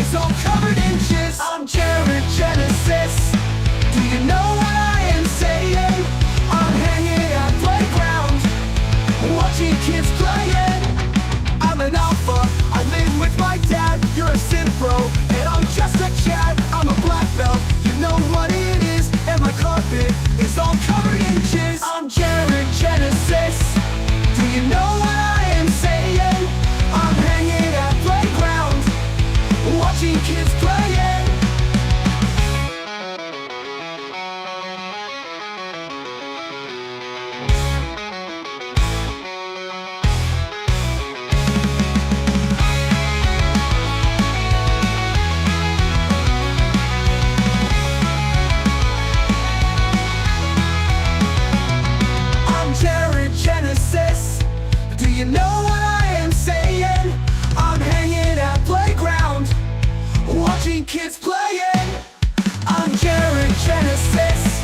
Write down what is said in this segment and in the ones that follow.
is all covered in jizz. I'm Jared Genesis. Do you know what I am saying? I'm hanging at playground, watching kids playing. I'm an alpha, I live with my dad. You're a synth bro, and I'm just a Chad. I'm a black belt, you know what it is. And my carpet is all covered in jizz. I'm Jared Genesis. Do you know what I am saying? I'm hanging at playground, watching kids playing. You know what I am saying? I'm hanging at playground, watching kids playing. I'm Jared Genesis.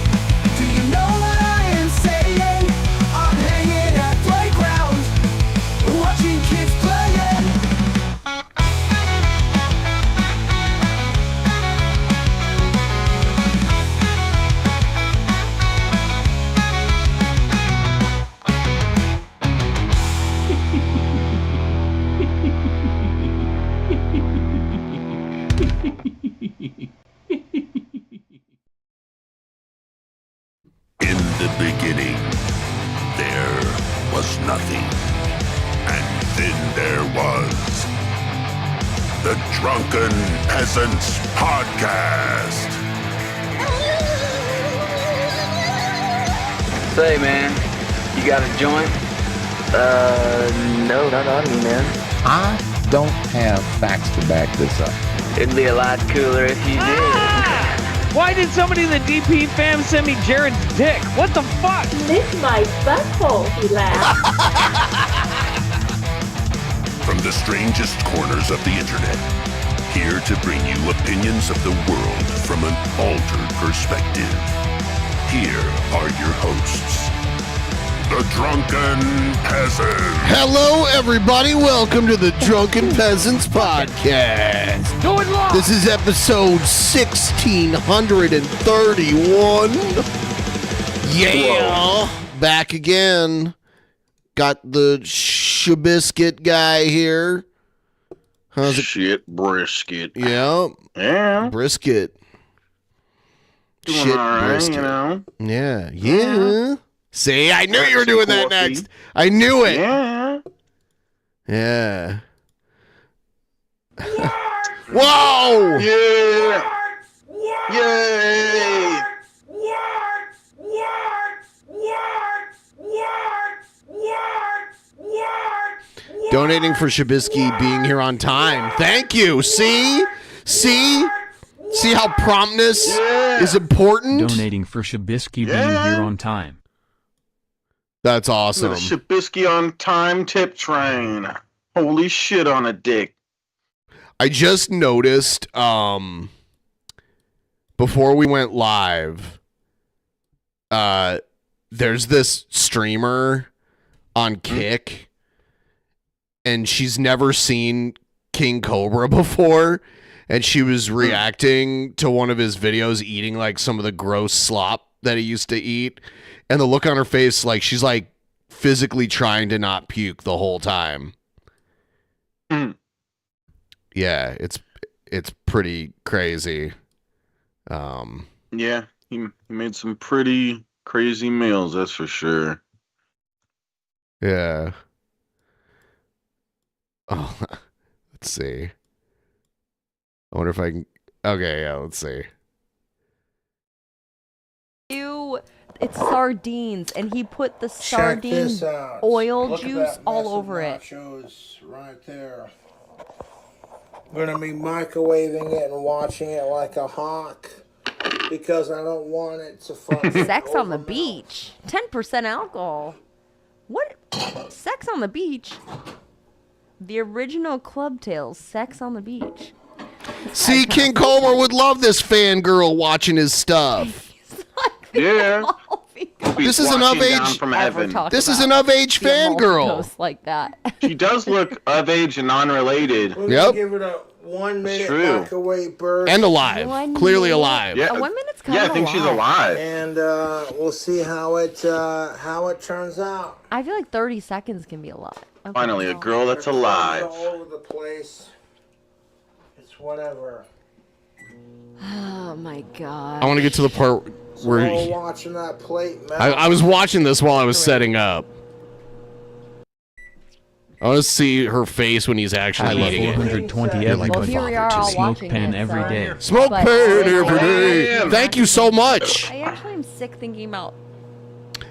Do you know what I am saying? I'm hanging at playground, watching kids playing. In the beginning, there was nothing. And then there was the Drunken Peasants Podcast. Say, man, you got a joint? No, not on me, man. I don't have facts to back this up. It'd be a lot cooler if you did. Why did somebody in the DP fam send me Jared's dick? What the fuck? Lick my butthole, he laughed. From the strangest corners of the internet, here to bring you opinions of the world from an altered perspective. Here are your hosts, the Drunken Peasants. Hello, everybody. Welcome to the Drunken Peasants Podcast. Do it live! This is episode 1631. Yeah. Back again. Got the Shabisky guy here. How's it? Shit brisket. Yeah. Yeah. Brisket. Doing Shit all right, brisket. you know. Yeah. Yeah. See, I knew you were doing that next. I knew it. Yeah. Yeah. Whoa! Yeah. Yay! Donating for Shabisky being here on time. Thank you. See how promptness is important? Donating for Shabisky being here on time. That's awesome. The Shabisky on time tip train. Holy shit on a dick. I just noticed before we went live, there's this streamer on Kick, and she's never seen King Cobra before, and she was reacting to one of his videos eating like some of the gross slop that he used to eat, and the look on her face, like she's like physically trying to not puke the whole time. Yeah, it's pretty crazy. Yeah, he made some pretty crazy meals, that's for sure. Yeah. Oh, let's see. I wonder if I can. Okay, yeah, let's see. Ew, it's sardines, and he put the sardine oil juice all over it. Nachos right there. I'm gonna be microwaving it and watching it like a hawk because I don't want it to fucking Sex on the beach. 10% alcohol. What? Sex on the beach? The original Club Tales, Sex on the Beach. See, King Cobra would love this fangirl watching his stuff. Yeah. This is an of age. This is an of age fangirl. Like that. She does look of age and non-related. We're gonna give it a 1 minute true. microwave burst. And alive. 1 Clearly minute? alive. Yeah. A 1 minute's kind Yeah, of I think she's alive. And we'll see how it turns out. I feel like 30 seconds can be a lot. Okay, Finally, a well, girl that's alive. All over the place. It's whatever. Oh my god. I want to get to the part where All watching that plate melt. I was watching this while I was setting up. I want to see her face when he's actually eating it. 420 You're like Well, my here we father are to all me. Smoke watching pen it, every so- day. Smoke But- pen every day. Thank you so much. I actually am sick thinking about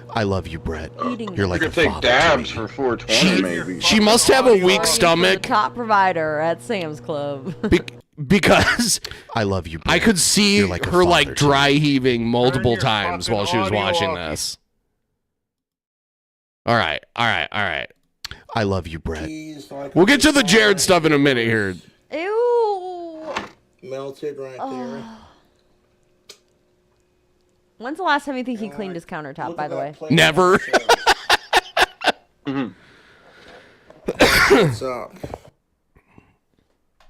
I love you, Brett. eating. You're like You a could take father dabs to me. for 420 maybe. She must have a weak Sorry for the stomach top provider at Sam's Club. because I love you. Brett. I could see You're like a her father like to dry heaving multiple your times fucking while she was audio watching off. this. All right. I love you, Brett. Cheese, like We'll get to the Jared stuff in a minute here. Ew. melted right there. When's the last time you think he cleaned his countertop, by the way? Never. What's up?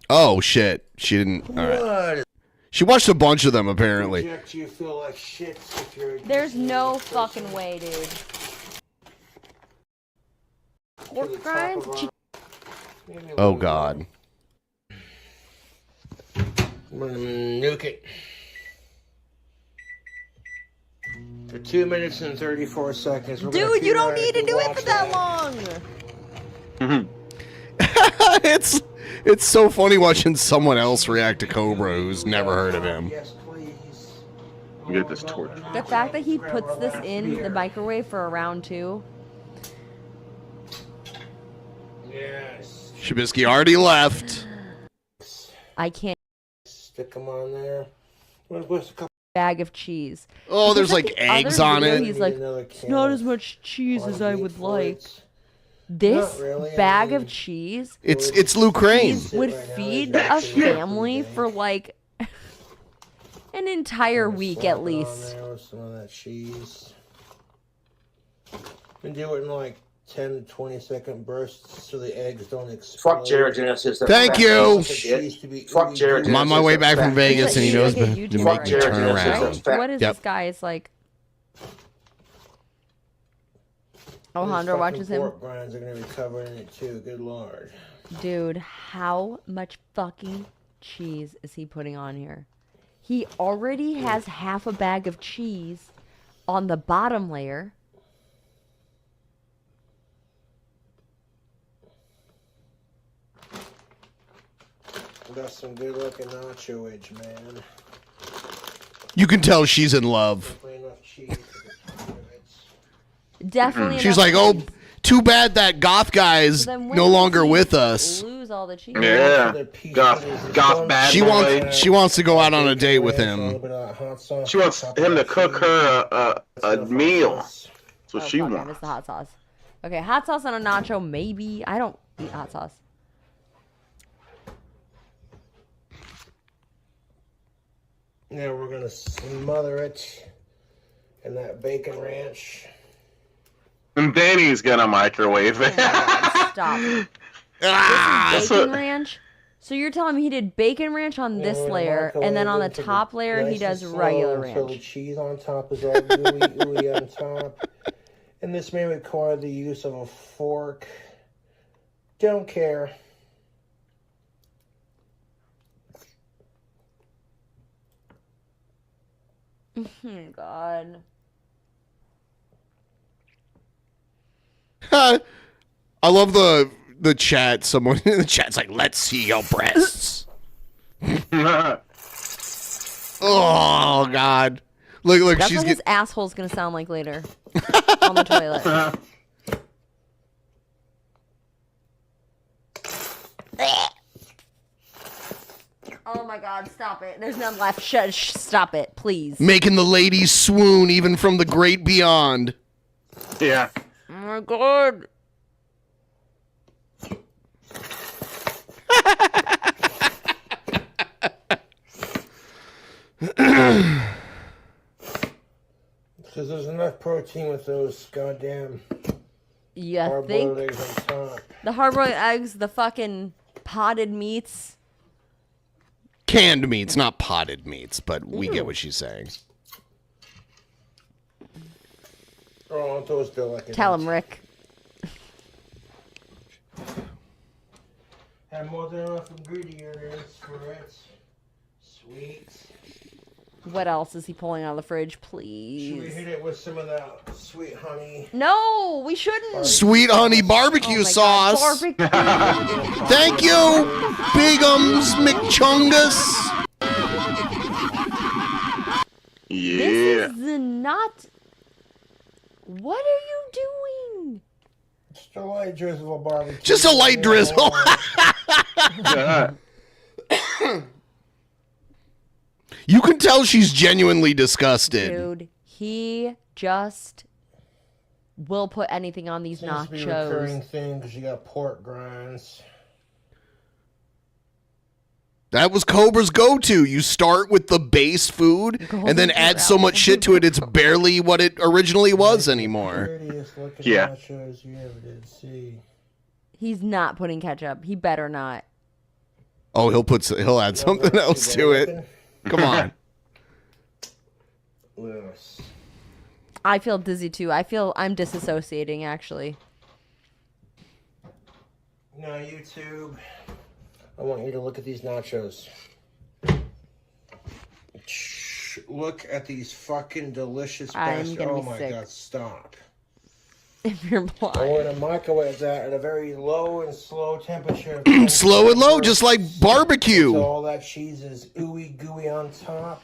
Oh shit. She didn't. All right. She watched a bunch of them apparently. You feel like shit if you're There's no fucking way, dude. Pork grinds? Oh god. I'm gonna nuke it. For 2 minutes and 34 seconds. We're gonna Dude, you don't need to theoretically do it watch for that long. It's so funny watching someone else react to Cobra who's never heard of him. Yes, please. Get this torch. The fact that he puts this in the microwave for a round 2. Yes. Shabisky already left. I can't. Stick them on there. What's a couple? Bag of cheese. Oh, there's Because, like the eggs other on video, it. He's like, it's not as much cheese as I would like. This Not really, I bag mean, of cheese It's Lou Crane. would feed a family for like an entire week at least. There with some of that cheese. And do it in like 10 to 20 second bursts so the eggs don't explode. Fuck Jared Genesis. Thank you. Fuck Jared I'm on my way back from Vegas and he knows Like a to YouTuber, make me turn right? around. What is Yep. this guy? It's like Alejandro watches him. Pork grinds are gonna be covered in it too. Good lord. Dude, how much fucking cheese is he putting on here? He already has half a bag of cheese on the bottom layer. Got some good looking nacho edge, man. You can tell she's in love. Enough cheese for the pirates. Definitely. She's enough like, oh, cheese. too bad that goth guy's So then when no does longer he with us. Lose all the cheese. Yeah. Goth bad She boy. wants to go out on a date with him. She wants him to cook her a meal. That's what Oh, she fuck, I wants. missed the hot sauce. Okay, hot sauce on a nacho, maybe. I don't eat hot sauce. Now we're gonna smother it in that bacon ranch. And then he's gonna microwave it. Stop. Ah, This is bacon ranch? So you're telling me he did bacon ranch on this layer, and then on the top layer he does regular Until the ranch. cheese on top is all gooey, ooey on top. And this may require the use of a fork. Don't care. Oh, God. I love the chat. Someone in the chat's like, let's see your breasts. Oh god. Look, That's she's what his asshole's gonna sound like later. On the toilet. Oh my god, stop it. There's none left. Stop it, please. making the ladies swoon even from the great beyond. Yeah. Oh my god. Because there's enough protein with those goddamn You hard-boiled think? eggs on top. The hard-boiled eggs, the fucking potted meats. canned meats, not potted meats, but we get what she's saying. Oh, those delicacies. Tell him, Rick. Have more than enough ingredients for it. Sweet. What else is he pulling out of the fridge, Should please? we hit it with some of that sweet honey? No, we shouldn't. Sweet honey barbecue sauce. Barbecue. Thank you, Bigums McChungus. Yeah. This is not. What are you doing? Just a light drizzle of barbecue. Just a light drizzle. You can tell she's genuinely disgusted. Dude, he just will put anything on these Seems to be a recurring nachos. thing because you got pork grinds. That was Cobra's go-to. You start with the base food and then add so much shit to it, it's barely what it originally was anymore. Prettiest looking Yeah. nachos you ever did see. He's not putting ketchup. He better not. Oh, he'll add something else to it. Come on. Yes. I feel dizzy too. I'm disassociating actually. Now, YouTube, I want you to look at these nachos. Look at these fucking delicious I'm bastards. gonna Oh be my sick. god, stop. If you're blind. I want to microwave that at a very low and slow temperature. Slow and low, just like barbecue. So all that cheese is ooey gooey on top.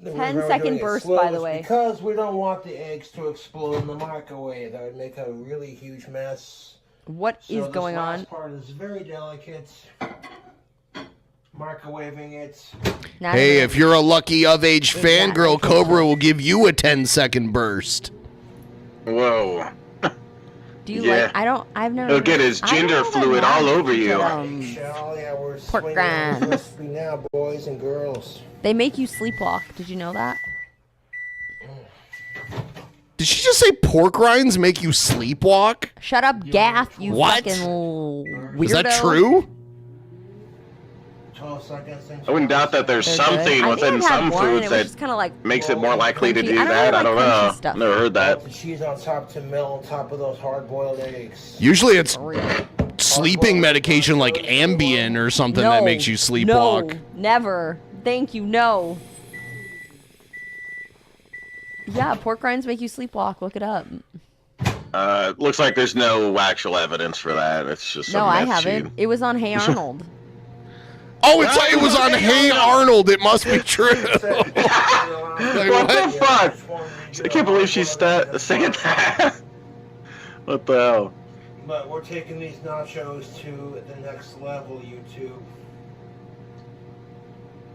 The 10 reason we're second doing it burst, slow by the is way. Because we don't want the eggs to explode in the microwave. That would make a really huge mess. What So is this going last on? part is very delicate. Microwaving it. Hey, if you're a lucky of-age fangirl, Cobra will give you a 10-second burst. Whoa. Do you Yeah. like? I've never. He'll get his I don't gender know that fluid all over you. Yeah, we're Pork swinging on grinds. this recipe now, boys and girls. They make you sleepwalk. Did you know that? Did she just say pork rinds make you sleepwalk? Shut up, Gaff. You What? fucking weirdo. Is that true? 12 seconds. I wouldn't doubt that there's They're something good. I think within I've had some one, and foods it was that just kinda like makes it more likely to crunchy. do I don't that. really I don't like crunchy know. stuff. Never heard that. The cheese on top to melt on top of those hard-boiled eggs. Usually it's sleeping medication like Ambien or something that makes you sleepwalk. No, never. Thank you. No. Yeah, pork rinds make you sleepwalk. Look it up. Looks like there's no actual evidence for that. It's just some No, I meth haven't. shit. It was on Hey Arnold. Oh, it was on Hey Arnold. It must be true. What the fuck? I can't believe she's saying that. What the hell? But we're taking these nachos to the next level, YouTube.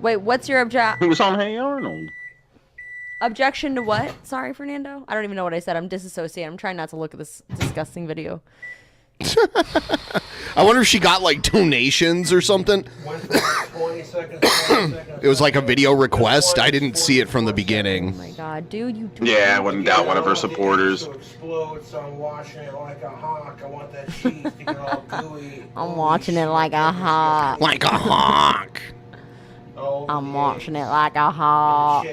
Wait, what's your It was on Hey Arnold. objection to what? Sorry, Fernando. I don't even know what I said. I'm disassociated. I'm trying not to look at this disgusting video. I wonder if she got like donations or something. 20 seconds, 20 seconds. It was like a video request. I didn't see it from the beginning. Oh my god, dude, you. Yeah, I wouldn't doubt one of her supporters. To explode, so I'm washing it like a hawk. I want that cheese to get all gooey. I'm watching it like a hawk. Like a hawk. I'm watching it like a hawk.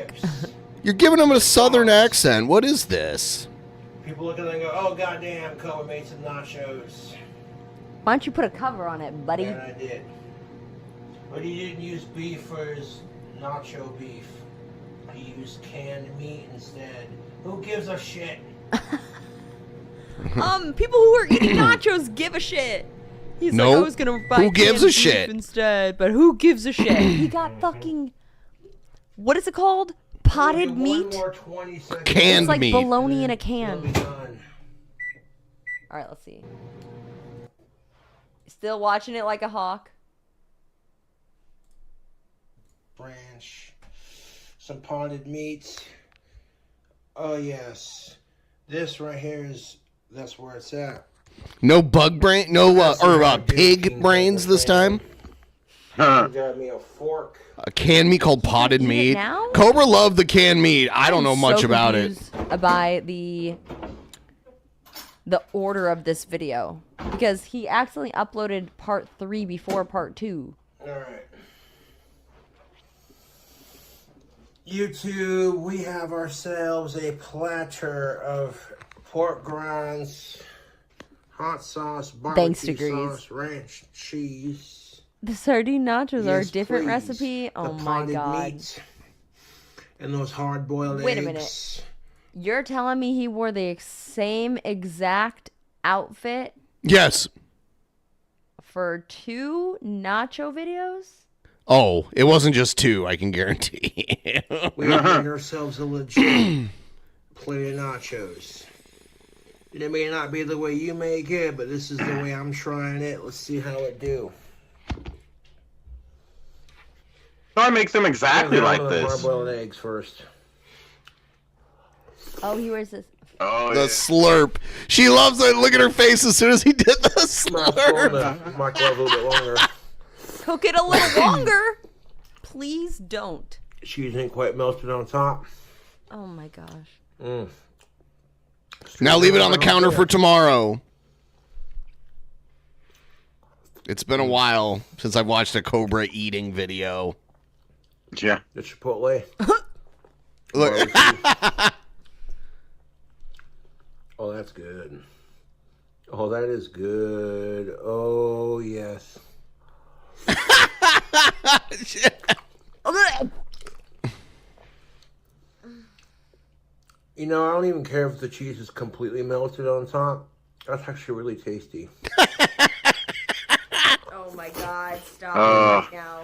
You're giving him a southern accent. What is this? People look at it and go, oh, goddamn, Cobra made some nachos. Why don't you put a cover on it, buddy? And I did. But he didn't use beef for his nacho beef. He used canned meat instead. Who gives a shit? People who are eating nachos give a shit. He's like, I Nope. was gonna buy Who gives canned a shit? beef instead, but who gives a shit? He got fucking. What is it called? Potted meat. Canned it's like meat. bologna in a can. All right, let's see. Still watching it like a hawk. Branch. Some potted meat. Oh, yes. This right here that's where it's at. No bug brain, pig brains this time. Got me a fork. A canned meat called potted eat it meat. now? Cobra loved the canned meat. I don't know much about it. By the order of this video, because he accidentally uploaded part 3 before part 2. All right. YouTube, we have ourselves a platter of pork grinds, hot sauce, Thanks, barbecue Degrees. sauce, ranch The sardine nachos are a Yes, different please. recipe. Oh The my potted god. meat and those hard-boiled eggs. Wait a minute. You're telling me he wore the same exact outfit Yes. for 2 nacho videos? Oh, it wasn't just 2, I can guarantee. We made ourselves a legit plate of nachos. It may not be the way you make it, but this is the way I'm trying it. Let's see how it do. I make them exactly like this. Hard-boiled eggs first. Oh, he wears this. Oh, the slurp. She loves it. Look at her face as soon as he did the slurp. Microwave a little bit longer. Cook it a little longer. Please don't. Cheese ain't quite melted on top. Oh my gosh. Mm. Now leave it on the counter for tomorrow. It's been a while since I've watched a Cobra eating video. Yeah. The Chipotle. Look. Oh, that's good. Oh, that is good. Oh, yes. You know, I don't even care if the cheese is completely melted on top. That's actually really tasty. Oh my god, stop right now.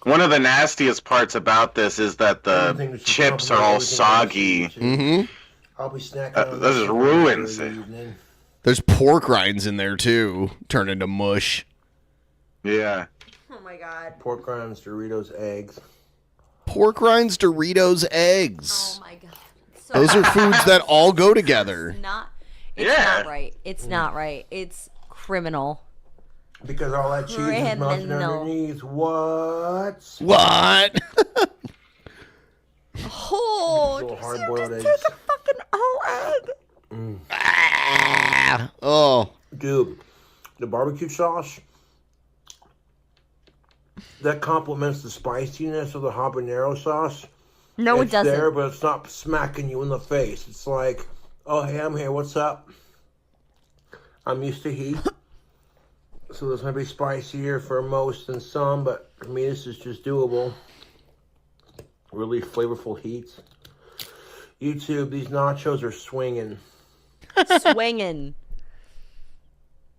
One of the nastiest parts about this is that the chips are all soggy. Mm-hmm. I'll be snacking on This just ruins it. There's pork rinds in there too, turn into mush. Yeah. Oh my god. Pork rinds, Doritos, eggs. Pork rinds, Doritos, eggs. Oh my god. So Those are foods that all go together. It's not right. It's not right. It's criminal. Because all that cheese is melting underneath. What? What? Oh, Little you hard-boiled just eggs. take a fucking whole egg. Oh. Dude, the barbecue sauce, that complements the spiciness of the habanero sauce. No, it It's doesn't. there, but it's not smacking you in the face. It's like, oh, hey, I'm here. What's up? I'm used to heat. So this might be spicier for most than some, but for me, this is just doable. Really flavorful heat. YouTube, these nachos are swinging. Swinging.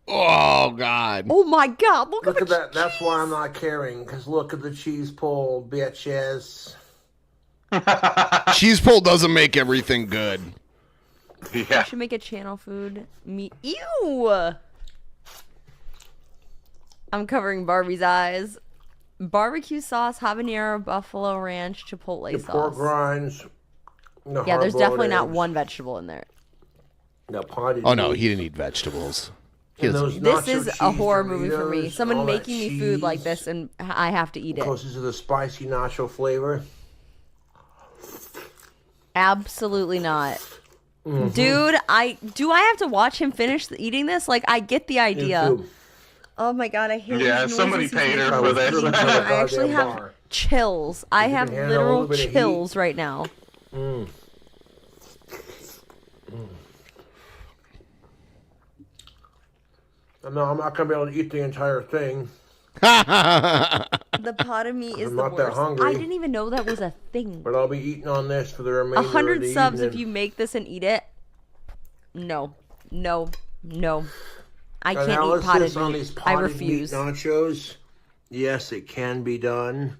Oh, God. Oh, my God. Look at that. That's why I'm not caring, because look at the cheese pull, bitches. Cheese pull doesn't make everything good. Yeah. Should make a channel food. Ew. I'm covering Barbie's eyes. Barbecue sauce, habanero, buffalo ranch, chipotle The sauce. pork rinds. The Yeah, there's hard-boiled definitely not eggs, one vegetable in there. The potted Oh, no, meat, he didn't eat vegetables. He and doesn't those eat This nacho is a cheese horror movie for me. Doritos, Someone all that making me food like cheese this, and I have to eat it. Closest to the spicy nacho flavor. Absolutely not. Mm-hmm. Dude, I have to watch him finish eating this? Like, I get the idea. too. Oh my god, I hate Yeah, these somebody noises he's paid her making. for this. I actually have bar. chills. I You have can handle a literal little bit of heat. chills right now. Mm. No, I'm not going to be able to eat the entire thing. The pot of meat is I'm the not that worst. hungry. I didn't even know that was a thing. But I'll be eating on this for the remainder of 100 the subs evening. if you make this and eat it. No. No. No. I can't eat Analysis potted on meat. these I potted refuse. meat nachos. Yes, it can be done.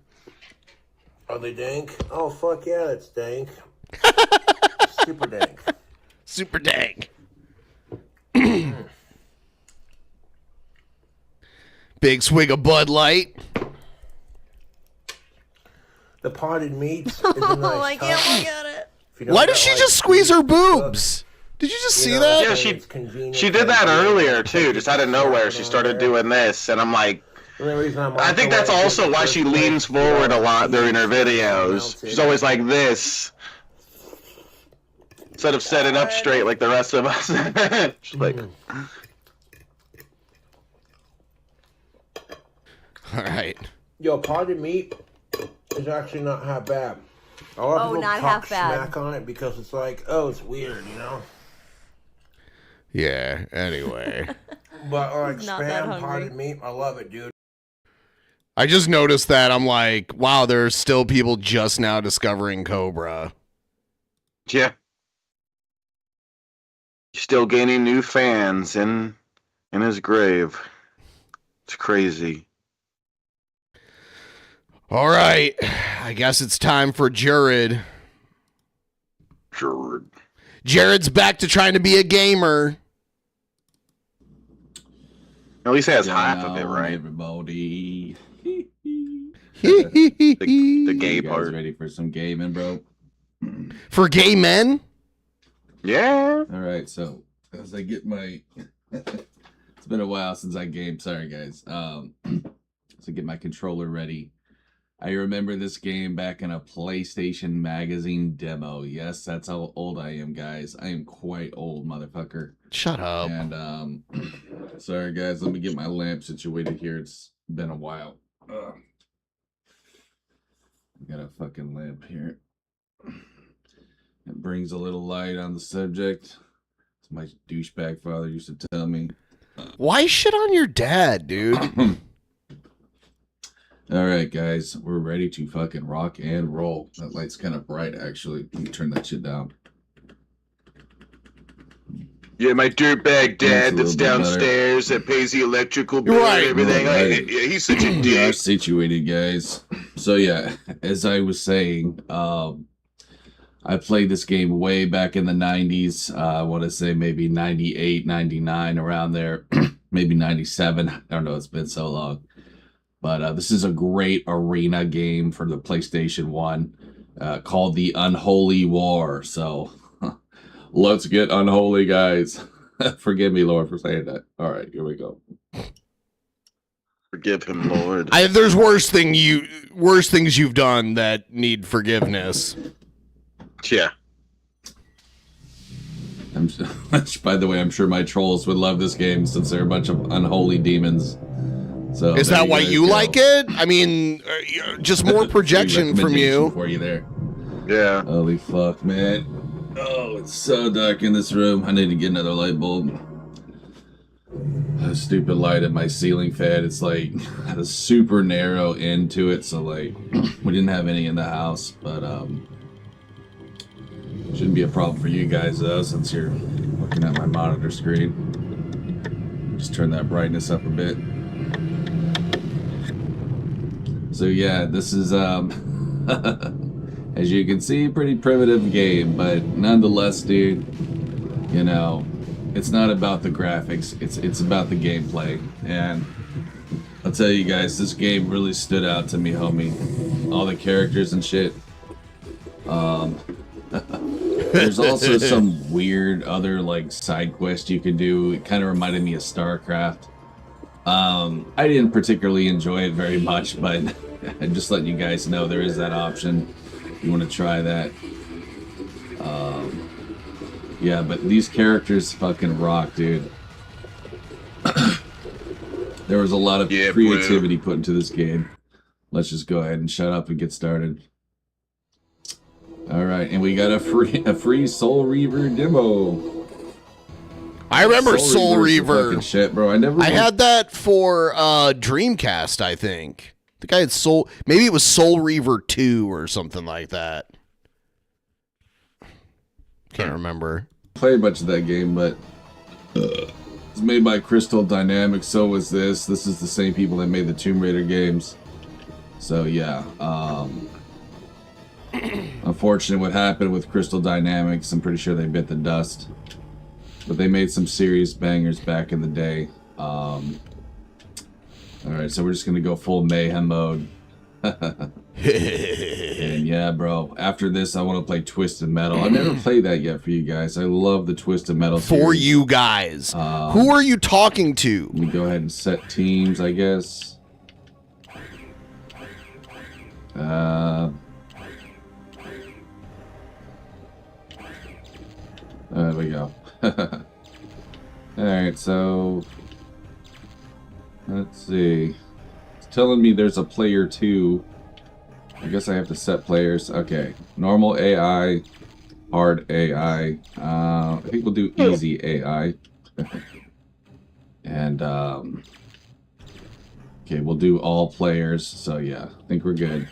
Are they dank? Oh, fuck yeah, it's dank. Super dank. Super dank. Big swig of Bud Light. The potted meat is a nice I can't touch. look at it. If you don't Why get, did she like, just squeeze her cheese boobs? Did you just see that? Yeah, she did that earlier too, just out of nowhere. She started doing this, and I'm like, The only reason I'm I think that's microwaving also it why in she the first leans place, forward a lot you know, during her cheese videos. melted. She's always like this, instead of setting up straight like the rest of us. She's like, All right. Yo, potted meat It's actually not half bad. A lot of people not talk half bad. smack on it because it's like, oh, it's weird, you know? Yeah, anyway. But like He's not that spam hungry. potted meat, I love it, dude. I just noticed that. I'm like, wow, there's still people just now discovering Cobra. Yeah. Still gaining new fans in his grave. It's crazy. All right. I guess it's time for Jared. Jared's back to trying to be a gamer. At least he has half of it, right? Everybody. the gay You guys part. ready for some gaming, bro? For gay men? Yeah. All right, so as I get my... It's been a while since I gamed. Sorry, guys. So get my controller ready. I remember this game back in a PlayStation Magazine demo. Yes, that's how old I am, guys. I am quite old, motherfucker. Shut up. And, sorry, guys. Let me get my lamp situated here. It's been a while. I got a fucking lamp here. It brings a little light on the subject. As my douchebag father used to tell me. Why shit on your dad, dude? All right, guys, we're ready to fucking rock and roll. That light's kind of bright, actually. Let me turn that shit down. Yeah, my dirtbag dad That's that's a little bit downstairs that pays the electrical bill and everything. Right. Yeah, he's such a We are dick. situated, guys. So yeah, as I was saying, I played this game way back in the 90s. I want to say maybe 98, 99, around there. Maybe 97. I don't know. It's been so long. But this is a great arena game for the PlayStation 1 called The Unholy War. So let's get unholy, guys. Forgive me, Lord, for saying that. All right, here we go. Forgive him, Lord. There's worse things you've done that need forgiveness. Yeah. By the way, I'm sure my trolls would love this game since they're a bunch of unholy demons. So is that why you like it? I mean, just more projection from you. For you there. Yeah. Holy fuck, man. Oh, it's so dark in this room. I need to get another light bulb. A stupid light at my ceiling fan. It's like had a super narrow end to it, so like we didn't have any in the house, but shouldn't be a problem for you guys though, since you're looking at my monitor screen. Just turn that brightness up a bit. So yeah, this is as you can see, pretty primitive game, but nonetheless, dude, you know, it's not about the graphics, it's about the gameplay. And I'll tell you guys, this game really stood out to me, homie. All the characters and shit. There's also some weird other like side quest you can do. It kind of reminded me of StarCraft. I didn't particularly enjoy it very much, but I'm just letting you guys know there is that option if you want to try that. Yeah, but these characters fucking rock, dude. There was a lot of creativity put into this game. Let's just go ahead and shut up and get started. All right, and we got a free Soul Reaver demo. I remember Soul Reaver. Fucking shit, bro. I had that for Dreamcast, I think. The guy had maybe it was Soul Reaver 2 or something like that. Can't remember. Played much of that game, but it's made by Crystal Dynamics. So was this. This is the same people that made the Tomb Raider games. So yeah. Unfortunate what happened with Crystal Dynamics. I'm pretty sure they bit the dust. But they made some serious bangers back in the day. Alright, so we're just going to go full mayhem mode. And yeah, bro. After this, I want to play Twisted Metal. I've never played that yet for you guys. I love the Twisted Metal series. For you guys. Who are you talking to? Let me go ahead and set teams, I guess. There we go. Alright, so let's see. It's telling me there's a player 2. I guess I have to set players. Okay, normal AI, hard AI. I think we'll do easy AI. And okay, we'll do all players. So yeah, I think we're good.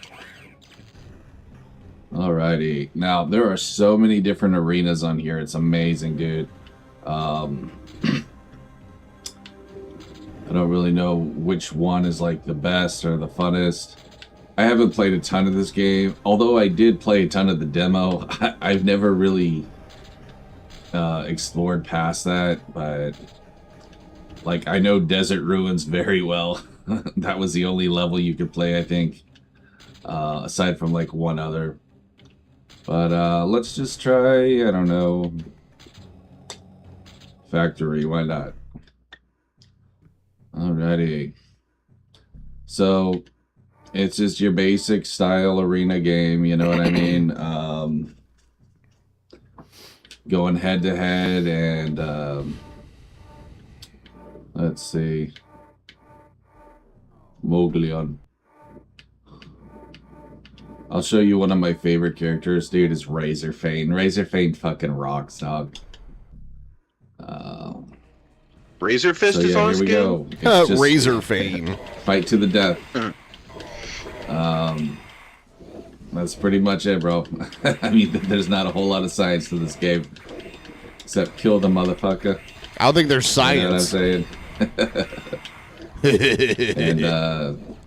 Alrighty. Now there are so many different arenas on here. It's amazing, dude. I don't really know which one is like the best or the funnest. I haven't played a ton of this game, although I did play a ton of the demo. I've never really explored past that, but like I know Desert Ruins very well. That was the only level you could play, I think, aside from like one other. But let's just try, I don't know, Factory, why not? Alrighty. So it's just your basic style arena game, you know what I mean? Going head to head and let's see. Moglion. I'll show you one of my favorite characters, dude, is Razorfane. Razorfane fucking rocks, dog. Razor Fist so is yeah, on here we game? go. Razorfane. Fight to the death. That's pretty much it, bro. I mean, there's not a whole lot of science to this game. Except kill the motherfucker. I don't think there's science. You know what I'm saying? And,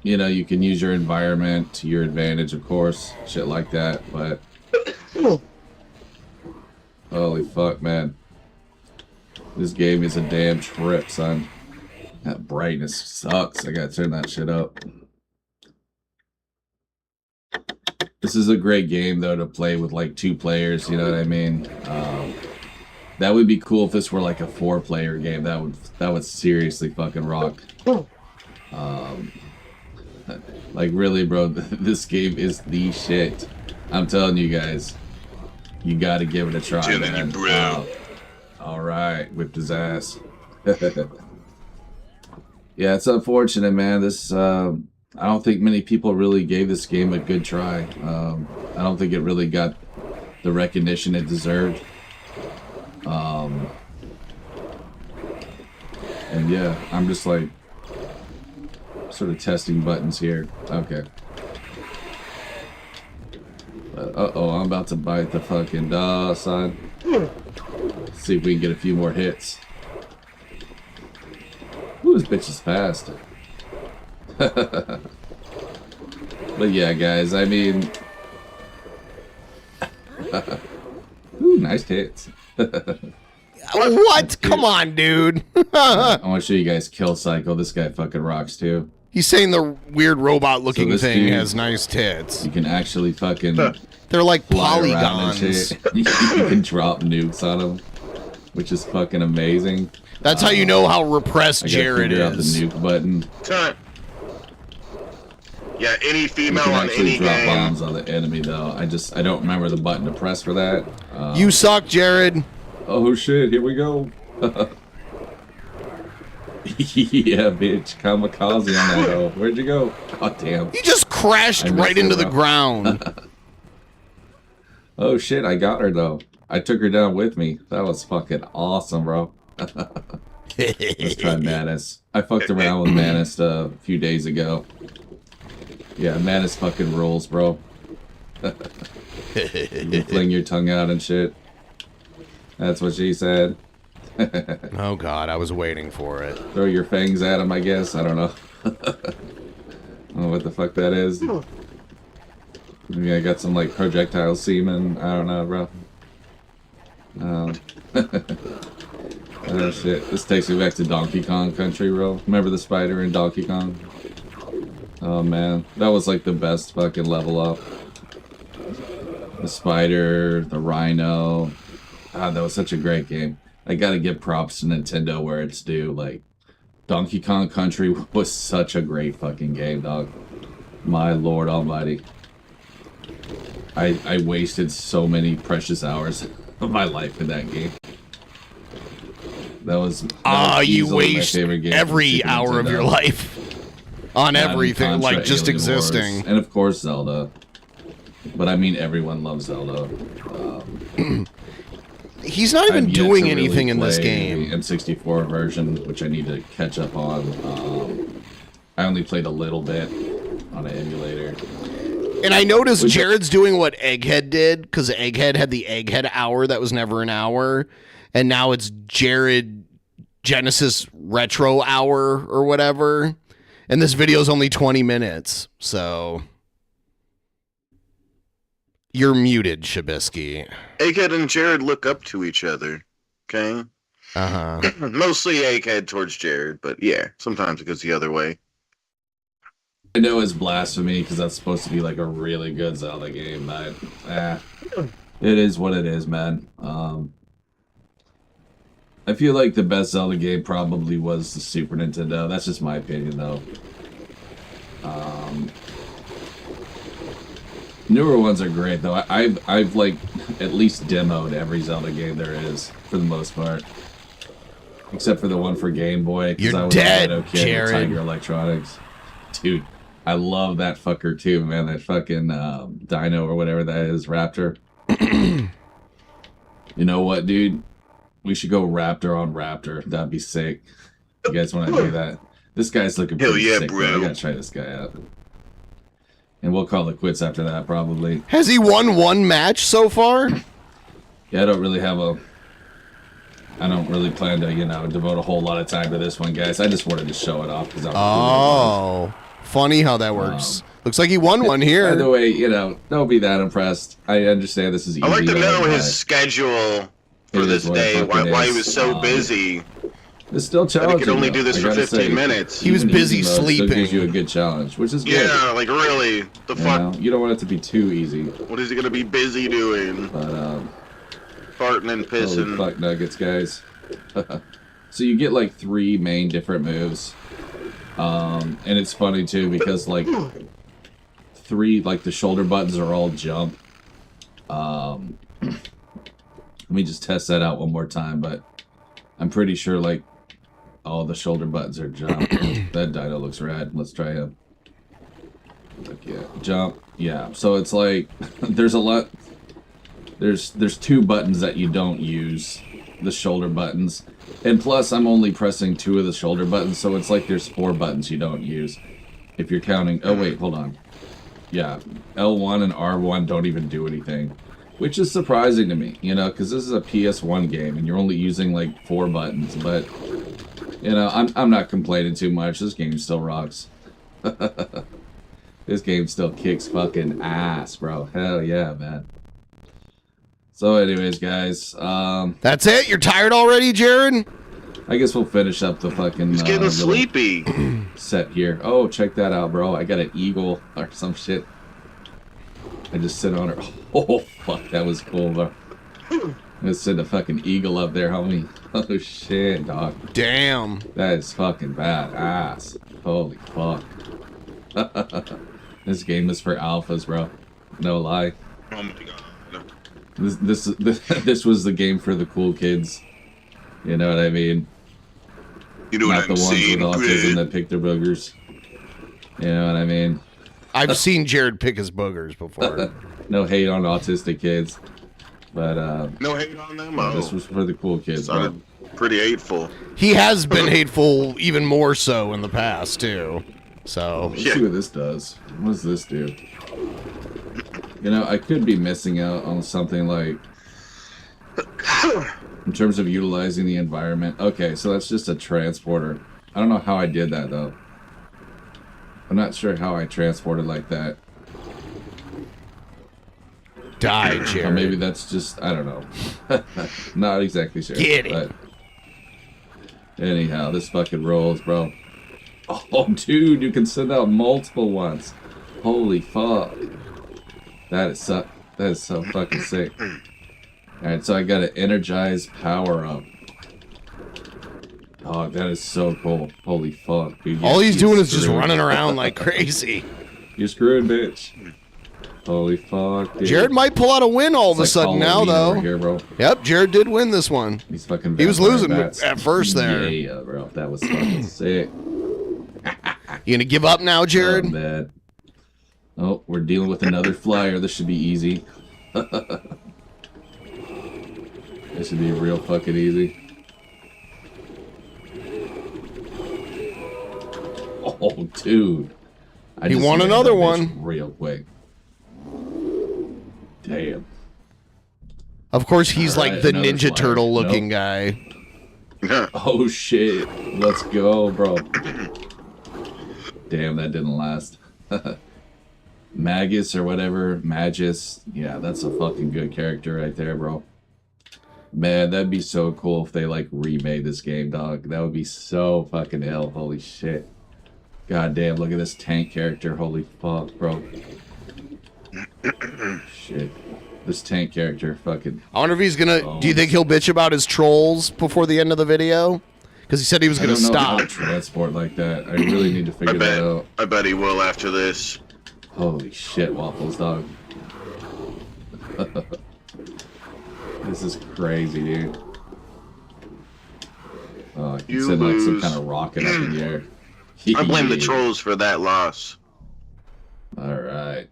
you know, you can use your environment to your advantage, of course. Shit like that, but... Holy fuck, man. This game is a damn trip, son. That brightness sucks. I gotta turn that shit up. This is a great game, though, to play with, like, 2 players, you know what I mean? That would be cool if this were, like, a 4-player game. That would seriously fucking rock. Like, really, bro, this game is the shit. I'm telling you guys. You gotta give it a try, man. Alright, whipped his ass. Yeah, it's unfortunate, man. This, I don't think many people really gave this game a good try. I don't think it really got the recognition it deserved. And yeah, I'm just like, sort of testing buttons here. Okay. Uh-oh, I'm about to bite the fucking dog, son. Let's see if we can get a few more hits. Ooh, this bitch is fast. But yeah, guys, I mean... Ooh, nice hits. What? Come on, dude. I want to show you guys Kill Cycle. This guy fucking rocks, too. He's saying the weird robot-looking So thing dude, has nice tits. You can actually fucking... They're like fly around and polygons. shit. You can drop nukes on them, which is fucking amazing. That's how you know how repressed Jared figure out the is. nuke button. Time. Yeah, any You female can on actually any drop game. bombs on the enemy, though. I don't remember the button to press for that. You suck, Jared. Oh shit! Here we go. Yeah, bitch, kamikaze on that hoe. Where'd you go? God damn. He just crashed right into the ground. Oh shit! I got her though. I took her down with me. That was fucking awesome, bro. Let's try Manus. I fucked around with Manus a few days ago. Yeah, Manus fucking rules, bro. You fling your tongue out and shit. That's what she said. Oh god, I was waiting for it. Throw your fangs at him, I guess. I don't know. I don't know what the fuck that is. Maybe I got some like projectile semen. I don't know, bro. Oh shit. This takes me back to Donkey Kong Country, bro. Remember the spider in Donkey Kong? Oh man, that was like the best fucking level up. The spider, the rhino. God, that was such a great game. I gotta give props to Nintendo where it's due. Like, Donkey Kong Country was such a great fucking game, dog. My lord almighty. I wasted so many precious hours of my life in that game. That was you easily my waste favorite game every Super hour of your Nintendo. life on Yeah, everything, Contra, like just Alien existing. Wars, and of course Zelda. But I mean, everyone loves Zelda. He's not even I've yet doing to really anything in this play game. The N64 version, which I need to catch up on. I only played a little bit on an emulator. And I noticed Jared's doing what Egghead did, because Egghead had the Egghead hour that was never an hour, and now it's Jared Genesis Retro Hour or whatever. And this video is only 20 minutes, so you're muted, Shabisky. Egghead and Jared look up to each other. Okay. Uh-huh. Mostly Egghead towards Jared, but yeah, sometimes it goes the other way. I know it's blasphemy because that's supposed to be like a really good Zelda game, but it is what it is, man. I feel like the best Zelda game probably was the Super Nintendo. That's just my opinion, though. Newer ones are great, though. I've like at least demoed every Zelda game there is for the most part, except for the one for Game Boy. You're I was dead, a kid Jared. with Tiger Electronics, dude. I love that fucker too, man. That fucking dino or whatever that is, Raptor. You know what, dude? We should go Raptor on Raptor. That'd be sick. You guys want to do that? This guy's looking pretty sick, bro. I gotta try this guy out. And we'll call it quits after that, probably. Has he won one match so far? Yeah, I don't really plan to, devote a whole lot of time to this one, guys. I just wanted to show it off because Funny how that works. Looks like he won one here. By the way, don't be that impressed. I understand this is easy. I'd like to know his schedule for this day, why he was so busy. It's still challenging. He could only do this for 15 minutes. He was busy sleeping. Still gives you a good challenge, which is good. Yeah, like really, the fuck. You don't want it to be too easy. What is he gonna be busy doing? But farting and pissing. Holy fuck nuggets, guys. So you get like 3 main different moves, and it's funny too because like 3, like the shoulder buttons are all jump. Let me just test that out one more time, but I'm pretty sure like all the shoulder buttons are jump. That dino looks rad. Let's try him. Like, yeah, jump. Yeah. So it's like there's a lot. There's 2 buttons that you don't use, the shoulder buttons, and plus I'm only pressing 2 of the shoulder buttons, so it's like there's 4 buttons you don't use. If you're counting. Oh wait, hold on. Yeah, L1 and R1 don't even do anything. Which is surprising to me, because this is a PS1 game and you're only using like 4 buttons. But, I'm not complaining too much. This game still rocks. This game still kicks fucking ass, bro. Hell yeah, man. So anyways, guys. That's it? You're tired already, Jared? I guess we'll finish up the fucking... He's getting sleepy. Set here. Oh, check that out, bro. I got an eagle or some shit. I just sit on her. Oh, fuck, that was cool, bro. I'm gonna send a fucking eagle up there, homie. Oh, shit, dog. Damn. That is fucking badass. Holy fuck. This game is for alphas, bro. No lie. Oh my god. This was the game for the cool kids. You know what I mean? You know Not what the I'm ones saying, with autism Greg? that pick their boogers. You know what I mean? I've seen Jared pick his boogers before. No hate on autistic kids, but no hate on them. This was for the cool kids. Sounded pretty hateful. He has been hateful even more so in the past too. So let's see what this does. What does this do? I could be missing out on something like in terms of utilizing the environment. Okay, so that's just a transporter. I don't know how I did that though. I'm not sure how I transported like that. Die, Jared. Or maybe that's just, I don't know. Not exactly sure. Get it. But anyhow, this fucking rolls, bro. Oh, dude, you can send out multiple ones. Holy fuck. That is so fucking sick. Alright, so I got an energized power up. Oh, that is so cool. Holy fuck, dude. All he's doing is just running around like crazy. You're screwed, bitch. Holy fuck, dude. Jared might pull out a win all of a sudden now, though. Over here, bro. Yep, Jared did win this one. He's fucking. He was losing at first there. Yeah, bro. That was fucking sick. You gonna give up now, Jared? Oh, man. Oh, we're dealing with another flyer. This should be easy. This should be real fucking easy. Oh, dude. He won another one. Real quick. Damn. Of course, he's All like right, the another Ninja flyer. Turtle looking Nope. guy. Oh, shit. Let's go, bro. Damn, that didn't last. Magus or whatever. Magus. Yeah, that's a fucking good character right there, bro. Man, that'd be so cool if they, like, remade this game, dog. That would be so fucking ill. Holy shit. God damn, look at this tank character. Holy fuck, bro. Shit. This tank character, fucking... I wonder if he's gonna... Do you think he'll bitch about his trolls before the end of the video? Because he said he was gonna I don't know how stop. to transport like that. I really need to figure that out. I bet he will after this. Holy shit, Waffles, dog. This is crazy, dude. Oh, I can You send like some lose. kind of rocket up in the air. I blame the trolls for that loss. Alright.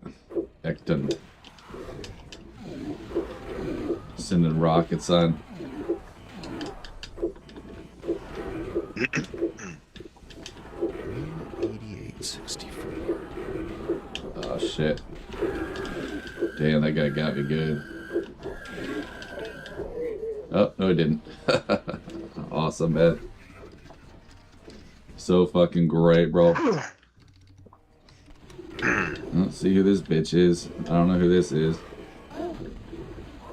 Ecton. Sending rockets on. Oh shit. Damn, that guy got me good. Oh, no he didn't. Awesome, man. So fucking great, bro. Let's see who this bitch is. I don't know who this is.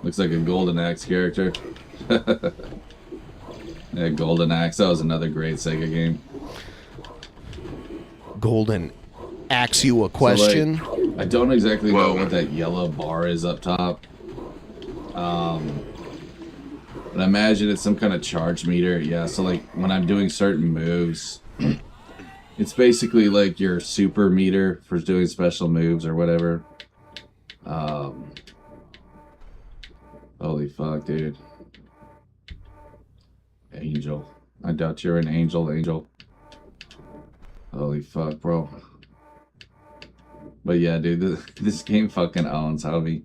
Looks like a Golden Axe character. Yeah, Golden Axe. That was another great Sega game. Golden asks you a question. So, like, I don't exactly know what that yellow bar is up top. But I imagine it's some kind of charge meter. Yeah, so like when I'm doing certain moves, it's basically like your super meter for doing special moves or whatever. Holy fuck, dude. Angel. I doubt you're an angel, Angel. Holy fuck, bro. But yeah, dude, this game fucking owns, homie.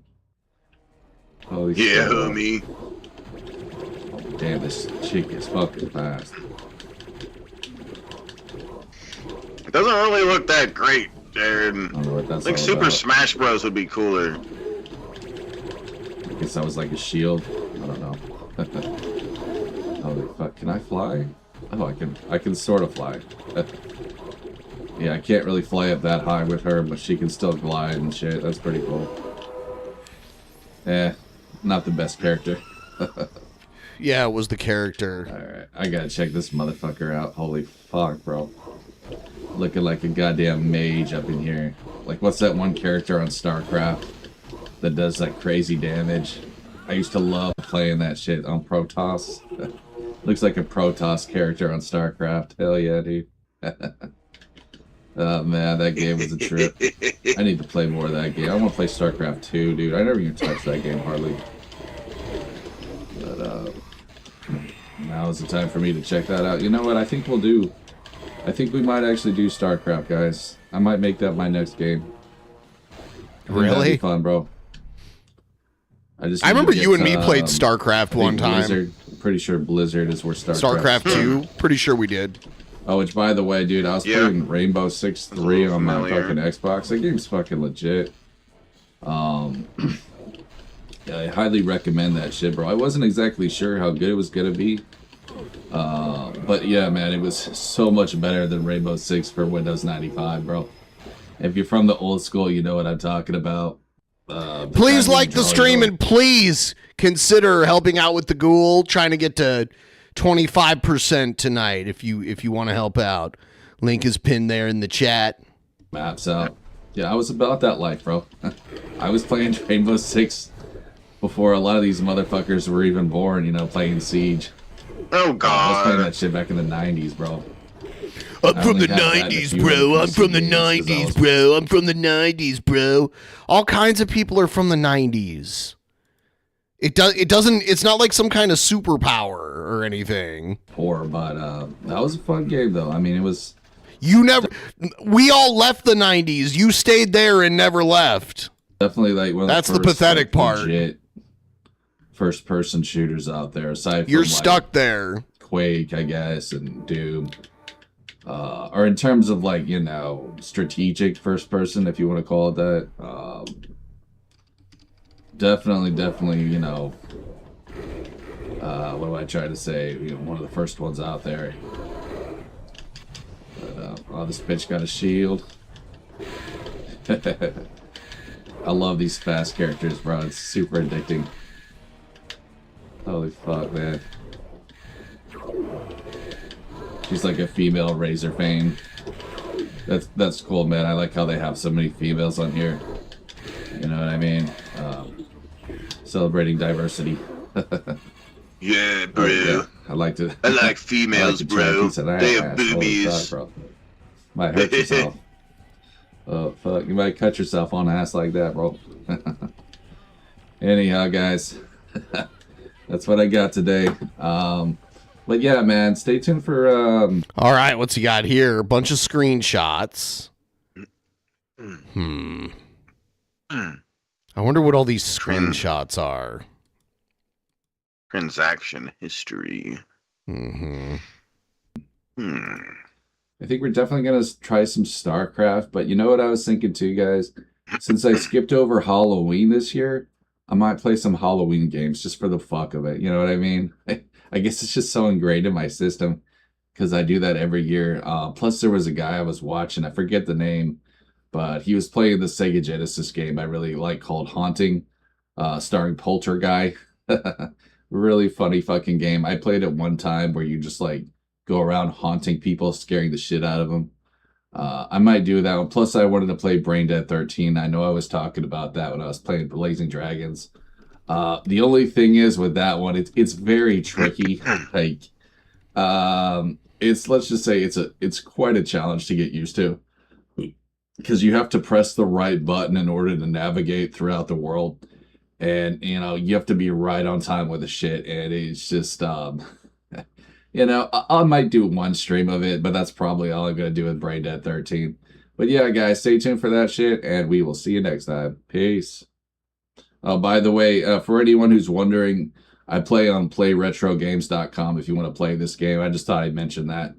Holy Yeah, shit, bro. homie. Damn, this chick is fucking fast. It doesn't really look that great, Jared. I don't know what that's Like all Super about. Smash Bros would be cooler. I guess that was like a shield. I don't know. Holy fuck, can I fly? Oh, I can sort of fly. Yeah, I can't really fly up that high with her, but she can still glide and shit. That's pretty cool. Not the best character. Yeah, it was the character. Alright, I gotta check this motherfucker out. Holy fuck, bro. Looking like a goddamn mage up in here. Like, what's that one character on StarCraft that does like crazy damage? I used to love playing that shit on Protoss. Looks like a Protoss character on StarCraft. Hell yeah, dude. Oh man, that game was a trip. I need to play more of that game. I want to play StarCraft 2, dude. I never even touched that game hardly. But now is the time for me to check that out. You know what? I think we'll do. I think we might actually do StarCraft, guys. I might make that my next game. I think that'd Really? be fun, bro. I remember you and me played StarCraft one time. Blizzard, pretty sure Blizzard is where StarCraft 2. Pretty sure we did. Oh, which by the way, dude, I was playing Rainbow Six 3 on my familiar. fucking Xbox. That game's fucking legit. Yeah, I highly recommend that shit, bro. I wasn't exactly sure how good it was gonna be. But yeah, man, it was so much better than Rainbow Six for Windows 95, bro. If you're from the old school, you know what I'm talking about. Please like the stream and please consider helping out with the Ghoul. Trying to get to 25% tonight if you want to help out. Link is pinned there in the chat. Maps out. Yeah, I was about that life, bro. I was playing Rainbow Six before a lot of these motherfuckers were even born, you know, playing Siege. Oh I was god. playing that shit back in the 90s, bro. I'm I from only the had that and a 90s, few bro. other I'm from the PC games 'cause I 90s, was- bro. I'm from the 90s, bro. All kinds of people are from the 90s. It's not like some kind of superpower or anything. Poor, but that was a fun game though. I mean, it was We all left the 90s. You stayed there and never left. Definitely like one of That's the first, pathetic part. Legit first-person shooters out there. Aside from You're stuck there. Quake, I guess, and Doom. Or in terms of like, you know, strategic first person, if you want to call it that. Definitely, you know, what do I try to say? You know, one of the first ones out there. But, oh, this bitch got a shield. I love these fast characters, bro. It's super addicting. Holy fuck, man. She's like a female Razor Fane. That's cool, man. I like how they have so many females on here. You know what I mean? Celebrating diversity. Yeah, bro. Yeah. I like to. I like females, bro. They have boobies. Fuck, bro. Might hurt yourself. Oh fuck! You might cut yourself on ass like that, bro. Anyhow, guys, that's what I got today. But yeah, man, stay tuned for. All right, what's he got here? A bunch of screenshots. I wonder what all these screenshots are. Transaction history. I think we're definitely gonna try some StarCraft, but you know what I was thinking too, guys? Since I skipped over Halloween this year, I might play some Halloween games just for the fuck of it. You know what I mean? I guess it's just so ingrained in my system because I do that every year. Plus, there was a guy I was watching, I forget the name, but he was playing the Sega Genesis game I really like called Haunting, starring Poltergeist. Really funny fucking game. I played it one time where you just like go around haunting people, scaring the shit out of them. I might do that one. Plus, I wanted to play Brain Dead 13. I know I was talking about that when I was playing Blazing Dragons. The only thing is with that one, it's very tricky. Like, let's just say it's quite a challenge to get used to because you have to press the right button in order to navigate throughout the world. And, you know, you have to be right on time with the shit. And it's just, you know, I might do one stream of it, but that's probably all I'm going to do with Brain Dead 13. But yeah, guys, stay tuned for that shit. And we will see you next time. Peace. By the way, for anyone who's wondering, I play on playretrogames.com if you want to play this game. I just thought I'd mention that.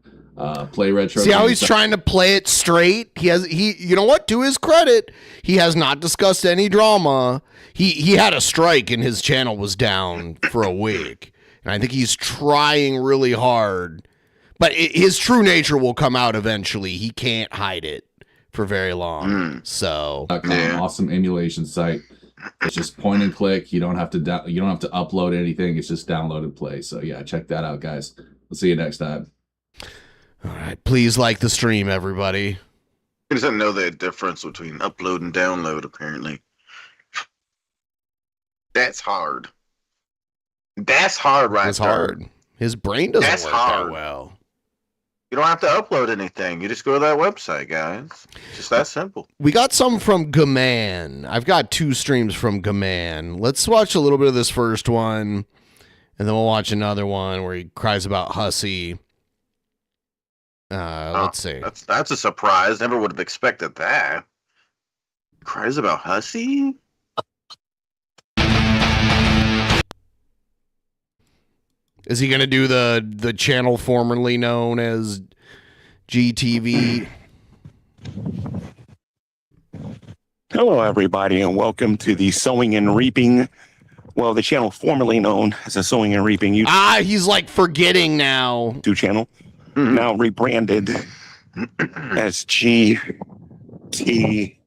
Play retro. See how he's trying to play it straight? You know what? To his credit, he has not discussed any drama. He had a strike and his channel was down for a week. And I think he's trying really hard. But his true nature will come out eventually. He can't hide it for very long. So, awesome emulation site. It's just point and click. You don't have to upload anything. It's just download and play. So yeah, check that out, guys. We'll see you next time. All right, please like the stream, everybody. He doesn't know the difference between upload and download, apparently. That's hard. That's hard, right? That's hard. His brain doesn't work that well. You don't have to upload anything. You just go to that website, guys. Just that simple. We got some from Gaman. I've got 2 streams from Gaman. Let's watch a little bit of this first one, and then we'll watch another one where he cries about hussy. Let's see. That's a surprise. Never would have expected that. Cries about hussy? Is he going to do the channel formerly known as GTV? Hello, everybody, and welcome to the Sowing and Reaping. Well, the channel formerly known as the Sowing and Reaping YouTube. He's like forgetting now. Channel. Now rebranded as GTV.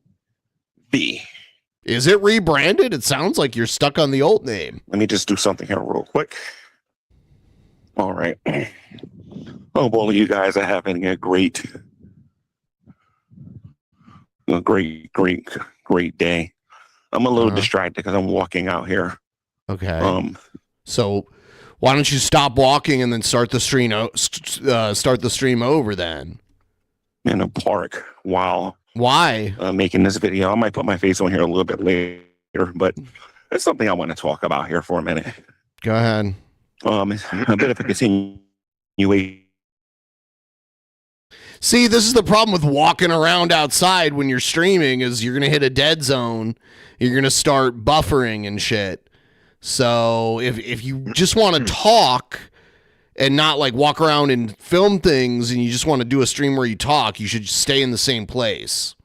Is it rebranded? It sounds like you're stuck on the old name. Let me just do something here real quick. All right. Hope all of you guys are having a great day. I'm a little distracted because I'm walking out here. Okay. So why don't you stop walking and then start the stream? Start the stream over then. In a park while making this video. I might put my face on here a little bit later, but it's something I want to talk about here for a minute. Go ahead. A bit of a continuation. See, this is the problem with walking around outside when you're streaming is you're going to hit a dead zone. You're going to start buffering and shit. So if you just want to talk and not like walk around and film things and you just want to do a stream where you talk, you should stay in the same place.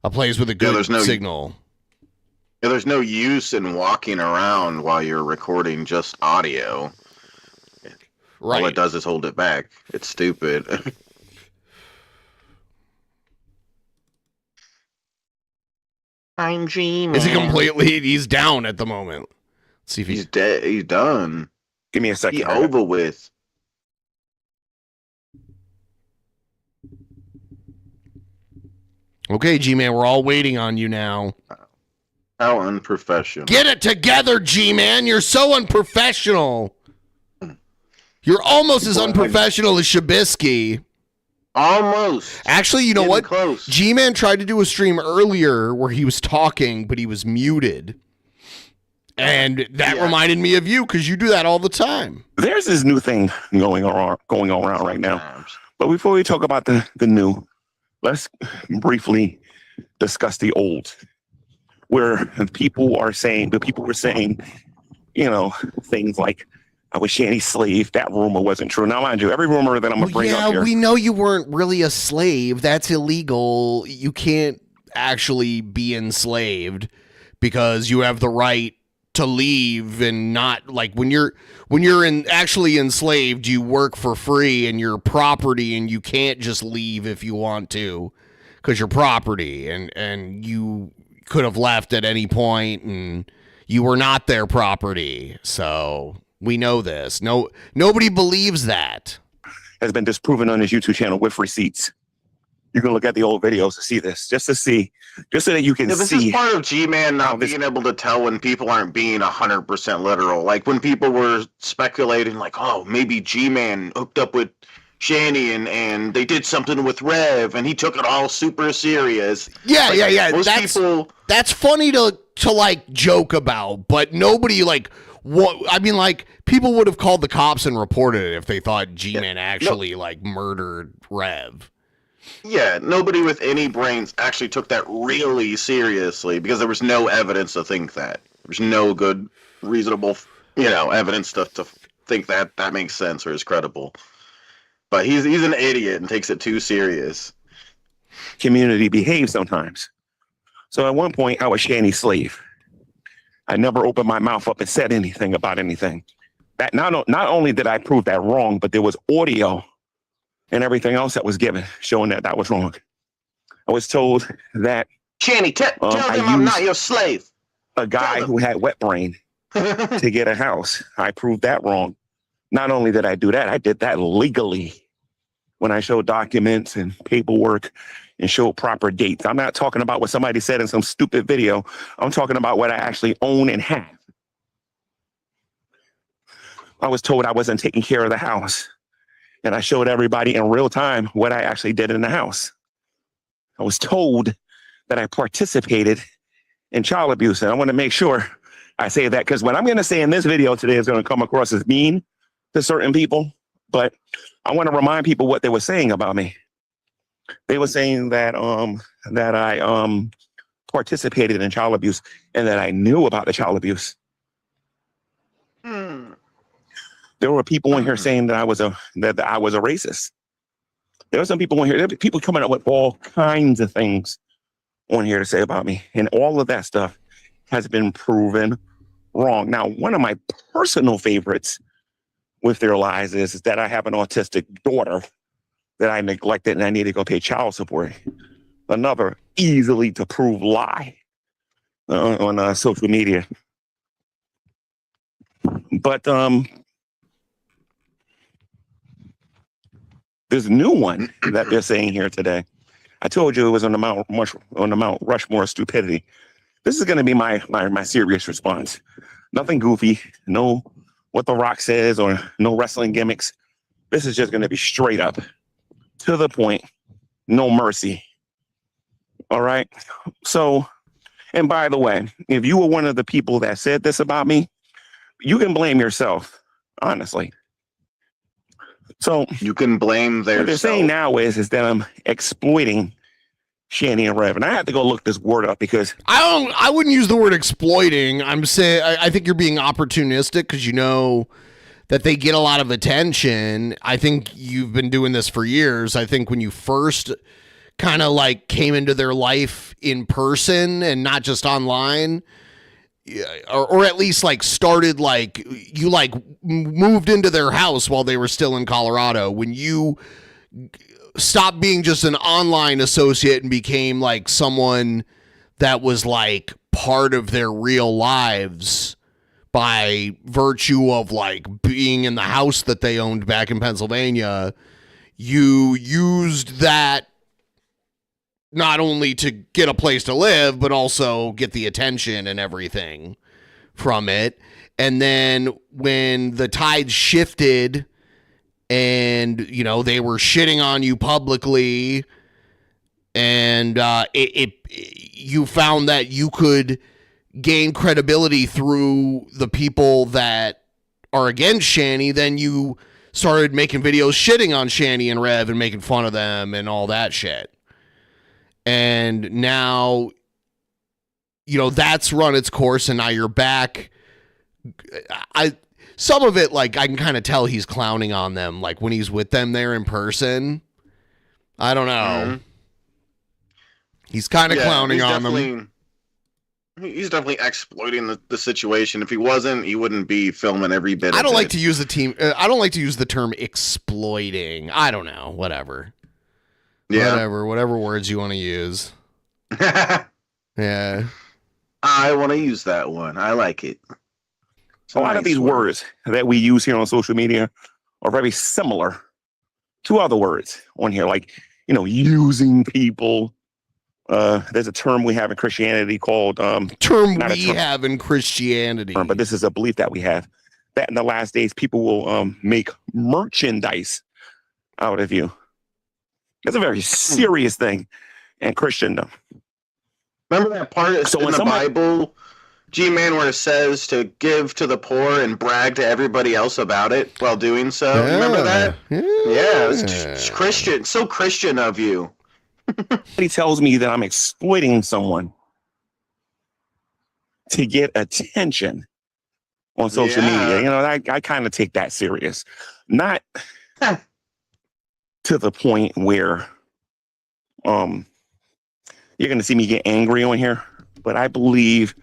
A place with a good signal. Yeah, there's no use in walking around while you're recording just audio. Right. All it does is hold it back. It's stupid. I'm dreaming. Is he completely? He's down at the moment. Let's see if he's dead. He's done. Give me a second. He's over with. Okay, G-Man, we're all waiting on you now. How unprofessional. Get it together, G-Man. You're so unprofessional. You're almost as unprofessional as Shabisky. Almost. Actually, you know what? Close. G-Man tried to do a stream earlier where he was talking, but he was muted. And that reminded me of you because you do that all the time. There's this new thing going around right now. But before we talk about the new, let's briefly discuss the old, where people were saying, you know, things like, I was Shanny's slave. That rumor wasn't true. Now, mind you, every rumor that I'm going to bring up here. We know you weren't really a slave. That's illegal. You can't actually be enslaved because you have the right to leave and not like when you're actually enslaved, you work for free and you're property and you can't just leave if you want to because you're property and you could have left at any point and you were not their property. So we know this. Nobody believes that. Has been disproven on his YouTube channel with receipts. You can look at the old videos to see this, just so that you can see. This is part of G-Man not being able to tell when people aren't being 100% literal. Like when people were speculating, like, oh, maybe G-Man hooked up with Shanny and they did something with Rev and he took it all super serious. Yeah, like, yeah. That's funny to like joke about, but nobody like. What I mean, like people would have called the cops and reported it if they thought G-Man actually like murdered Rev. Yeah, nobody with any brains actually took that really seriously because there was no evidence to think that. There's no good, reasonable, evidence to think that makes sense or is credible. But he's an idiot and takes it too serious. Community behaves sometimes. So at one point, I was Shanny's slave. I never opened my mouth up and said anything about anything. That not only did I prove that wrong, but there was audio and everything else that was given showing that was wrong. I was told that Shanny, tell them I'm not your slave. A guy who had wet brain to get a house. I proved that wrong. Not only did I do that, I did that legally when I showed documents and paperwork and showed proper dates. I'm not talking about what somebody said in some stupid video. I'm talking about what I actually own and have. I was told I wasn't taking care of the house. And I showed everybody in real time what I actually did in the house. I was told that I participated in child abuse. And I want to make sure I say that because what I'm going to say in this video today is going to come across as mean to certain people. But I want to remind people what they were saying about me. They were saying that I participated in child abuse and that I knew about the child abuse. There were people in here saying that I was a racist. There were some people in here. There were people coming up with all kinds of things on here to say about me, and all of that stuff has been proven wrong. Now, one of my personal favorites with their lies is that I have an autistic daughter that I neglected and I need to go pay child support. Another easily to prove lie on social media. But this new one that they're saying here today, I told you it was on the Mount Rushmore of stupidity. This is going to be my serious response. Nothing goofy, no what The Rock says or no wrestling gimmicks. This is just going to be straight up, to the point, no mercy. All right? So, and by the way, if you were one of the people that said this about me, you can blame yourself, honestly. So you can blame their what they're saying now is that I'm exploiting Shanny and Rev, and I have to go look this word up because I wouldn't use the word exploiting. I'm saying I think you're being opportunistic because you know that they get a lot of attention. I think you've been doing this for years. I think when you first kind of like came into their life in person and not just online, or at least like started like you like moved into their house while they were still in Colorado, when you stopped being just an online associate and became like someone that was like part of their real lives by virtue of like being in the house that they owned back in Pennsylvania. You used that not only to get a place to live, but also get the attention and everything from it. And then when the tide shifted and, you know, they were shitting on you publicly and you found that you could gain credibility through the people that are against Shanny, then you started making videos shitting on Shanny and Rev and making fun of them and all that shit. And now, you know, that's run its course and now you're back. Some of it, like, I can kind of tell he's clowning on them, like when he's with them there in person. I don't know. Mm-hmm. He's kind of clowning on them. He's definitely exploiting the situation. If he wasn't, he wouldn't be filming every bit. I don't like to use I don't like to use the term exploiting. I don't know. Whatever. Yeah. Whatever words you want to use. Yeah. I want to use that one. I like it. A lot of these words that we use here on social media are very similar to other words on here, like, you know, using people. There's a term we have in Christianity called have in Christianity, but this is a belief that we have that in the last days people will make merchandise out of you. It's a very serious thing in Christendom. Remember that part in the Bible, G-Man, where it says to give to the poor and brag to everybody else about it while doing so? Yeah. Remember that? Yeah, it's Christian. So Christian of you. He tells me that I'm exploiting someone to get attention on social media. You know, I kind of take that serious. Not to the point where you're going to see me get angry on here, but I believe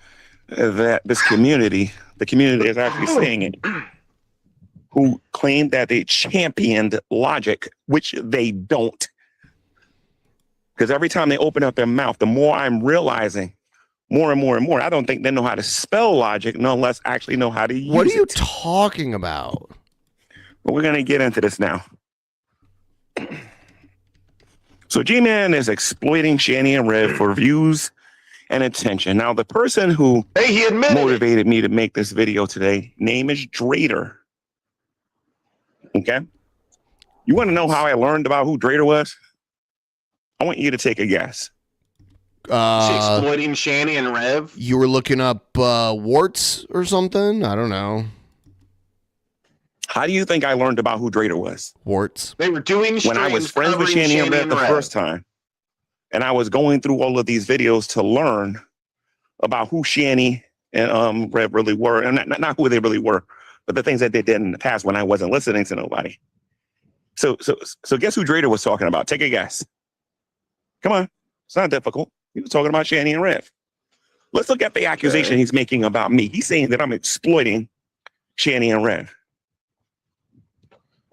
that this community, the community is actually saying it, who claim that they championed logic, which they don't. Because every time they open up their mouth, the more I'm realizing more and more and more, I don't think they know how to spell logic, no less actually know how to use it. What are you talking about? But we're going to get into this now. So G-Man is exploiting Shanny and Rev for views and attention. Now, the person who motivated me to make this video today, name is Drader. Okay? You want to know how I learned about who Drader was? I want you to take a guess. Exploiting Shanny and Rev? You were looking up warts or something? I don't know. How do you think I learned about who Drader was? Warts. They were doing when I was friends with Shanny and Rev the first time. And I was going through all of these videos to learn about who Shanny and Rev really were. And not who they really were, but the things that they did in the past when I wasn't listening to nobody. So guess who Drader was talking about? Take a guess. Come on. It's not difficult. He was talking about Shanny and Rev. Let's look at the accusation he's making about me. He's saying that I'm exploiting Shanny and Rev.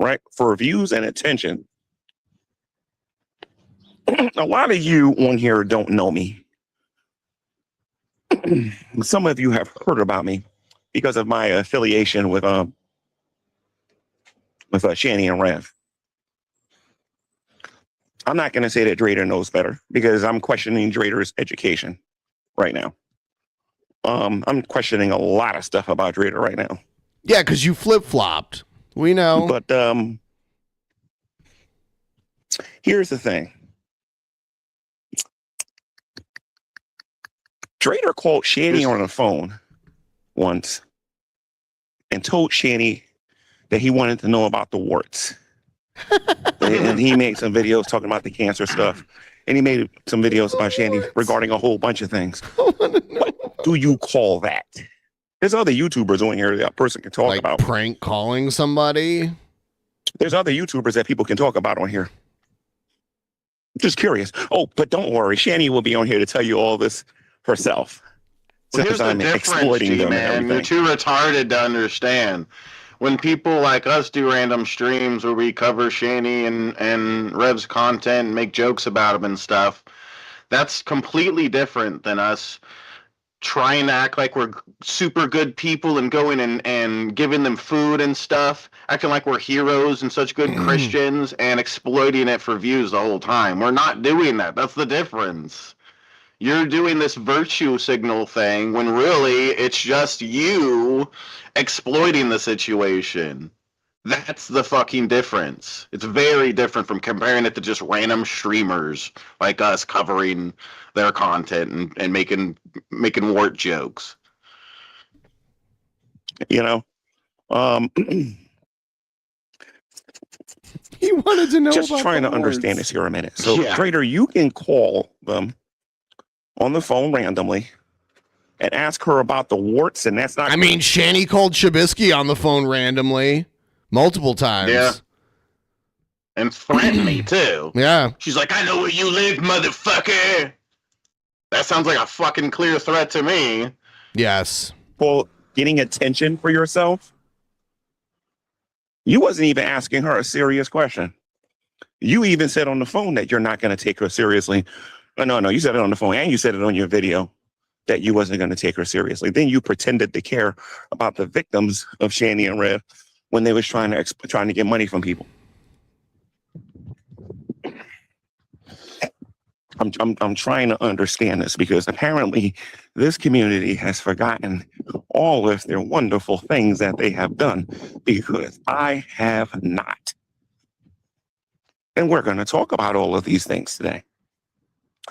Right? For views and attention. A lot of you on here don't know me. Some of you have heard about me because of my affiliation with Shanny and Rev. I'm not going to say that Drader knows better because I'm questioning Drader's education right now. I'm questioning a lot of stuff about Drader right now. Yeah, because you flip-flopped. We know. But here's the thing. Drader called Shanny on the phone once and told Shanny that he wanted to know about the warts. and he made some videos talking about the cancer stuff. And he made some videos about Shanny regarding a whole bunch of things. What do you call that? There's other YouTubers on here that a person can talk about. Prank calling somebody? There's other YouTubers that people can talk about on here. Just curious. Oh, but don't worry. Shanny will be on here to tell you all this herself. Well, here's Since I'm the difference, exploiting them and man. everything. You're too retarded to understand. When people like us do random streams where we cover Shanny and Rev's content and make jokes about him and stuff, that's completely different than us trying to act like we're super good people and going and giving them food and stuff, acting like we're heroes and such good Christians and exploiting it for views the whole time. We're not doing that. That's the difference. You're doing this virtue signal thing when really it's just you exploiting the situation. That's the fucking difference. It's very different from comparing it to just random streamers like us covering their content and making wart jokes. You know, he wanted to know. Just about trying the to understand warts. this here a minute. So, Trader, you can call them on the phone randomly and ask her about the warts, and that's not. I mean, Shanny called Shabisky on the phone randomly multiple times. Yeah. And threatened me too. Yeah. She's like, I know where you live, motherfucker. That sounds like a fucking clear threat to me. Yes. Well, getting attention for yourself. You wasn't even asking her a serious question. You even said on the phone that you're not going to take her seriously. No, you said it on the phone and you said it on your video that you wasn't going to take her seriously. Then you pretended to care about the victims of Shanny and Rev when they was trying to get money from people. I'm trying to understand this because apparently this community has forgotten all of their wonderful things that they have done, because I have not. And we're going to talk about all of these things today.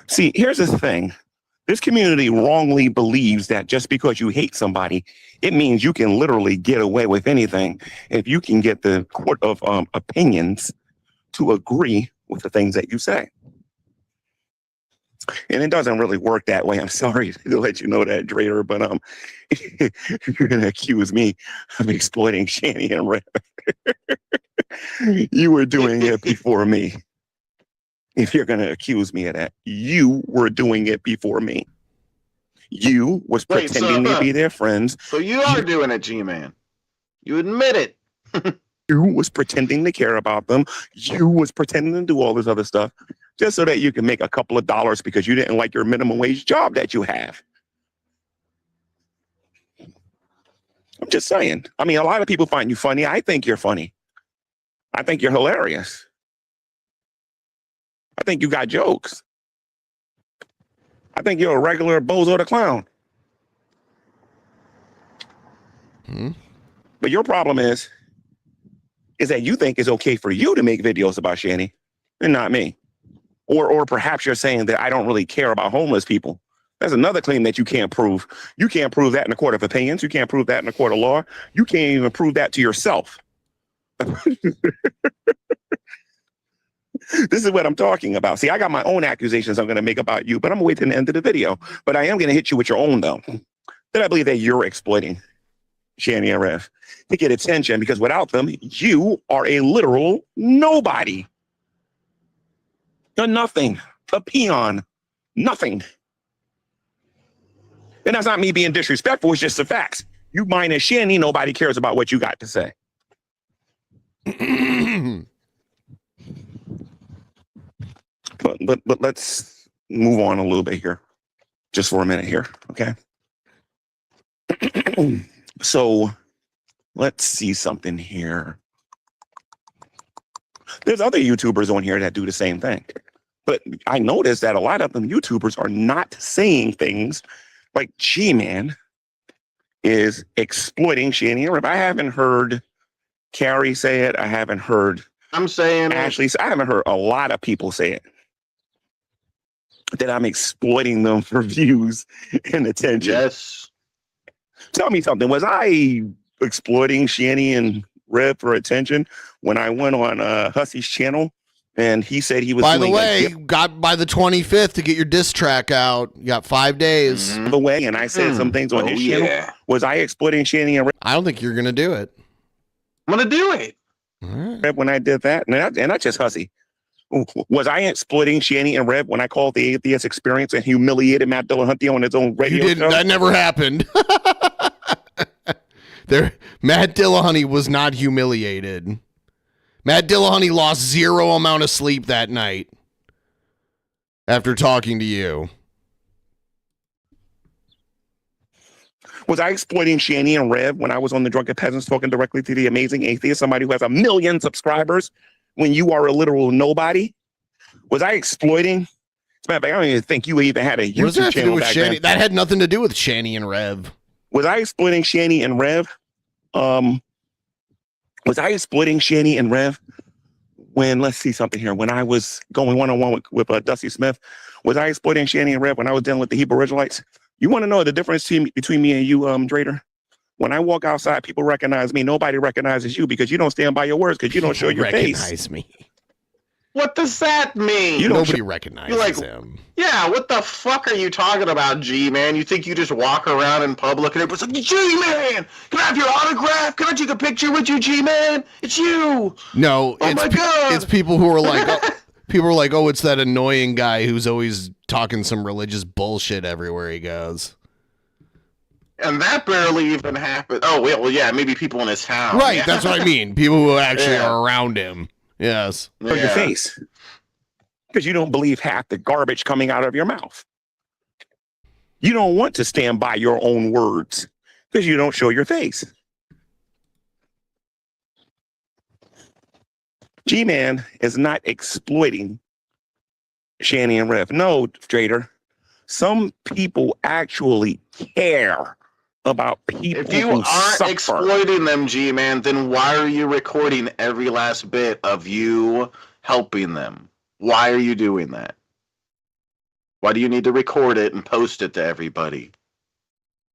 See, here's the thing. This community wrongly believes that just because you hate somebody, it means you can literally get away with anything if you can get the court of opinions to agree with the things that you say. And it doesn't really work that way. I'm sorry to let you know that, Drader, but you're going to accuse me of exploiting Shanny and Rev. You were doing it before me. If you're going to accuse me of that, you were doing it before me. You was pretending to be their friends. So you are doing it, G-Man. You admit it. You was pretending to care about them. You was pretending to do all this other stuff just so that you can make a couple of dollars because you didn't like your minimum wage job that you have. I'm just saying. I mean, a lot of people find you funny. I think you're funny. I think you're hilarious. I think you got jokes. I think you're a regular bozo the clown. But your problem is that you think it's okay for you to make videos about Shanny and not me. Or perhaps you're saying that I don't really care about homeless people. That's another claim that you can't prove. You can't prove that in a court of opinions. You can't prove that in a court of law. You can't even prove that to yourself. This is what I'm talking about. See, I got my own accusations I'm going to make about you, but I'm going to wait till the end of the video. But I am going to hit you with your own, though. That I believe that you're exploiting Shanny and Rev to get attention, because without them, you are a literal nobody. A nothing. A peon. Nothing. And that's not me being disrespectful. It's just the facts. You minus Shanny, nobody cares about what you got to say. But let's move on a little bit here, just for a minute here, okay? So let's see something here. There's other YouTubers on here that do the same thing, but I noticed that a lot of them YouTubers are not saying things like G-Man is exploiting Shanny and Rev. I haven't heard Carrie say it. I haven't heard Ashley say it. I haven't heard a lot of people say it, that I'm exploiting them for views and attention. Yes. Tell me something. Was I exploiting Shanny and Rev for attention when I went on Hussy's channel And he said he was. By the way, got by the 25th to get your diss track out. You got 5 days. The way, and I said some things on his channel. Was I exploiting Shanny and Rev? I don't think you're gonna do it. I'm gonna do it. When I did that, and that's just hussy. Was I exploiting Shanny and Rev when I called the atheist experience and humiliated Matt Dillahunty on his own radio You didn't. show? That never happened. Matt Dillahunty was not humiliated. Matt Dillahunty lost zero amount of sleep that night after talking to you. Was I exploiting Shanny and Rev when I was on the Drunken Peasants talking directly to the amazing atheist, somebody who has 1 million subscribers, when you are a literal nobody? Was I exploiting? As a matter of fact, I don't even think you even had a YouTube channel back then. That had nothing to do with Shanny and Rev. Was I exploiting Shanny and Rev? Was I exploiting Shanny and Rev when, let's see something here, when I was going one-on-one with Dusty Smith? Was I exploiting Shanny and Rev when I was dealing with the Hebrew Israelites? You want to know the difference between me and you, Drader? When I walk outside, people recognize me. Nobody recognizes you because you don't stand by your words, because you don't show your face. Recognize me. What does that mean? Nobody recognizes him. Yeah, what the fuck are you talking about, G-Man? You think you just walk around in public and everyone's like, G-Man, can I have your autograph? Can I take a picture with you, G-Man? It's you. No, Oh my God. It's people who are like, people are like, oh, it's that annoying guy who's always talking some religious bullshit everywhere he goes. And that barely even happened. Oh, well, yeah, maybe people in his town. Right, Yeah. that's what I mean. People who actually are around him. Yes. Show your face. Because you don't believe half the garbage coming out of your mouth. You don't want to stand by your own words because you don't show your face. G-Man is not exploiting Shanny and Rev. No, Trader. Some people actually care about people If you who aren't suffer. exploiting them, G-Man, then why are you recording every last bit of you helping them? Why are you doing that? Why do you need to record it and post it to everybody?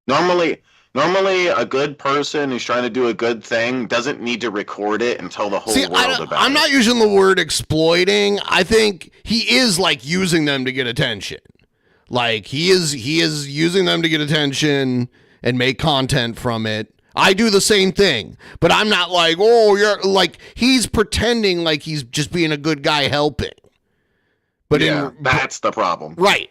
Normally a good person who's trying to do a good thing doesn't need to record it and tell the whole world about it. I'm not using the word exploiting. I think he is like using them to get attention. Like he is using them to get attention and make content from it. I do the same thing, but I'm not like, oh, you're like, he's pretending like he's just being a good guy helping. But yeah, that's the problem. Right.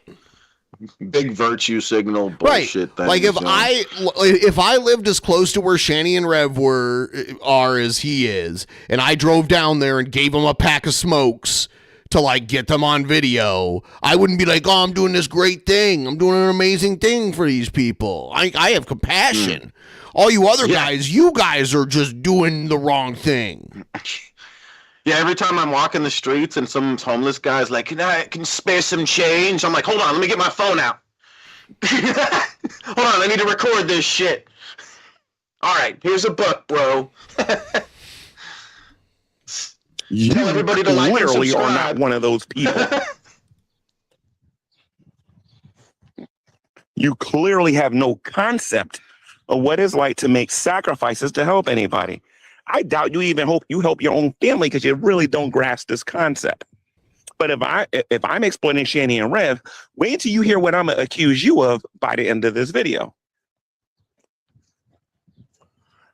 Big virtue signal bullshit. Right. Like if I lived as close to where Shanny and Rev are as he is, and I drove down there and gave him a pack of smokes to like get them on video, I wouldn't be like, oh, I'm doing this great thing. I'm doing an amazing thing for these people. I have compassion. All you other guys, you guys are just doing the wrong thing. Yeah, every time I'm walking the streets and some homeless guy's like, can you spare some change? I'm like, hold on, let me get my phone out. Hold on, I need to record this shit. All right, here's a buck, bro. You Tell everybody to like and literally are subscribe. not one of those people. You clearly have no concept of what it's like to make sacrifices to help anybody. I doubt you even hope you help your own family because you really don't grasp this concept. But if I'm exploiting Shanny and Rev, wait until you hear what I'm gonna accuse you of by the end of this video.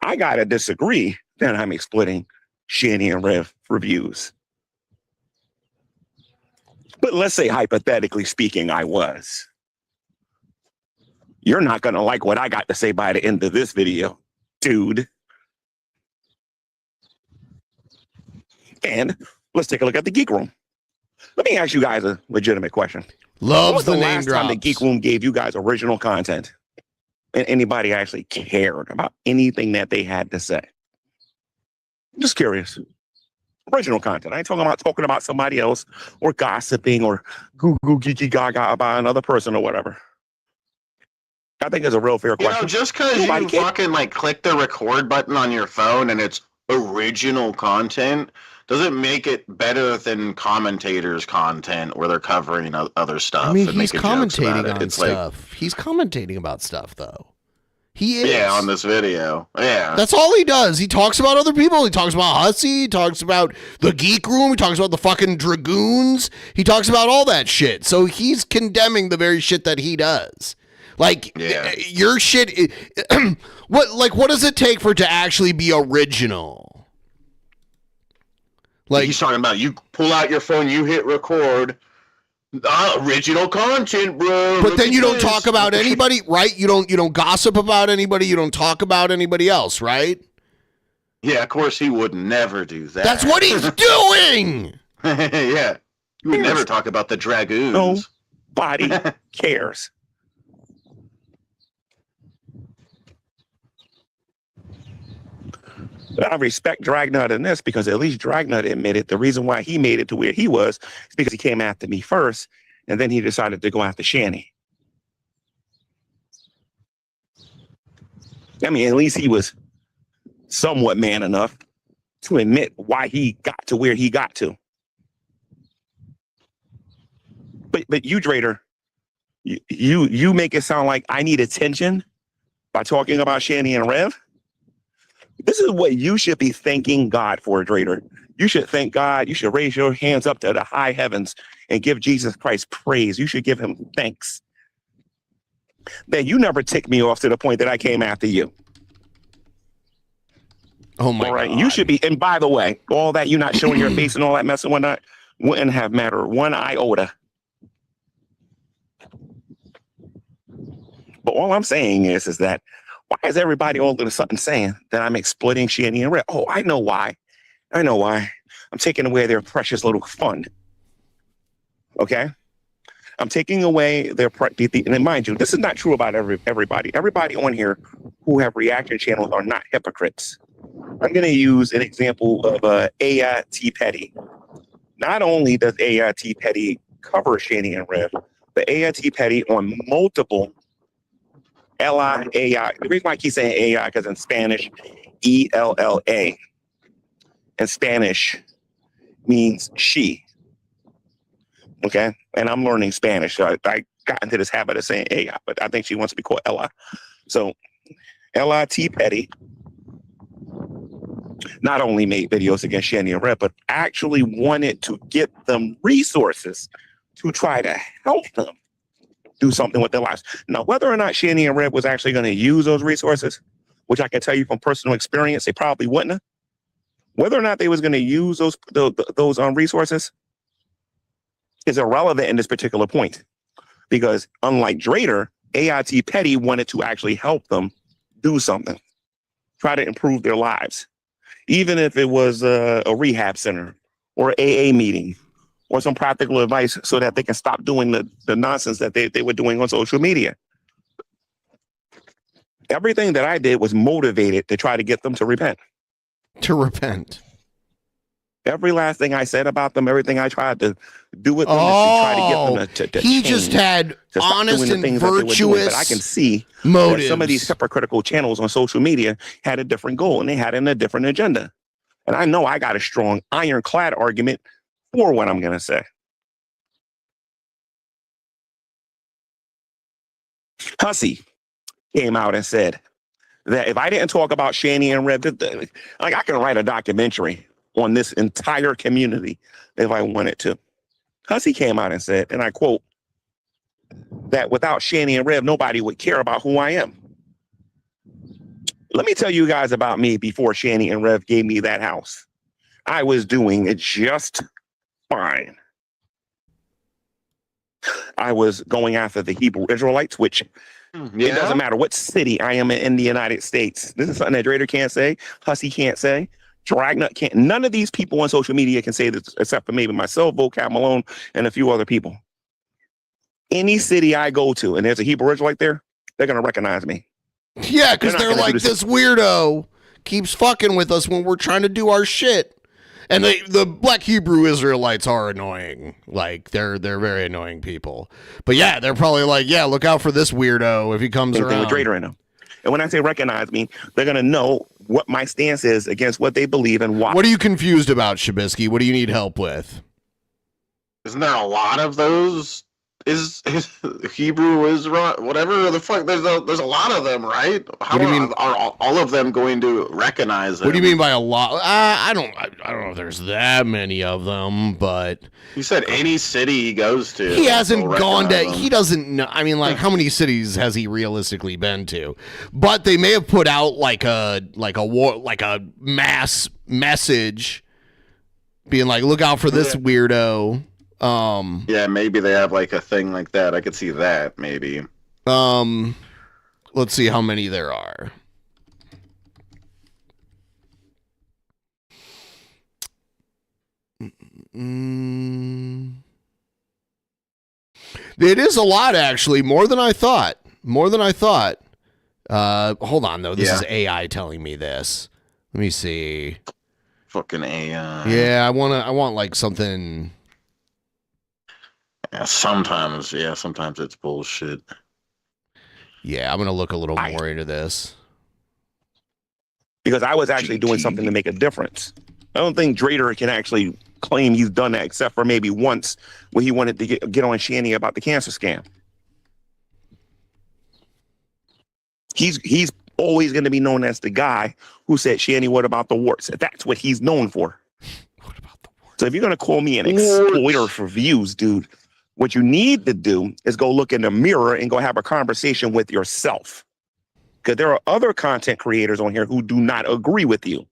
I gotta disagree that I'm exploiting Shanny and Rev reviews. But let's say hypothetically speaking, I was. You're not gonna like what I got to say by the end of this video, dude. And let's take a look at the Geek Room. Let me ask you guys a legitimate question. Loves the name last time the drops. Geek Room gave you guys original content and anybody actually cared about anything that they had to say? Just curious. Original content. I ain't talking about somebody else or gossiping or goo geeky gaga about another person or whatever. I think it's a real fair You question. know, just because Nobody you cares. fucking like click the record button on your phone and it's original content doesn't make it better than commentators' content where they're covering other stuff. I mean, and he's making jokes about commentating it. on It's like, stuff. He's commentating about stuff, though. He is. Yeah, on this video. Yeah. That's all he does. He talks about other people. He talks about Hussey. He talks about the Geek Room. He talks about the fucking Dragoons. He talks about all that shit. So he's condemning the very shit that he does. Like, your shit. What does it take for it to actually be original? Like, he's talking about you pull out your phone, you hit record. Original content, bro. But then you don't talk about anybody, right? You don't gossip about anybody. You don't talk about anybody else, right? Yeah, of course he would never do that. That's what he's doing. Yeah, you would never talk about the Dragoons. Nobody cares. I respect Dragnut in this because at least Dragnut admitted the reason why he made it to where he was is because he came after me first, and then he decided to go after Shanny. I mean, at least he was somewhat man enough to admit why he got to where he got to. But you, Drader, you make it sound like I need attention by talking about Shanny and Rev. This is what you should be thanking God for, Drader. You should thank God. You should raise your hands up to the high heavens and give Jesus Christ praise. You should give him thanks that you never ticked me off to the point that I came after you. Oh my God. You should be. And by the way, all that you not showing your face and all that mess and whatnot wouldn't have mattered one iota. But all I'm saying is that why is everybody all of a sudden saying that I'm exploiting Shanny and Red? Oh, I know why. I know why. I'm taking away their precious little fun. Okay? I'm taking away their and mind you, this is not true about everybody. Everybody on here who have reaction channels are not hypocrites. I'm going to use an example of A.I.T. Petty. Not only does A.I.T. Petty cover Shanny and Red, but A.I.T. Petty on multiple L-I-A-I. The reason why I keep saying A-I because in Spanish, E-L-L-A. In Spanish means she. Okay? And I'm learning Spanish. So I got into this habit of saying A-I, but I think she wants to be called Ella. So L-I-T Petty not only made videos against Shanny and Red, but actually wanted to get them resources to try to help them do something with their lives. Now, whether or not Shanny and Red was actually going to use those resources, which I can tell you from personal experience, they probably wouldn't have. Whether or not they was going to use those resources is irrelevant in this particular point. Because unlike Drader, A.I.T. Petty wanted to actually help them do something, try to improve their lives. Even if it was a rehab center or AA meeting, or some practical advice so that they can stop doing the nonsense that they were doing on social media. Everything that I did was motivated to try to get them to repent. To repent. Every last thing I said about them, everything I tried to do with them is to try to get them to he change, just had honest and virtuous but I can see motives. that some of these hypocritical channels on social media had a different goal and they had a different agenda. And I know I got a strong ironclad argument for what I'm going to say. Hussey came out and said that if I didn't talk about Shanny and Red, like I can write a documentary on this entire community if I wanted to. Hussey came out and said, and I quote, that without Shanny and Red, nobody would care about who I am. Let me tell you guys about me before Shanny and Rev gave me that house. I was doing it just fine. I was going after the Hebrew Israelites, which it doesn't matter what city I am in the United States. This is something that Drader can't say, Hussey can't say, Dragnut can't. None of these people on social media can say this except for maybe myself, Vocab Malone, and a few other people. Any city I go to and there's a Hebrew Israelite there, they're going to recognize me. Yeah, because they're like, this weirdo keeps fucking with us when we're trying to do our shit. And the black Hebrew Israelites are annoying. Like, they're very annoying people. But yeah, they're probably like, yeah, look out for this weirdo if he comes around. With Drader in them. And when I say recognize me, they're going to know what my stance is against what they believe and why. What are you confused about, Shabisky? What do you need help with? Isn't there a lot of those is Hebrew is whatever the fuck. There's a lot of them, right? How What do you mean? Are all of them going to recognize it? What do you mean by a lot? I don't know if there's that many of them, but you said any city he goes to. He hasn't gone to. them. He doesn't know. I mean, like, how many cities has he realistically been to? But they may have put out like a mass message, being like, "Look out for this weirdo." Yeah, maybe they have like a thing like that. I could see that maybe. Let's see how many there are. It is a lot, actually, more than I thought. Hold on, though. This is AI telling me this. Let me see. Fucking AI. Yeah, I want like something. Yeah, sometimes it's bullshit. Yeah, I'm gonna look a little more into this. Because I was actually doing something to make a difference. I don't think Drader can actually claim he's done that, except for maybe once when he wanted to get on Shanny about the cancer scam. He's always going to be known as the guy who said, Shanny, what about the warts? That's what he's known for. What about the warts? So if you're going to call me an exploiter for views, dude, what you need to do is go look in the mirror and go have a conversation with yourself. Because there are other content creators on here who do not agree with you.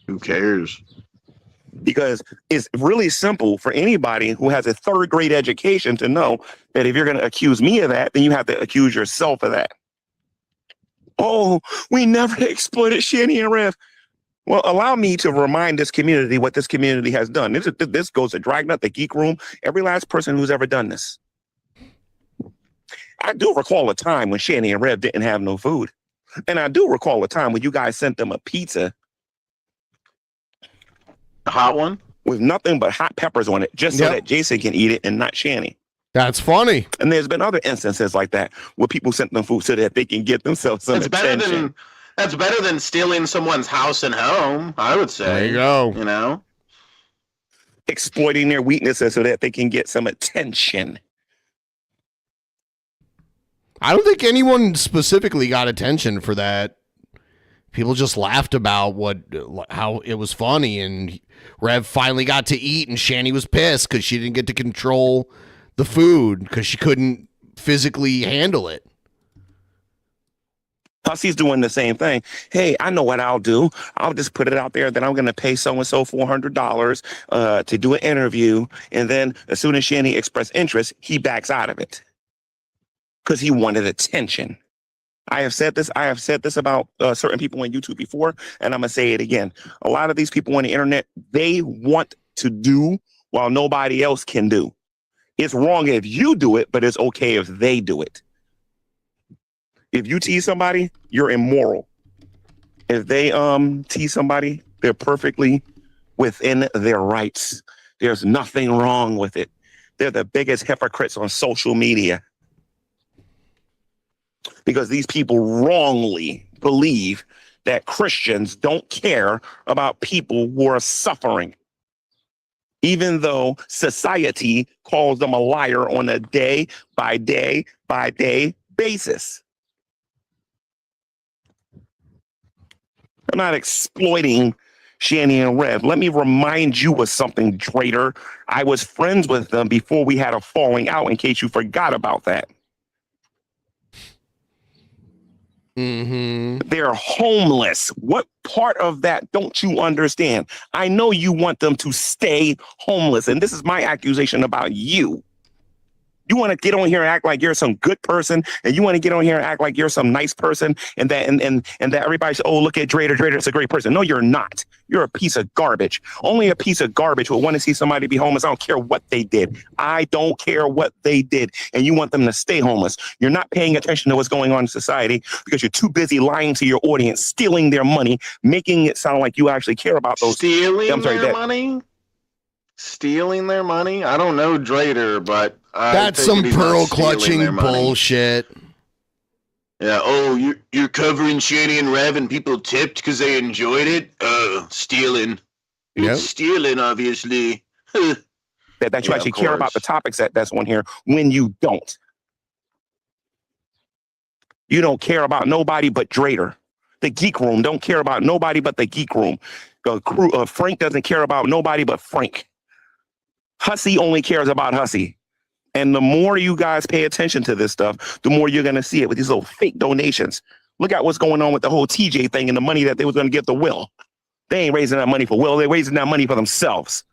Who cares? Because it's really simple for anybody who has a third grade education to know that if you're going to accuse me of that, then you have to accuse yourself of that. Oh, we never exploited Shanny and Rev. Well, allow me to remind this community what this community has done. This goes to Dragnet, the Geek Room, every last person who's ever done this. I do recall a time when Shanny and Rev didn't have no food. And I do recall a time when you guys sent them a pizza. A hot one? With nothing but hot peppers on it, just so that Jason can eat it and not Shanny. That's funny. And there's been other instances like that where people sent them food so that they can get themselves some attention. That's better than stealing someone's house and home, I would say. There you go. You know? Exploiting their weaknesses so that they can get some attention. I don't think anyone specifically got attention for that. People just laughed about how it was funny, and Rev finally got to eat, and Shanny was pissed because she didn't get to control the food because she couldn't physically handle it. Pussy's doing the same thing. Hey, I know what I'll do. I'll just put it out there that I'm going to pay so-and-so $400 to do an interview, and then as soon as Shanny expressed interest, he backs out of it because he wanted attention. I have said this about certain people on YouTube before, and I'm going to say it again. A lot of these people on the internet, they want to do while nobody else can do. It's wrong if you do it, but it's okay if they do it. If you tease somebody, you're immoral. If they tease somebody, they're perfectly within their rights. There's nothing wrong with it. They're the biggest hypocrites on social media. Because these people wrongly believe that Christians don't care about people who are suffering, even though society calls them a liar on a day by day basis. I'm not exploiting Shanny and Rev. Let me remind you of something, Drader. I was friends with them before we had a falling out, in case you forgot about that. Mm-hmm. They're homeless. What part of that don't you understand? I know you want them to stay homeless, and this is my accusation about you. You want to get on here and act like you're some good person, and you want to get on here and act like you're some nice person, and that everybody says, oh, look at Drader. Drader's a great person. No, you're not. You're a piece of garbage. Only a piece of garbage would want to see somebody be homeless. I don't care what they did. I don't care what they did. And you want them to stay homeless. You're not paying attention to what's going on in society because you're too busy lying to your audience, stealing their money, making it sound like you actually care about those. Stealing their money? Stealing their money? I don't know Drader, but that's some pearl clutching bullshit. Yeah. Oh, you're covering Shanny and Rev, and people tipped because they enjoyed it. Stealing. It's stealing, obviously. that you Yeah, actually of care about course. the topics that's on here when you don't. You don't care about nobody but Drader. The Geek Room don't care about nobody but the Geek Room. Frank doesn't care about nobody but Frank. Hussy only cares about Hussy. And the more you guys pay attention to this stuff, the more you're going to see it with these little fake donations. Look at what's going on with the whole TJ thing and the money that they was going to give to Will. They ain't raising that money for Will. They're raising that money for themselves.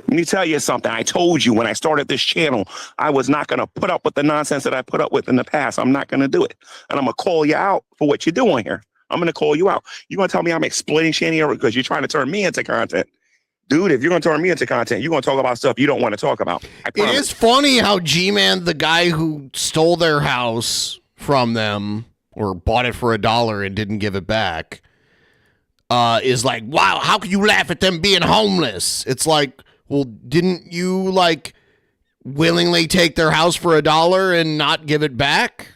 Let me tell you something. I told you when I started this channel, I was not going to put up with the nonsense that I put up with in the past. I'm not going to do it. And I'm going to call you out for what you're doing here. I'm going to call you out. You're going to tell me I'm exploiting Shanny because you're trying to turn me into content. Dude, if you're going to turn me into content, you're going to talk about stuff you don't want to talk about. It is funny how G-Man, the guy who stole their house from them or bought it for $1 and didn't give it back, is like, wow, how could you laugh at them being homeless? It's like, well, didn't you like willingly take their house for $1 and not give it back?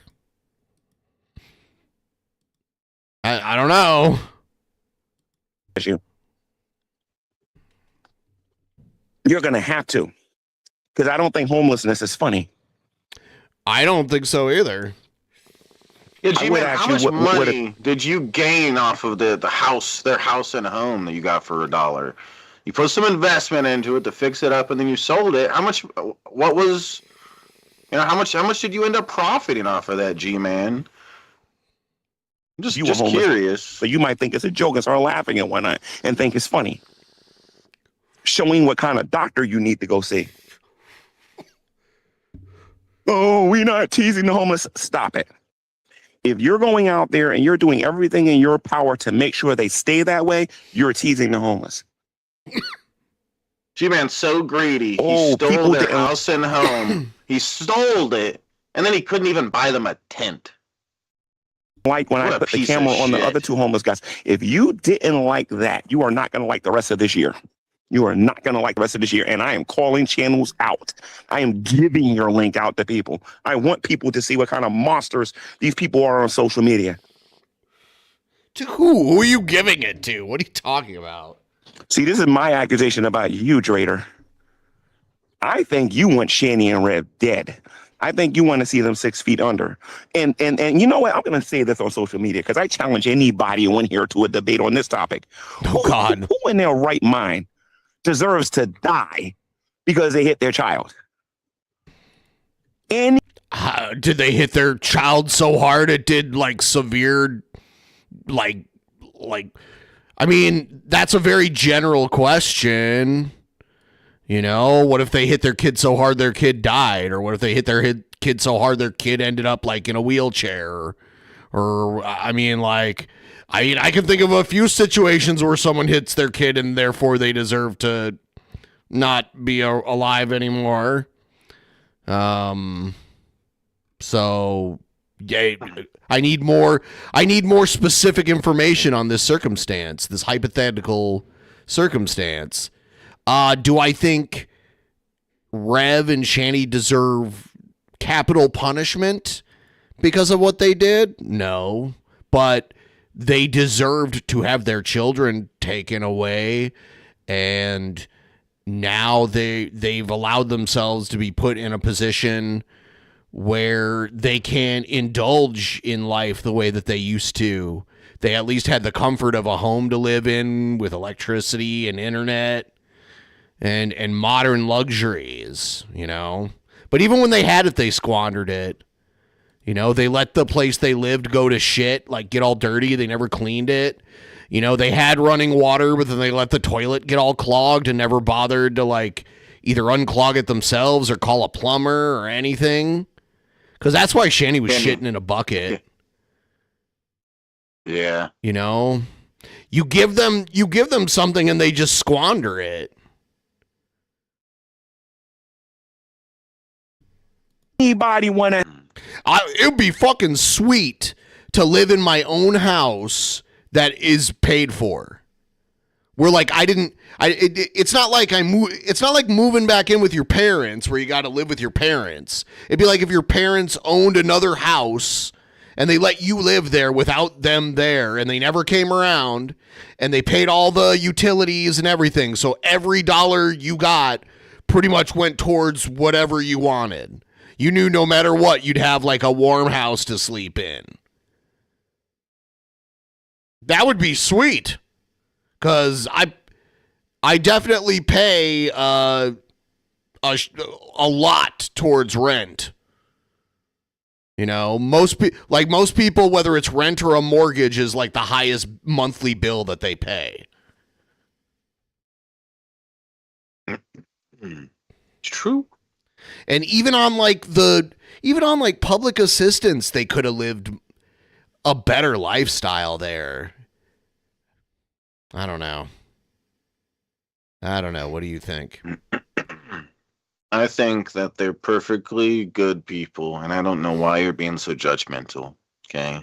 I don't know. You're going to have to, because I don't think homelessness is funny. I don't think so either. Yeah, G-Man, how much money did you gain off of the house, their house and home that you got for $1? You put some investment into it to fix it up, and then you sold it. How much? What was? How much did you end up profiting off of that, G-Man? I'm just curious. But you might think it's a joke and start laughing at one night and think it's funny. Showing what kind of doctor you need to go see. Oh, we're not teasing the homeless. Stop it. If you're going out there and you're doing everything in your power to make sure they stay that way, you're teasing the homeless. G-Man's so greedy. He stole their house and home. He stole it, and then he couldn't even buy them a tent. Like when I put the camera on the other two homeless guys. If you didn't like that, you are not going to like the rest of this year. You are not going to like the rest of this year. And I am calling channels out. I am giving your link out to people. I want people to see what kind of monsters these people are on social media. To who? Who are you giving it to? What are you talking about? See, this is my accusation about you, Drader. I think you want Shanny and Rev dead. I think you want to see them 6 feet under. And you know what? I'm going to say this on social media because I challenge anybody in here to a debate on this topic. Oh, God. Who in their right mind deserves to die because they hit their child? Did they hit their child so hard it did like severe, like, I mean, that's a very general question. You know, what if they hit their kid so hard their kid died? Or what if they hit their kid so hard their kid ended up like in a wheelchair? Or I mean, I can think of a few situations where someone hits their kid and therefore they deserve to not be alive anymore. So yeah, I need more specific information on this circumstance, this hypothetical circumstance. Do I think Rev and Shanny deserve capital punishment because of what they did? No, but they deserved to have their children taken away, and now they've allowed themselves to be put in a position where they can indulge in life the way that they used to. They at least had the comfort of a home to live in with electricity and internet and modern luxuries, you know. But even when they had it, they squandered it. You know, they let the place they lived go to shit, like get all dirty. They never cleaned it. You know, they had running water, but then they let the toilet get all clogged and never bothered to like either unclog it themselves or call a plumber or anything. Because that's why Shanny was shitting in a bucket. Yeah. You know, you give them something and they just squander it. Anybody want to? It'd be fucking sweet to live in my own house that is paid for. Where like it's not like it's not like moving back in with your parents where you got to live with your parents. It'd be like if your parents owned another house and they let you live there without them there, and they never came around, and they paid all the utilities and everything, so every dollar you got pretty much went towards whatever you wanted. You knew no matter what, you'd have like a warm house to sleep in. That would be sweet, because I definitely pay a lot towards rent. You know, most people, whether it's rent or a mortgage, is like the highest monthly bill that they pay. True. And even on like public assistance, they could have lived a better lifestyle there. I don't know. What do you think? I think that they're perfectly good people, and I don't know why you're being so judgmental. Okay,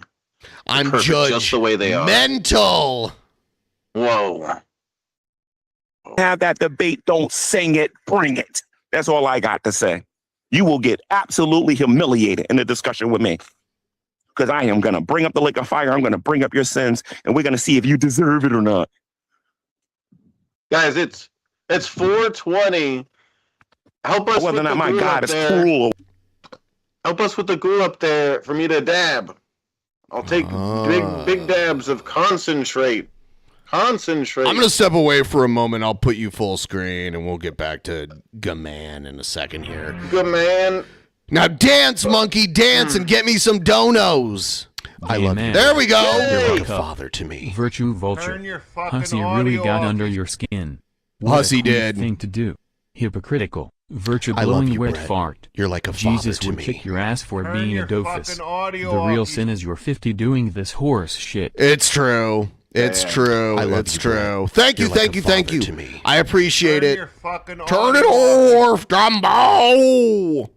I'm just the way they are. Mental. Whoa. Have that debate. Don't sing it. Bring it. That's all I got to say. You will get absolutely humiliated in the discussion with me, because I am going to bring up the lake of fire. I'm going to bring up your sins, and we're going to see if you deserve it or not. Guys, it's 420. Help us whether or with not the my ghoul God up is there. cruel. Help us with the ghoul up there for me to dab. I'll take big dabs of concentrate. Concentrate. I'm going to step away for a moment. I'll put you full screen, and we'll get back to Gaman in a second here. Gaman. Now dance, monkey, dance, and get me some donos. I love you. There we go. You're like a father to me. Virtue vulture. Hussy really got under your skin. Hussy did. Thing to do. Hypocritical. Virtue I love blowing you, wet Brett. fart. You're like a Jesus father to would me. kick your ass for being a doofus. The real sin is you're 50 doing this horse shit. It's true. It's true. I love it's you, true. Brett. Thank you, You're like thank a you, thank father you. to me. I appreciate it. Turn it off, Dumbo.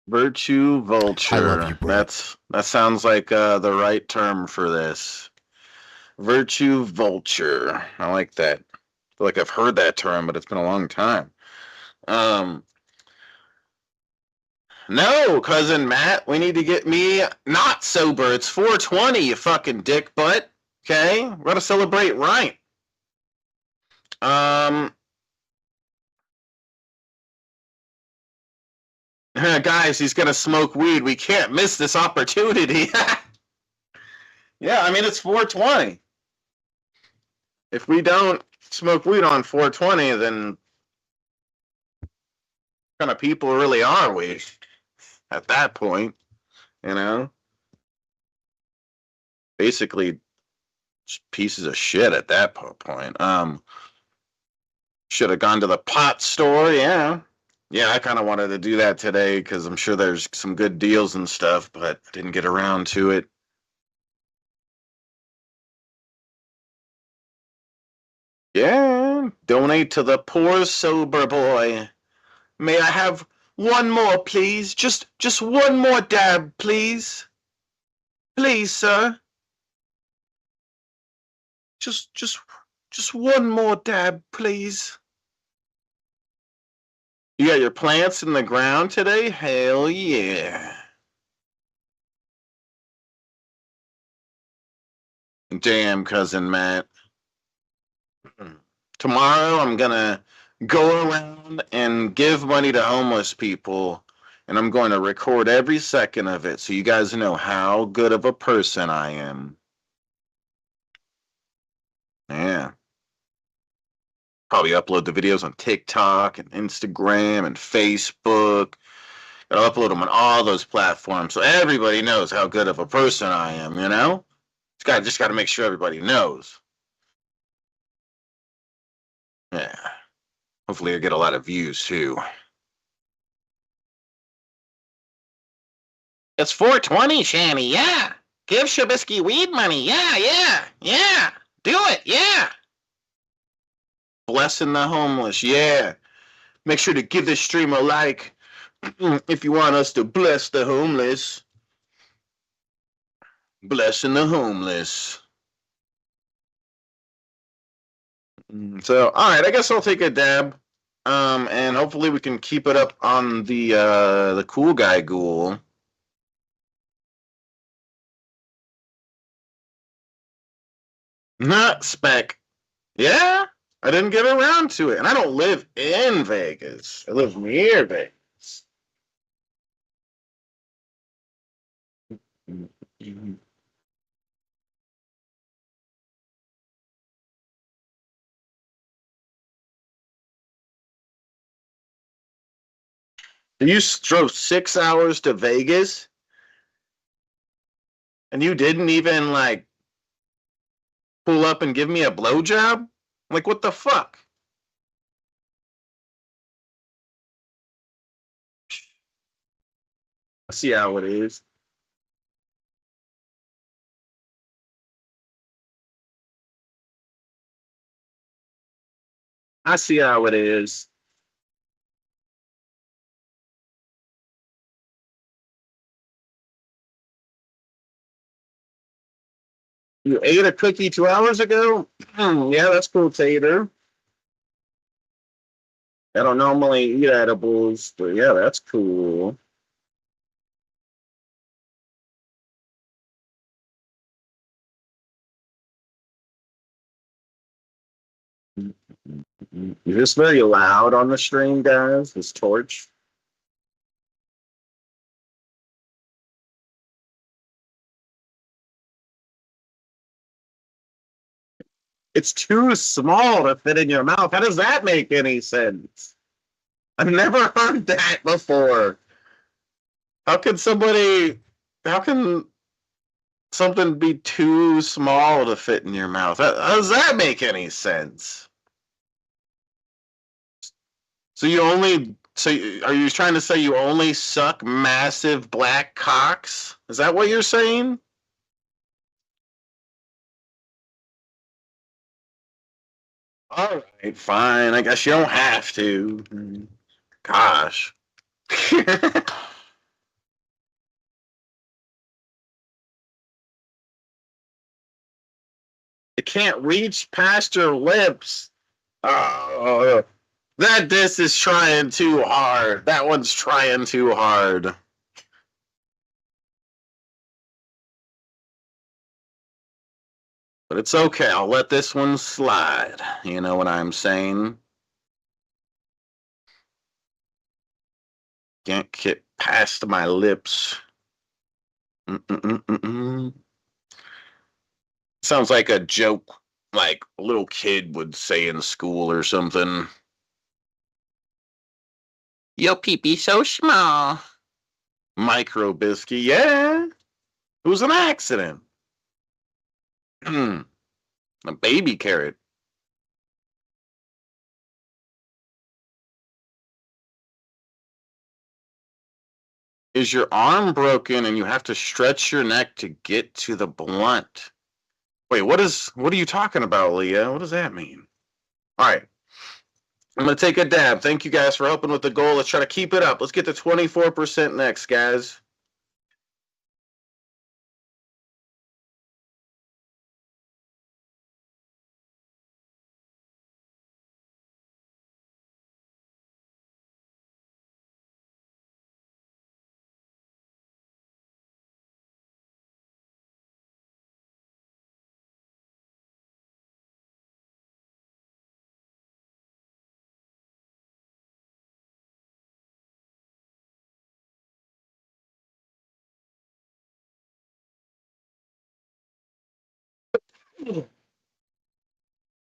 Virtue vulture. I love you, Brett. That sounds like the right term for this. Virtue vulture. I like that. I feel like I've heard that term, but it's been a long time. No, cousin Matt, we need to get me not sober. It's 420, you fucking dick butt. Okay? We're gonna celebrate right. Guys, he's gonna smoke weed. We can't miss this opportunity. Yeah, I mean, it's 420. If we don't smoke weed on 420, then what kind of people really are we at that point? You know? Basically, just pieces of shit at that point. Should have gone to the pot store, yeah. Yeah, I kind of wanted to do that today because I'm sure there's some good deals and stuff, but didn't get around to it. Yeah, donate to the poor sober boy. May I have one more, please? Just one more dab, please. Please, sir. Just one more dab, please. You got your plants in the ground today? Hell yeah. Damn, cousin Matt. Tomorrow I'm gonna go around and give money to homeless people, and I'm going to record every second of it so you guys know how good of a person I am. Yeah. Probably upload the videos on TikTok and Instagram and Facebook. I'll upload them on all those platforms so everybody knows how good of a person I am, you know? Just got to make sure everybody knows. Yeah. Hopefully I get a lot of views too. It's 420, Shanny, yeah. Give Shabisky weed money, yeah. Do it, yeah. Blessing the homeless, yeah. Make sure to give this stream a like if you want us to bless the homeless. Blessing the homeless. So, all right, I guess I'll take a dab, and hopefully we can keep it up on the cool guy ghoul. Not spec. Yeah, I didn't get around to it. And I don't live in Vegas. I live near Vegas. You drove 6 hours to Vegas? And you didn't even, like, pull up and give me a blowjob? Like, what the fuck? I see how it is. I see how it is. You ate a cookie 2 hours ago? Yeah, that's cool, Tater. I don't normally eat edibles, but yeah, that's cool. You're just very loud on the stream, guys. This torch. It's too small to fit in your mouth. How does that make any sense? I've never heard that before. How can how can something be too small to fit in your mouth? How does that make any sense? So are you trying to say you only suck massive black cocks? Is that what you're saying? All right, fine. I guess you don't have to. Gosh. It can't reach past your lips. Oh, that diss is trying too hard. That one's trying too hard. But it's okay. I'll let this one slide. You know what I'm saying? Can't get past my lips. Mm-mm-mm-mm. Sounds like a joke, like a little kid would say in school or something. Yo, pee-pee so small. Micro biscuit, yeah. It was an accident. A baby carrot. Is your arm broken and you have to stretch your neck to get to the blunt? Wait, what are you talking about, Leah? What does that mean? All right. I'm going to take a dab. Thank you guys for helping with the goal. Let's try to keep it up. Let's get to 24% next, guys.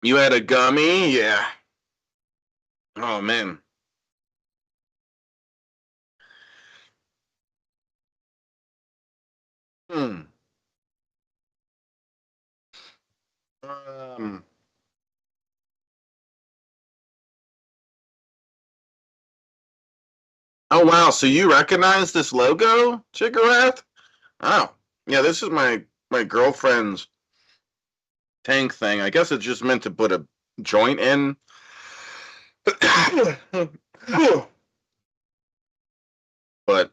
You had a gummy? Yeah. Oh, man. Hmm. Um. Oh, wow. So you recognize this logo, Chickareth? Oh. Yeah, this is my girlfriend's tank thing. I guess it's just meant to put a joint in. But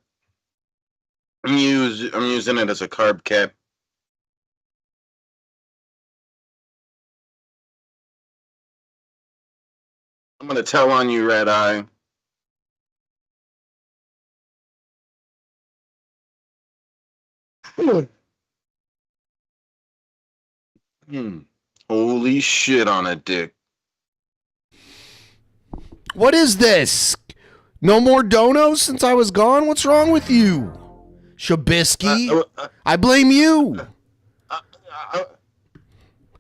I'm using it as a carb cap. I'm gonna tell on you, Red Eye. Hmm. Holy shit on a dick. What is this? No more donos since I was gone? What's wrong with you? Shabisky? I blame you.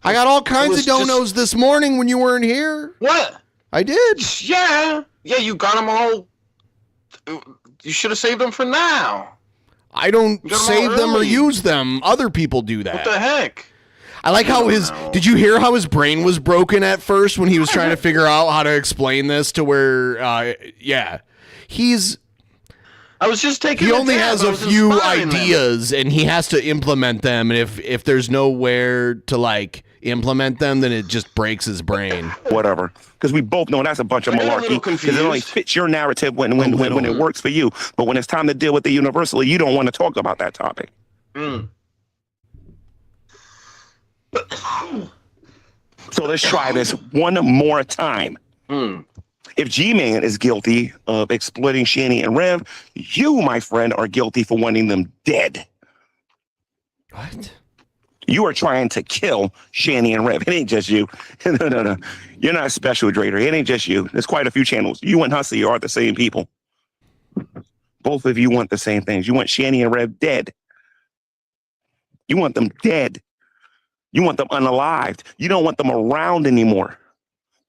I got all kinds of donos this morning when you weren't here. What? I did. Yeah, you got them all. You should have saved them for now. I don't save them or use them. Other people do that. What the heck? I like how did you hear how his brain was broken at first when he was trying to figure out how to explain this to where, I was just taking. He only has a few ideas and he has to implement them. And if there's nowhere to like implement them, then it just breaks his brain. Whatever. Because we both know that's a bunch of malarkey. Because it only fits your narrative when it works for you. But when it's time to deal with the universally, you don't want to talk about that topic. So let's try this one more time. If G-Man is guilty of exploiting Shani and Rev, you, my friend, are guilty for wanting them dead. What? You are trying to kill Shani and Rev. It ain't just you. No. You're not special, Drader. It ain't just you. There's quite a few channels. You and Hussey are the same people. Both of you want the same things. You want Shani and Rev dead. You want them dead. You want them unalived. You don't want them around anymore.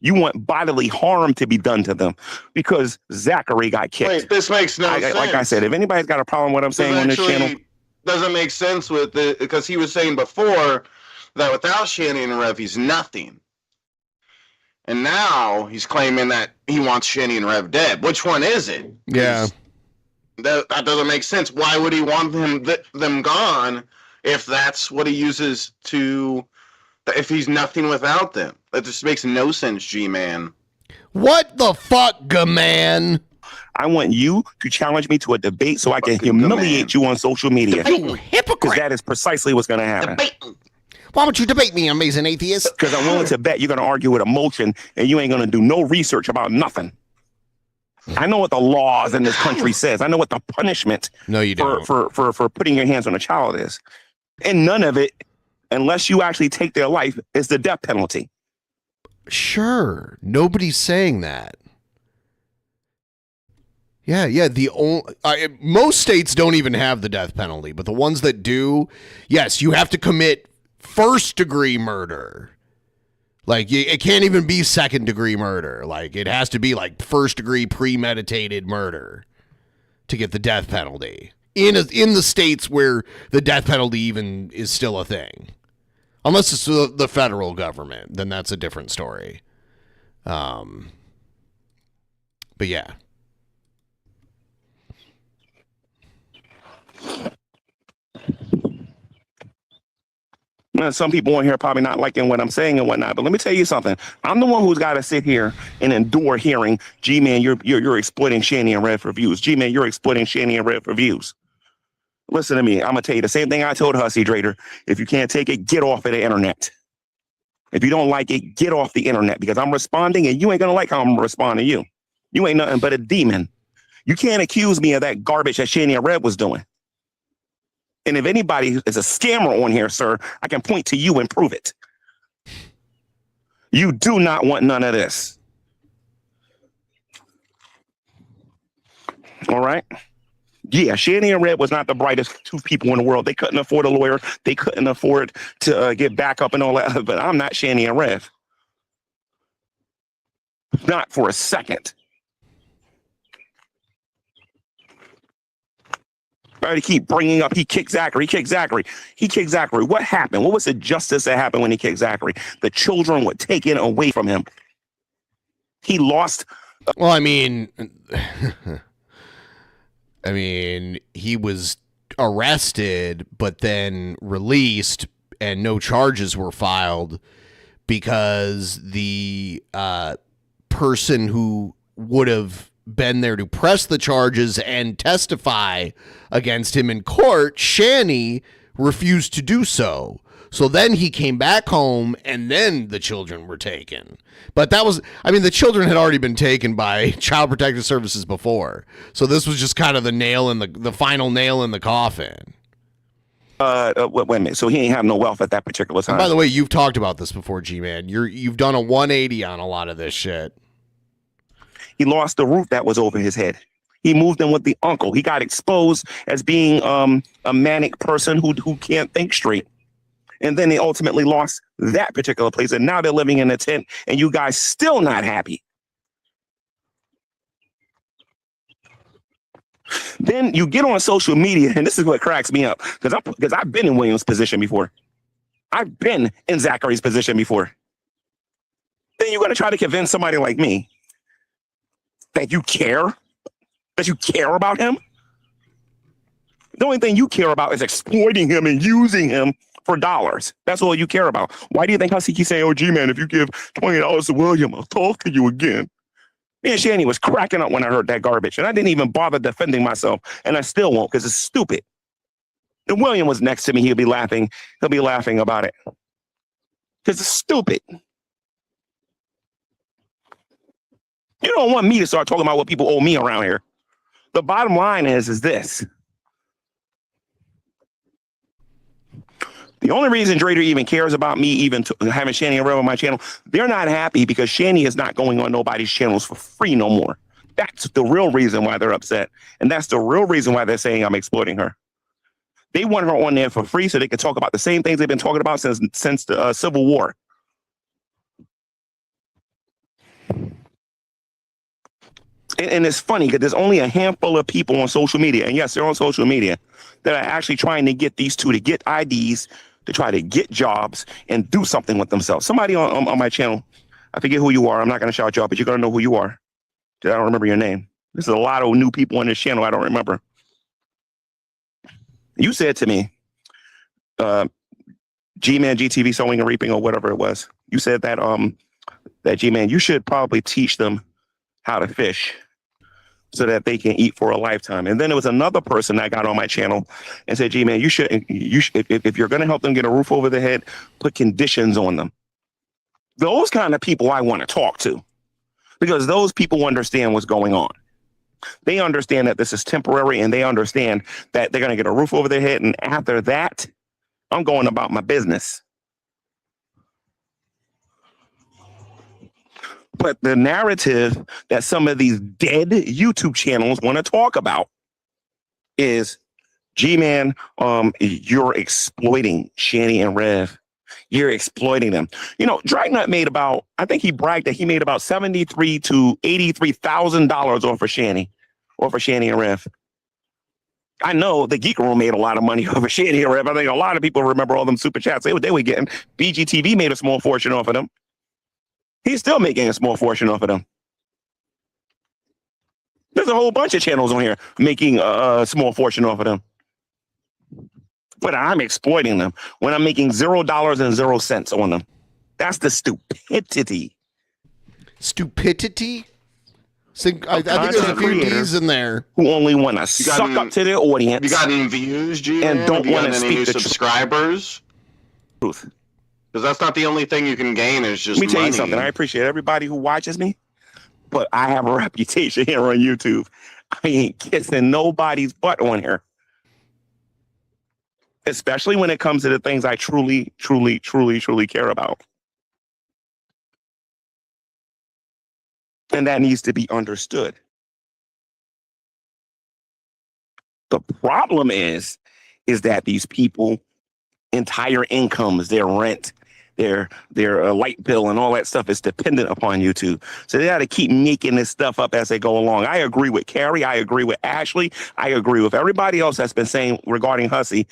You want bodily harm to be done to them because Zachary got kicked. Wait, this makes no sense. Like I said, if anybody's got a problem with what I'm saying on this channel, doesn't make sense with it because he was saying before that without Shani and Rev, he's nothing. And now he's claiming that he wants Shani and Rev dead. Which one is it? Yeah. That doesn't make sense. Why would he want them gone if that's what he uses to... If he's nothing without them? That just makes no sense, G-Man. What the fuck, man? I want you to challenge me to a debate so I can humiliate you on social media. You hypocrite. Because that is precisely what's going to happen. Why would you debate me, amazing atheist? Because I'm willing to bet you're going to argue with emotion and you ain't going to do no research about nothing. I know what the laws in this country says. I know what the punishment for putting your hands on a child is. And none of it, unless you actually take their life, is the death penalty. Sure. Nobody's saying that. Yeah. Most states don't even have the death penalty, but the ones that do, yes, you have to commit first-degree murder. Like, it can't even be second-degree murder. Like, it has to be, like, first-degree premeditated murder to get the death penalty. In the states where the death penalty even is still a thing. Unless it's the federal government, then that's a different story. But yeah. Now, some people on here are probably not liking what I'm saying and whatnot, but let me tell you something. I'm the one who's got to sit here and endure hearing, G-Man, you're exploiting Shani and Rev for views. G-Man, you're exploiting Shani and Rev for views. Listen to me. I'm going to tell you the same thing I told Hussey Drader. If you can't take it, get off of the internet. If you don't like it, get off the internet because I'm responding and you ain't going to like how I'm responding to you. You ain't nothing but a demon. You can't accuse me of that garbage that Shani and Rev was doing. And if anybody is a scammer on here, sir, I can point to you and prove it. You do not want none of this. All right? Yeah, Shani and Red was not the brightest two people in the world. They couldn't afford a lawyer. They couldn't afford to get backup and all that. But I'm not Shani and Red. Not for a second. Right, he keep bringing up, he kicked Zachary. What happened? What was the justice that happened when he kicked Zachary? The children were taken away from him. He lost. Well, I mean, he was arrested, but then released, and no charges were filed because the person who would have been there to press the charges and testify against him in court, Shani, refused to do so. So then he came back home and then the children were taken. But that was, the children had already been taken by Child Protective Services before. So this was just kind of the final nail in the coffin. Wait a minute. So he ain't have no wealth at that particular time. And by the way, you've talked about this before, G-Man. You've done a 180 on a lot of this shit. He lost the roof that was over his head. He moved in with the uncle. He got exposed as being a manic person who can't think straight. And then they ultimately lost that particular place. And now they're living in a tent and you guys still not happy. Then you get on social media, and this is what cracks me up, because I've been in William's position before. I've been in Zachary's position before. Then you're going to try to convince somebody like me that you care about him? The only thing you care about is exploiting him and using him for dollars. That's all you care about. Why do you think Hussey keeps saying, oh, G-Man, if you give $20 to William, I'll talk to you again? Me and Shanny was cracking up when I heard that garbage, and I didn't even bother defending myself, and I still won't because it's stupid. And William was next to me. He'll be laughing about it because it's stupid. You don't want me to start talking about what people owe me around here. The bottom line is this. The only reason Drader even cares about me even having Shanny and Rev on my channel, they're not happy because Shanny is not going on nobody's channels for free no more. That's the real reason why they're upset. And that's the real reason why they're saying I'm exploiting her. They want her on there for free so they can talk about the same things they've been talking about since the Civil War. And it's funny because there's only a handful of people on social media, and yes, they're on social media, that are actually trying to get these two to get IDs, to try to get jobs and do something with themselves. Somebody on my channel, I forget who you are. I'm not going to shout you out, but you're going to know who you are. I don't remember your name. There's a lot of new people on this channel I don't remember. You said to me, G-Man, GTV, Sowing and Reaping, or whatever it was. You said that that G-Man, you should probably teach them how to fish so that they can eat for a lifetime. And then there was another person that got on my channel and said, G-Man, you should if you're going to help them get a roof over their head, put conditions on them. Those kind of people I want to talk to, because those people understand what's going on. They understand that this is temporary, and they understand that they're going to get a roof over their head. And after that, I'm going about my business. But the narrative that some of these dead YouTube channels want to talk about is, G-Man, you're exploiting Shanny and Rev. You're exploiting them. You know, Dragnut made about, I think he bragged that he made about $73,000 to $83,000 off of Shanny and Rev. I know the Geek Room made a lot of money off of Shanny and Rev. I think a lot of people remember all them super chats they were getting. BGTV made a small fortune off of them. He's still making a small fortune off of them. There's a whole bunch of channels on here making a small fortune off of them. But I'm exploiting them when I'm making $0.00 on them. That's the stupidity. Stupidity? So, I think there's a few D's in there. Who only want to suck up to their audience. You got any views, G-Man? And don't want to any speak the subscribers? Truth. Because that's not the only thing you can gain is just Let me tell money. you something. I appreciate everybody who watches me, but I have a reputation here on YouTube. I ain't kissing nobody's butt on here. Especially when it comes to the things I truly, truly, truly, truly care about. And that needs to be understood. The problem is that these people, entire incomes, their rent, their light bill and all that stuff is dependent upon YouTube. So they got to keep making this stuff up as they go along. I agree with Carrie. I agree with Ashley. I agree with everybody else that's been saying regarding Hussey.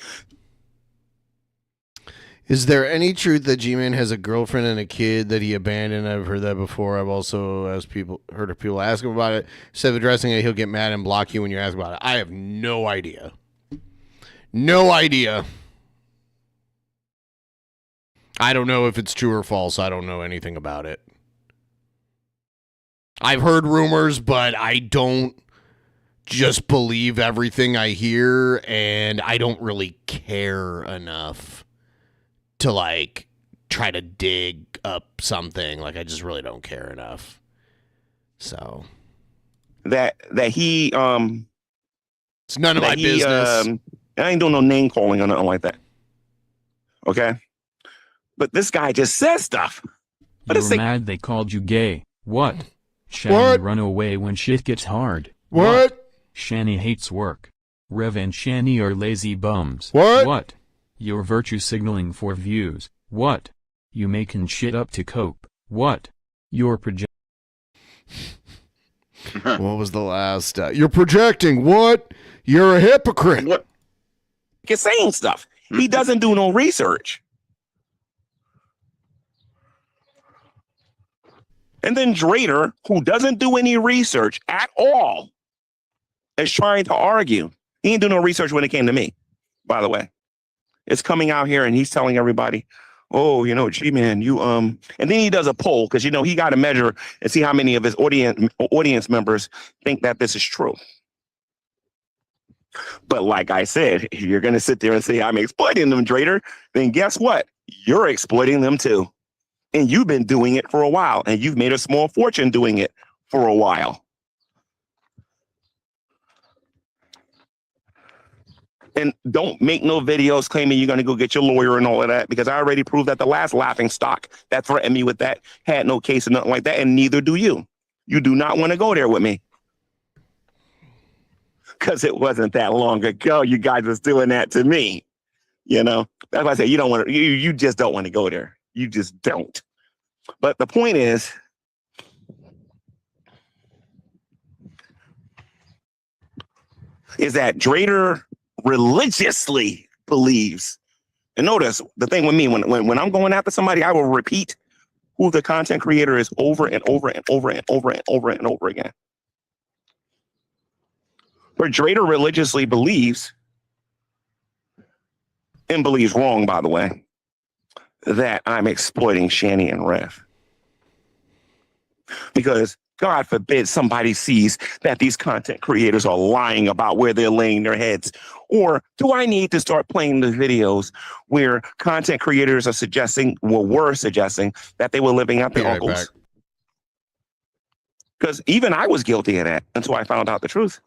Is there any truth that G-Man has a girlfriend and a kid that he abandoned? I've heard that before. I've also heard people ask him about it. Instead of addressing it, he'll get mad and block you when you ask about it. I have no idea. No idea. I don't know if it's true or false. I don't know anything about it. I've heard rumors, but I don't just believe everything I hear, and I don't really care enough to like try to dig up something. Like, I just really don't care enough. So that he it's none of my business. And I ain't doing no name calling or nothing like that. Okay? But this guy just says stuff. But You're mad they called you gay. What? Shani What? run away when shit gets hard. What? Shani hates work. Rev and Shani are lazy bums. What? What? You're virtue signaling for views. What? You making shit up to cope. What? You're What was the last? You're projecting. What? You're a hypocrite. What? He's saying stuff. He doesn't do no research. And then Drader, who doesn't do any research at all, is trying to argue. He didn't do no research when it came to me, by the way. It's coming out here and he's telling everybody, oh, you know, G-Man, you, and then he does a poll because, you know, he got to measure and see how many of his audience members think that this is true. But like I said, if you're going to sit there and say, I'm exploiting them, Drader, then guess what? You're exploiting them too. And you've been doing it for a while, and you've made a small fortune doing it for a while. And don't make no videos claiming you're going to go get your lawyer and all of that, because I already proved that the last laughing stock that threatened me with that had no case or nothing like that, and neither do you. You do not want to go there with me. Because it wasn't that long ago you guys was doing that to me. You know? That's why I say you don't want to, you just don't want to go there. You just don't. But the point is, that Drader religiously believes. And notice the thing with me, when I'm going after somebody, I will repeat who the content creator is over and over and over and over and over and over again. But Drader religiously believes, and believes wrong, by the way, that I'm exploiting Shani and Rev. Because God forbid somebody sees that these content creators are lying about where they're laying their heads. Or do I need to start playing the videos where content creators are suggesting, well, were suggesting that they were living at their uncles? Because even I was guilty of that until I found out the truth.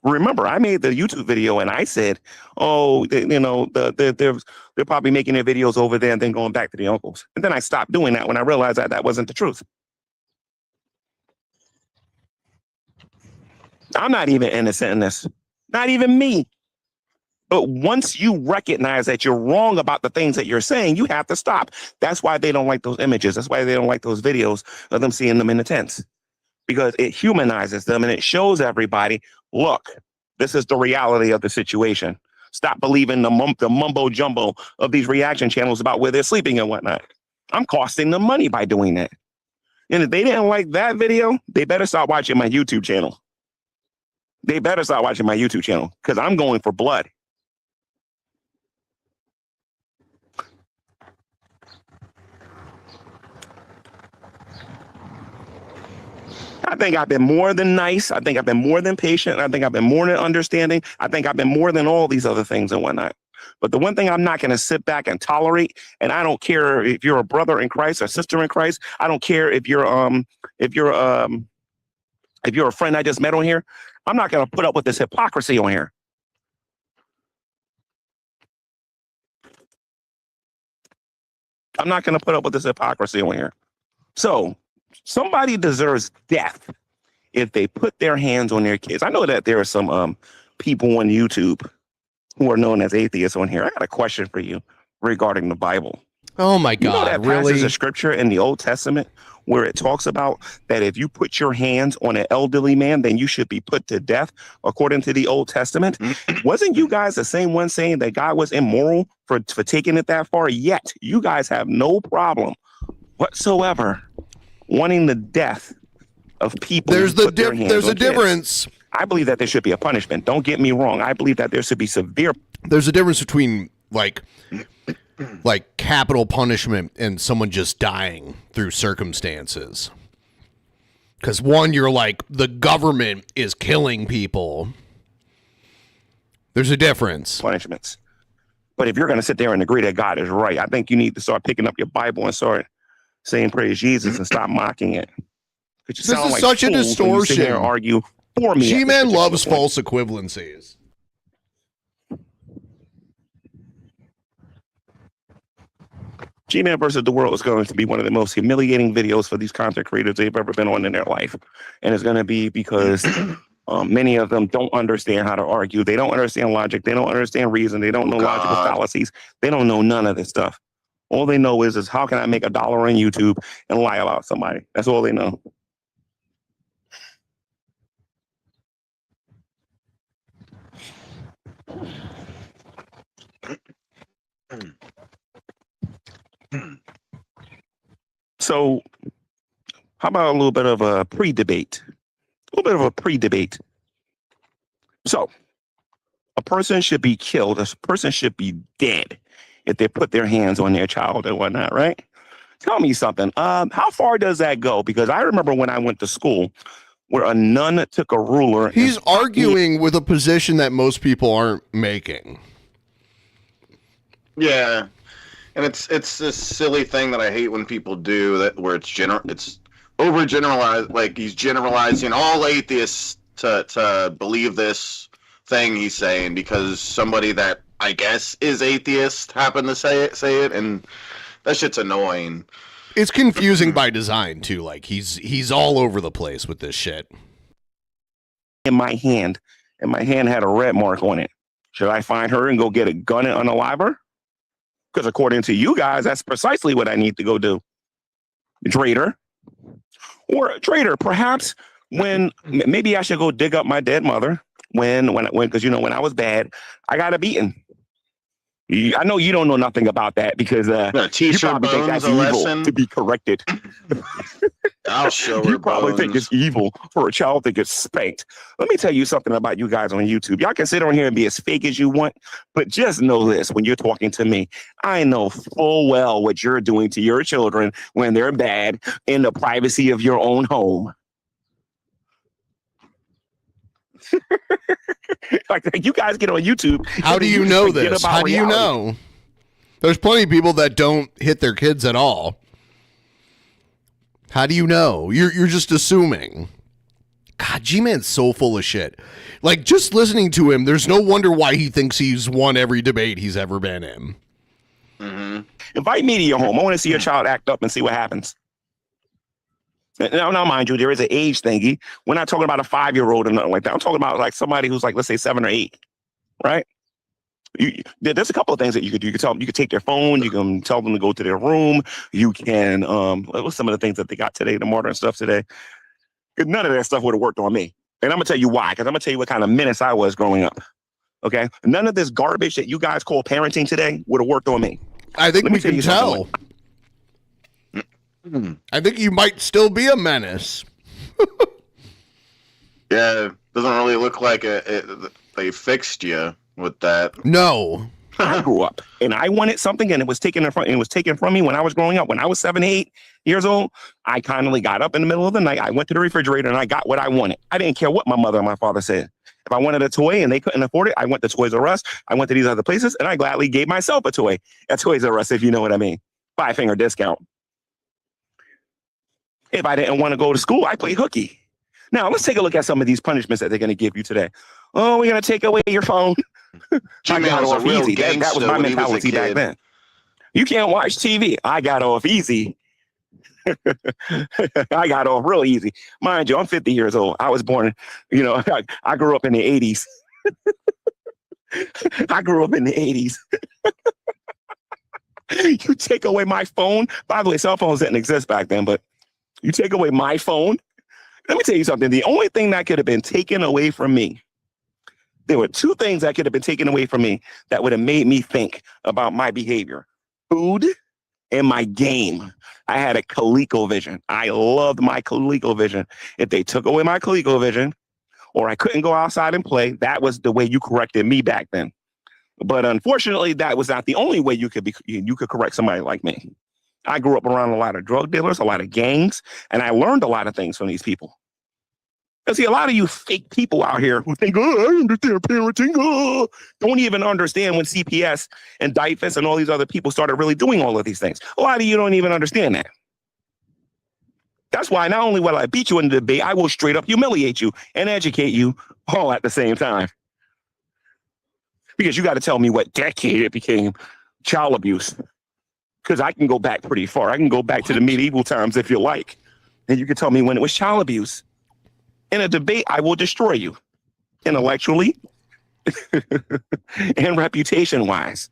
Remember, I made the YouTube video and I said, oh, they're probably making their videos over there and then going back to the uncles. And then I stopped doing that when I realized that that wasn't the truth. I'm not even innocent in this. Not even me. But once you recognize that you're wrong about the things that you're saying, you have to stop. That's why they don't like those images. That's why they don't like those videos of them seeing them in the tents. Because it humanizes them and it shows everybody, look, this is the reality of the situation. Stop believing the mumbo jumbo of these reaction channels about where they're sleeping and whatnot. I'm costing them money by doing that. And if they didn't like that video, they better start watching my YouTube channel. They better start watching my YouTube channel because I'm going for blood. I think I've been more than nice. I think I've been more than patient. I think I've been more than understanding. I think I've been more than all these other things and whatnot. But the one thing I'm not going to sit back and tolerate, and I don't care if you're a brother in Christ or sister in Christ. I don't care if you're a friend I just met on here. I'm not going to put up with this hypocrisy on here. I'm not going to put up with this hypocrisy on here. So somebody deserves death if they put their hands on their kids. I know that there are some people on YouTube who are known as atheists on here. I got a question for you regarding the Bible. Oh my God, you know that really? Passage of scripture in the Old Testament where it talks about that if you put your hands on an elderly man, then you should be put to death according to the Old Testament. Wasn't you guys the same one saying that God was immoral for taking it that far? Yet you guys have no problem whatsoever wanting the death of people. There's a difference. I believe that there should be a punishment. Don't get me wrong. I believe that there should be severe. There's a difference between like capital punishment and someone just dying through circumstances. Because one, you're like, the government is killing people. There's a difference. Punishments. But if you're going to sit there and agree that God is right, I think you need to start picking up your Bible and start saying praise Jesus and stop mocking it. This is such a distortion. Argue for me. G-Man loves false equivalencies. G-Man versus the World is going to be one of the most humiliating videos for these content creators they've ever been on in their life. And it's going to be because many of them don't understand how to argue. They don't understand logic. They don't understand reason. They don't know logical fallacies. They don't know none of this stuff. All they know is how can I make $1 on YouTube and lie about somebody? That's all they know. So, how about a little bit of a pre-debate? So, a person should be killed. A person should be dead if they put their hands on their child and whatnot, right? Tell me something. How far does that go? Because I remember when I went to school where a nun took a ruler. He's arguing with a position that most people aren't making. Yeah. And it's this silly thing that I hate when people do that, where it's overgeneralized. Like he's generalizing all atheists to believe this thing he's saying because somebody that I guess is atheist happened to say it, and that shit's annoying. It's confusing by design too. Like he's all over the place with this shit. In my hand, and my hand had a red mark on it. Should I find her and go get a gun and unalive her? Because according to you guys, that's precisely what I need to go do. Traitor. Or traitor, perhaps when maybe I should go dig up my dead mother because when I was bad, I got a beating. I know you don't know nothing about that because you probably think that's evil to be corrected. I'll show her. You probably think it's evil for a child to get spanked. Let me tell you something about you guys on YouTube. Y'all can sit on here and be as fake as you want, but just know this: when you're talking to me, I know full well what you're doing to your children when they're bad in the privacy of your own home. Like you guys get on YouTube. How do you know this? How do you know? There's plenty of people that don't hit their kids at all. How do you know? You're just assuming. God, G-Man's so full of shit. Like, just listening to him, there's no wonder why he thinks he's won every debate he's ever been in. Mm-hmm. Invite me to your home. I want to see your child act up and see what happens. Now, mind you, there is an age thingy. We're not talking about a 5-year-old or nothing like that. I'm talking about like somebody who's like, let's say 7 or 8, right? There's a couple of things that you could do. You could tell them, you could take their phone, you can tell them to go to their room. You can, what's some of the things that they got today, the modern stuff today? None of that stuff would have worked on me. And I'm gonna tell you why, because I'm gonna tell you what kind of menace I was growing up. Okay? None of this garbage that you guys call parenting today would have worked on me. I think we can tell. I think you might still be a menace. Yeah, it doesn't really look like they fixed you with that. No. I grew up and I wanted something and it was taken from me when I was growing up. When I was 7, 8 years old, I kindly got up in the middle of the night. I went to the refrigerator and I got what I wanted. I didn't care what my mother and my father said. If I wanted a toy and they couldn't afford it, I went to Toys R Us. I went to these other places and I gladly gave myself a toy at Toys R Us, if you know what I mean. 5-finger discount. If I didn't want to go to school, I played hooky. Now, let's take a look at some of these punishments that they're going to give you today. Oh, we're going to take away your phone. I got off easy. That was my mentality back then. You can't watch TV. I got off easy. I got off real easy. Mind you, I'm 50 years old. I was born, I grew up in the 80s. I grew up in the 80s. You take away my phone. By the way, cell phones didn't exist back then, but you take away my phone. Let me tell you something. The only thing that could have been taken away from me, there were 2 things that could have been taken away from me that would have made me think about my behavior. Food and my game. I had a ColecoVision. I loved my ColecoVision. If they took away my ColecoVision or I couldn't go outside and play, that was the way you corrected me back then. But unfortunately, that was not the only way you could correct somebody like me. I grew up around a lot of drug dealers, a lot of gangs, and I learned a lot of things from these people. And see, a lot of you fake people out here who think, oh, I understand parenting, don't even understand when CPS and DIFUS and all these other people started really doing all of these things. A lot of you don't even understand that. That's why not only will I beat you in the debate, I will straight up humiliate you and educate you all at the same time. Because you got to tell me what decade it became child abuse. Because I can go back pretty far. I can go back to the medieval times if you like. And you can tell me when it was child abuse. In a debate, I will destroy you. Intellectually and reputation-wise.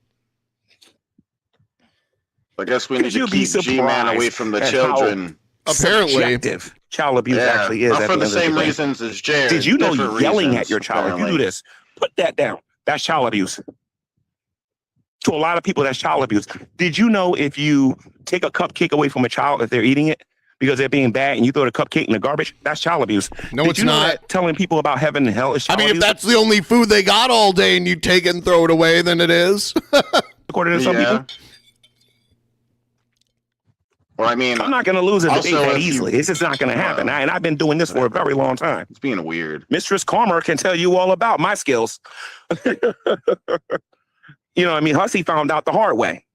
I guess we need to keep G-Man away from the children. Apparently, child abuse actually is. Not for the same reasons as Jared. Did you know yelling at your child? Apparently. If you do this, put that down. That's child abuse. To a lot of people, that's child abuse. Did you know if you take a cupcake away from a child, if they're eating it because they're being bad, and you throw the cupcake in the garbage, that's child abuse? No, Did it's you know not. that telling people about heaven and hell is child abuse? If that's the only food they got all day and you take it and throw it away, then it is. According to some people. Well, I mean, I'm not going to lose a debate that if you- It's just not going to happen. And I've been doing this for a very long time. It's being weird. Mistress Karma can tell you all about my skills. You know, I mean, Hussey found out the hard way.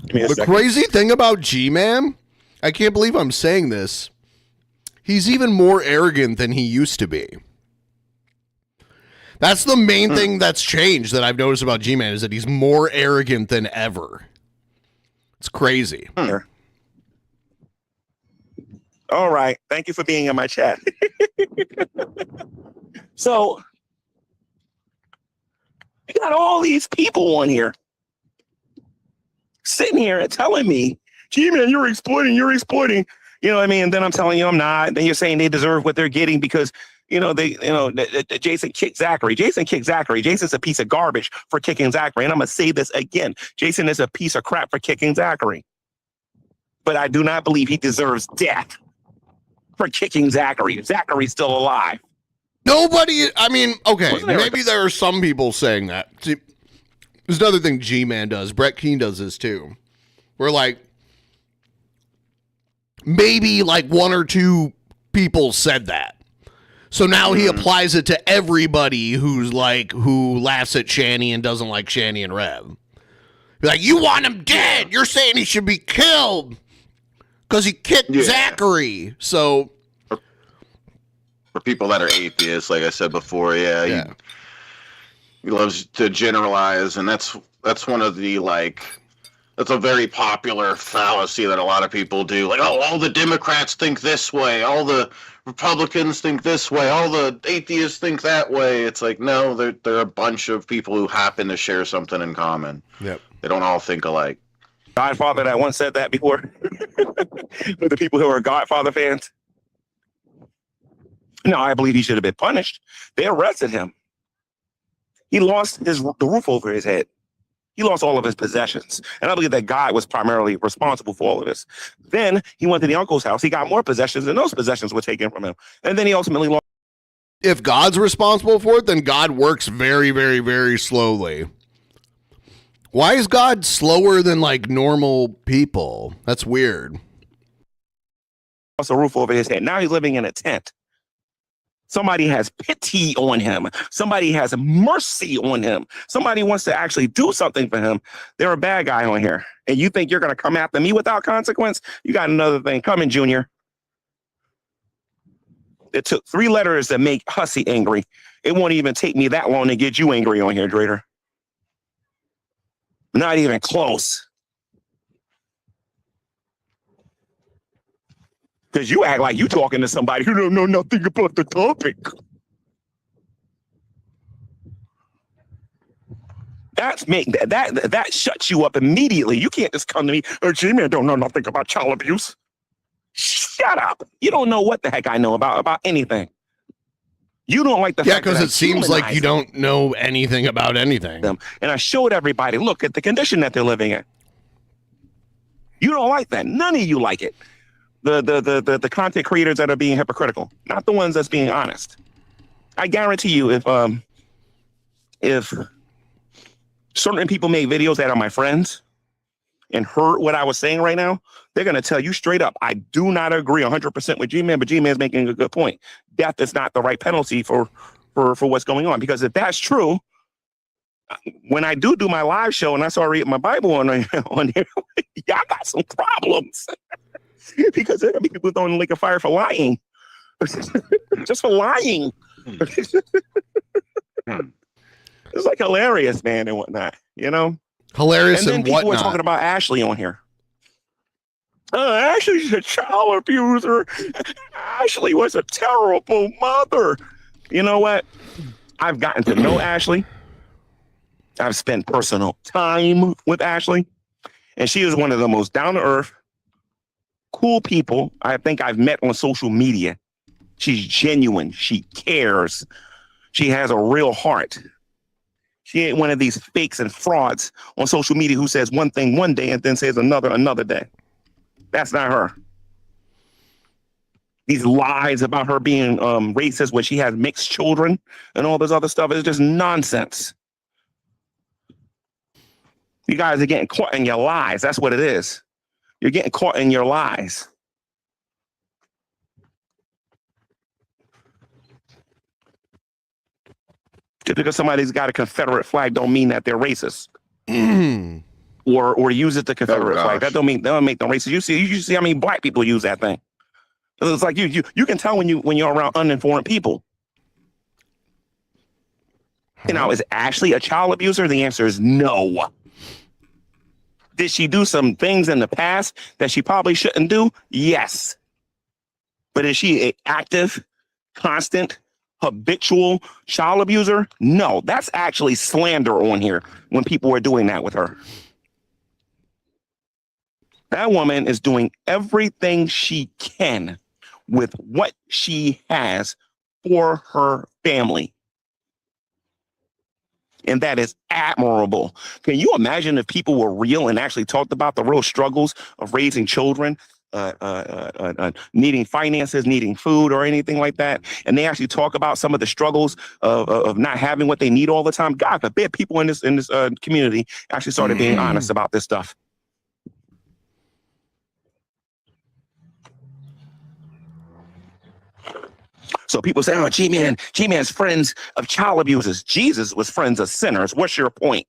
The crazy thing about G-Man, I can't believe I'm saying this. He's even more arrogant than he used to be. That's the main thing that's changed that I've noticed about G-Man is that he's more arrogant than ever. It's crazy. All right. Thank you for being in my chat. So, you got all these people on here sitting here and telling me, gee, man, you're exploiting. You know what I mean? And then I'm telling you I'm not. Then you're saying they deserve what they're getting because, Jason kicked Zachary. Jason's a piece of garbage for kicking Zachary. And I'm going to say this again. Jason is a piece of crap for kicking Zachary. But I do not believe he deserves death for kicking Zachary. Zachary's still alive. Nobody, I mean, okay, maybe there are some people saying that. See, there's another thing G-Man does. Brett Keane does this too. Where like, maybe like one or two people said that. So now he applies it to everybody who laughs at Shanny and doesn't like Shanny and Rev. Be like, you want him dead. You're saying he should be killed because he kicked Zachary. So for people that are atheists, like I said before, he loves to generalize, and that's one of the that's a very popular fallacy that a lot of people do. Like, oh, all the Democrats think this way, all the Republicans think this way, all the atheists think that way. It's like, no, they're a bunch of people who happen to share something in common. Yep. They don't all think alike. Godfather that once said that before. For the people who are Godfather fans. No, I believe he should have been punished. They arrested him. He lost the roof over his head. He lost all of his possessions. And I believe that God was primarily responsible for all of this. Then he went to the uncle's house. He got more possessions, and those possessions were taken from him. And then he ultimately lost. if God's responsible for it, then God works very, very, very slowly. Why is God slower than like normal people? That's weird. Lost a roof over his head. Now he's living in a tent. Somebody has pity on him. Somebody has mercy on him. Somebody wants to actually do something for him. They're a bad guy on here. And you think you're going to come after me without consequence? You got another thing coming, Junior. It took 3 letters to make Hussey angry. It won't even take me that long to get you angry on here, Drader. Not even close. Because you act like you talking to somebody who don't know nothing about the topic. That shuts you up immediately. You can't just come to me, oh, G-Man don't know nothing about child abuse. Shut up. You don't know what the heck I know about anything. You don't like the fact that because it seems like you don't know anything about anything. And I showed everybody, look at the condition that they're living in. You don't like that. None of you like it. The content creators that are being hypocritical, not the ones that's being honest. I guarantee you, if certain people made videos that are my friends and heard what I was saying right now, they're going to tell you straight up, I do not agree 100% with G-Man, but G-Man's making a good point. Death is not the right penalty for what's going on. Because if that's true, when I do my live show and I start reading my Bible on here, y'all got some problems. Because there are people throwing the lake of fire for lying. Just for lying. It's like hilarious, man, and whatnot, you know? Hilarious and then and people were whatnot. talking about Ashley on here. Ashley's a child abuser. Ashley was a terrible mother. You know what? I've gotten to know Ashley. I've spent personal time with Ashley. And she is one of the most down-to-earth, cool people I think I've met on social media. She's genuine. She cares. She has a real heart. She ain't one of these fakes and frauds on social media who says one thing one day and then says another day. That's not her. These lies about her being racist when she has mixed children and all this other stuff is just nonsense. You guys are getting caught in your lies. That's what it is. You're getting caught in your lies. Just because somebody's got a Confederate flag don't mean that they're racist. or use it the Confederate flag. That don't make them racist. You see how many black people use that thing. It's like you can tell when you're around uninformed people. You know, is Ashley a child abuser? The answer is no. Did she do some things in the past that she probably shouldn't do? Yes. But is she an active, constant, habitual child abuser? No. That's actually slander on here when people are doing that with her. That woman is doing everything she can with what she has for her family. And that is admirable. Can you imagine if people were real and actually talked about the real struggles of raising children, needing finances, needing food or anything like that? And they actually talk about some of the struggles of not having what they need all the time. God forbid people in this community actually started being honest about this stuff. So people say, oh, G-Man's friends of child abusers. Jesus was friends of sinners. What's your point?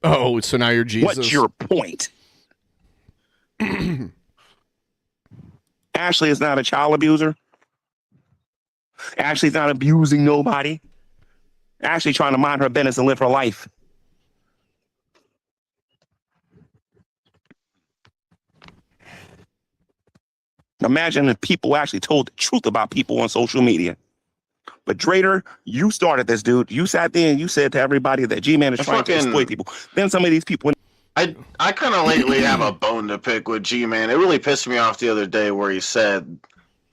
Oh, so now you're Jesus. What's your point? Ashley is not a child abuser. Ashley's not abusing nobody. Ashley trying to mind her business and live her life. Imagine if people actually told the truth about people on social media. But Drader, you started this, dude. You sat there and you said to everybody that G-Man is trying to exploit people. Then some of these people... I kind of lately have a bone to pick with G-Man. It really pissed me off the other day where he said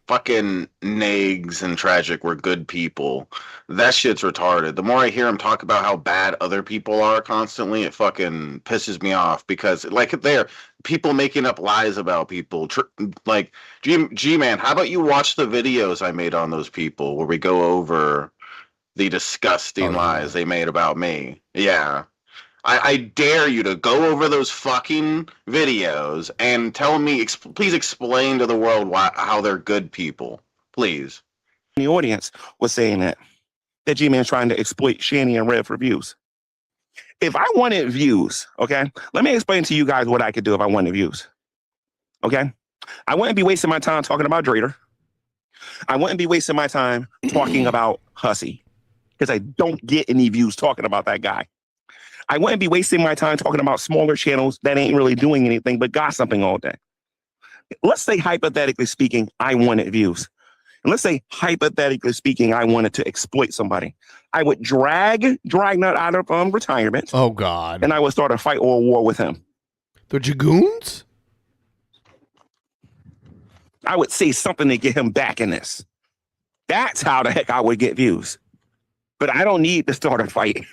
fucking Nags and Tragic were good people. That shit's retarded. The more I hear him talk about how bad other people are constantly, it fucking pisses me off because, like, they're people making up lies about people. Like, G-Man, how about you watch the videos I made on those people where we go over the disgusting lies they made about me? Yeah. I dare you to go over those fucking videos and tell me, please explain to the world how they're good people. Please. The audience was saying that G-Man's trying to exploit Shanny and Red for views. If I wanted views, okay, let me explain to you guys what I could do if I wanted views. Okay? I wouldn't be wasting my time talking about Drader. I wouldn't be wasting my time talking about Hussey because I don't get any views talking about that guy. I wouldn't be wasting my time talking about smaller channels that ain't really doing anything but gossiping all day. Let's say, hypothetically speaking, I wanted views. And let's say, hypothetically speaking, I wanted to exploit somebody. I would drag Dragnut out of retirement. Oh, God. And I would start a fight or a war with him. The Dragoons? I would say something to get him back in this. That's how the heck I would get views. But I don't need to start a fight.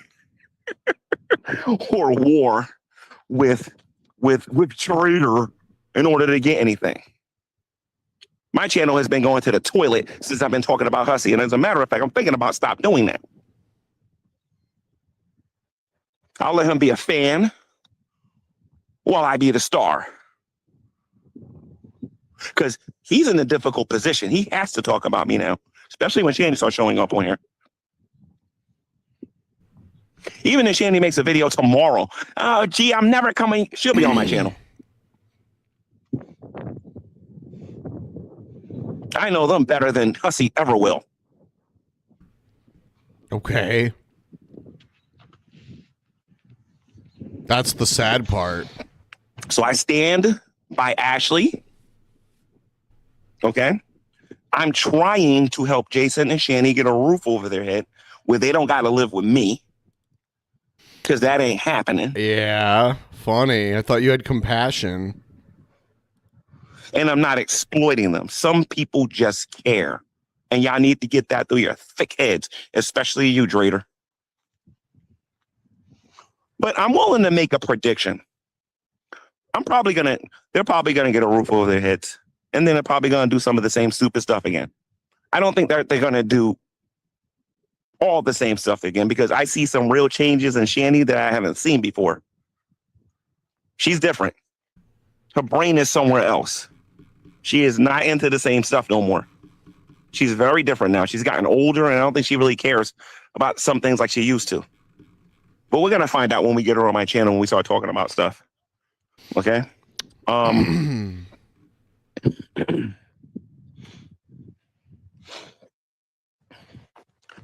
Or war with Trader in order to get anything. My channel has been going to the toilet since I've been talking about Hussey, and as a matter of fact, I'm thinking about stop doing that. I'll let him be a fan while I be the star. Because he's in a difficult position. He has to talk about me now, especially when Shanny starts showing up on here. Even if Shanny makes a video tomorrow, oh, gee, I'm never coming. She'll be on my channel. I know them better than Hussy ever will. Okay. That's the sad part. So I stand by Ashley. Okay. I'm trying to help Jason and Shani get a roof over their head where they don't got to live with me. Because that ain't happening. Yeah. Funny. I thought you had compassion. And I'm not exploiting them. Some people just care. And y'all need to get that through your thick heads, especially you, Drader. But I'm willing to make a prediction. They're probably gonna get a roof over their heads. And then they're probably gonna do some of the same stupid stuff again. I don't think they're gonna do all the same stuff again because I see some real changes in Shani that I haven't seen before. She's different. Her brain is somewhere else. She is not into the same stuff no more. She's very different now. She's gotten older, and I don't think she really cares about some things like she used to. But we're gonna find out when we get her on my channel when we start talking about stuff. Okay.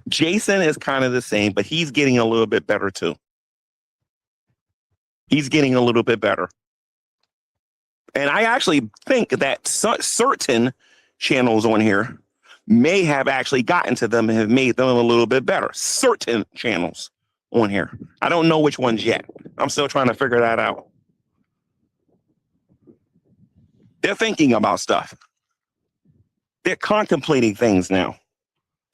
Jason is kind of the same, but he's getting a little bit better too. He's getting a little bit better. And I actually think that certain channels on here may have actually gotten to them and have made them a little bit better. Certain channels on here. I don't know which ones yet. I'm still trying to figure that out. They're thinking about stuff. They're contemplating things now.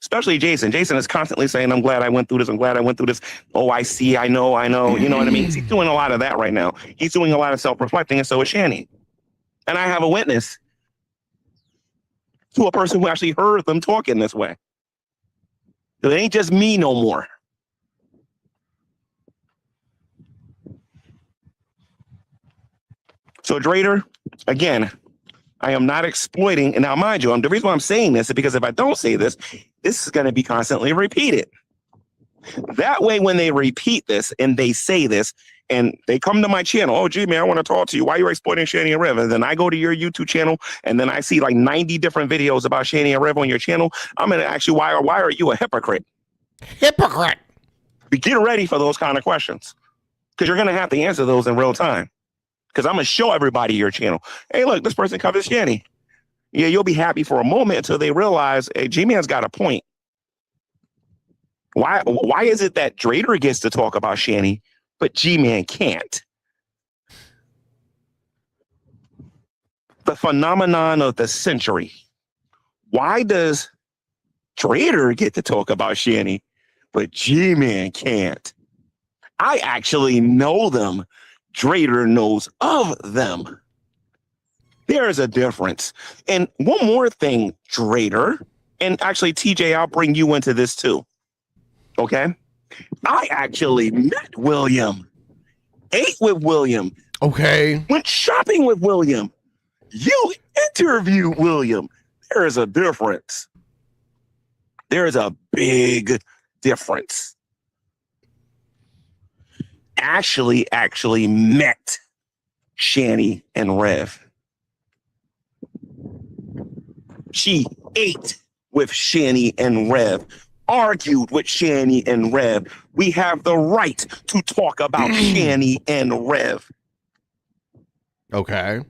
Especially Jason. Jason is constantly saying, I'm glad I went through this. I'm glad I went through this. Oh, I see. I know. You know what I mean? He's doing a lot of that right now. He's doing a lot of self-reflecting, and so is Shani. And I have a witness to a person who actually heard them talking this way. So it ain't just me no more. So Drader, again, I am not exploiting. And now, mind you, the reason why I'm saying this is because if I don't say this, this is going to be constantly repeated. That way, when they repeat this and they say this and they come to my channel, oh, gee, man, I want to talk to you. Why are you exploiting Shani and Rev? And then I go to your YouTube channel and then I see like 90 different videos about Shani and Rev on your channel. I'm going to ask you, why are you a hypocrite? Hypocrite. Be getting ready for those kind of questions because you're going to have to answer those in real time. Because I'm going to show everybody your channel. Hey, look, this person covers Shani. Yeah, you'll be happy for a moment until they realize, hey, G-Man's got a point. Why is it that Drader gets to talk about Shani, but G-Man can't? The phenomenon of the century. Why does Drader get to talk about Shani, but G-Man can't? I actually know them. Drader knows of them. There is a difference. And one more thing, Drader, and actually, TJ, I'll bring you into this too. Okay? I actually met William, ate with William. Okay. Went shopping with William. You interviewed William. There is a difference. There is a big difference. Ashley actually met Shani and Rev. She ate with Shani and Rev, argued with Shani and Rev. We have the right to talk about Shani and Rev. Okay.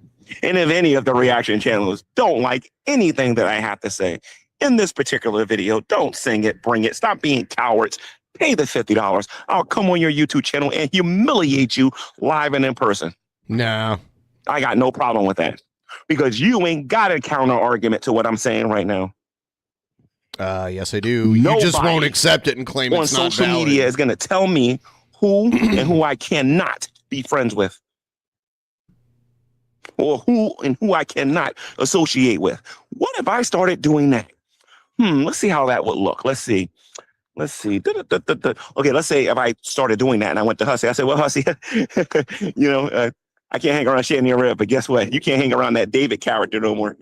And if any of the reaction channels don't like anything that I have to say in this particular video, don't sing it, bring it, stop being cowards. Pay the $50. I'll come on your YouTube channel and humiliate you live and in person. No. I got no problem with that. Because you ain't got a counter argument to what I'm saying right now. Yes, I do. You just won't accept it and claim it's not valid. On social media is going to tell me who and who I cannot be friends with. Or who I cannot associate with. What if I started doing that? Let's see how that would look. Let's see. Okay, let's say if I started doing that and I went to Hussy, I said, well, Hussy, I can't hang around Shani and Rev, but guess what? You can't hang around that David character no more.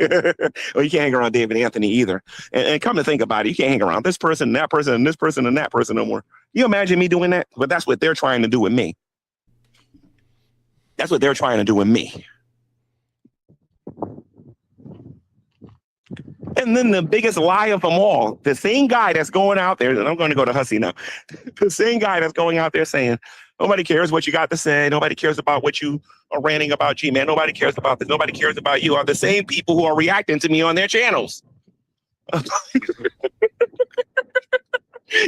Or you can't hang around David Anthony either. And come to think about it, you can't hang around this person, and that person, and this person, and that person no more. You imagine me doing that? But that's what they're trying to do with me. That's what they're trying to do with me. And then the biggest lie of them all, the same guy that's going out there, and I'm going to go to Hussy now, the same guy that's going out there saying, nobody cares what you got to say, nobody cares about what you are ranting about, G-Man, nobody cares about this, nobody cares about you, are the same people who are reacting to me on their channels.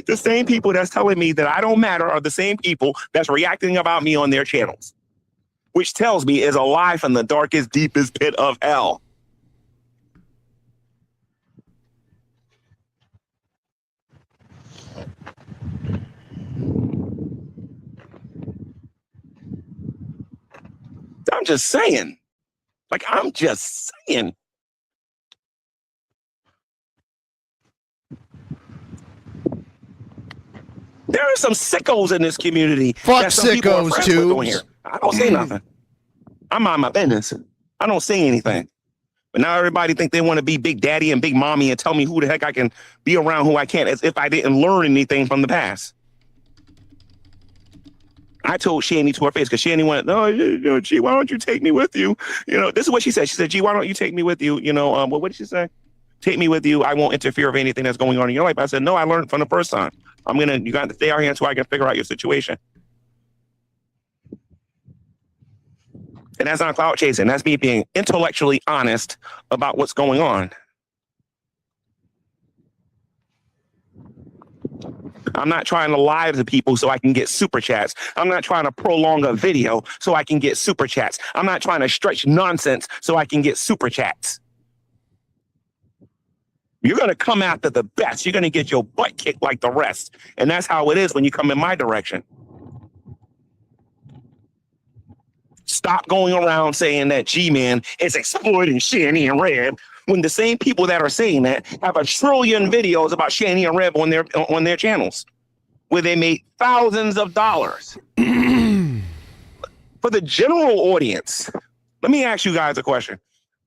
The same people that's telling me that I don't matter are the same people that's reacting about me on their channels, which tells me is a lie from the darkest, deepest pit of hell. I'm just saying. Like, I'm just saying. There are some sickos in this community. Fuck sickos, too. I don't say nothing. I mind my business. I don't say anything. But now everybody think they want to be Big Daddy and Big Mommy and tell me who the heck I can be around, who I can't, as if I didn't learn anything from the past. I told Shani to her face, because Shani went, no, gee, why don't you take me with you? You know, this is what she said. She said, gee, why don't you take me with you? You know, what did she say? Take me with you. I won't interfere with anything that's going on in your life. I said, no, I learned from the first time. You got to stay out here until I can figure out your situation. And that's not clout chasing. That's me being intellectually honest about what's going on. I'm not trying to lie to people so I can get super chats. I'm not trying to prolong a video so I can get super chats. I'm not trying to stretch nonsense so I can get super chats. You're going to come after the best. You're going to get your butt kicked like the rest. And that's how it is when you come in my direction. Stop going around saying that G-Man is exploiting Shani and Reb, when the same people that are saying that have a trillion videos about Shani and Reb on their channels, where they made thousands of dollars. For the general audience, let me ask you guys a question.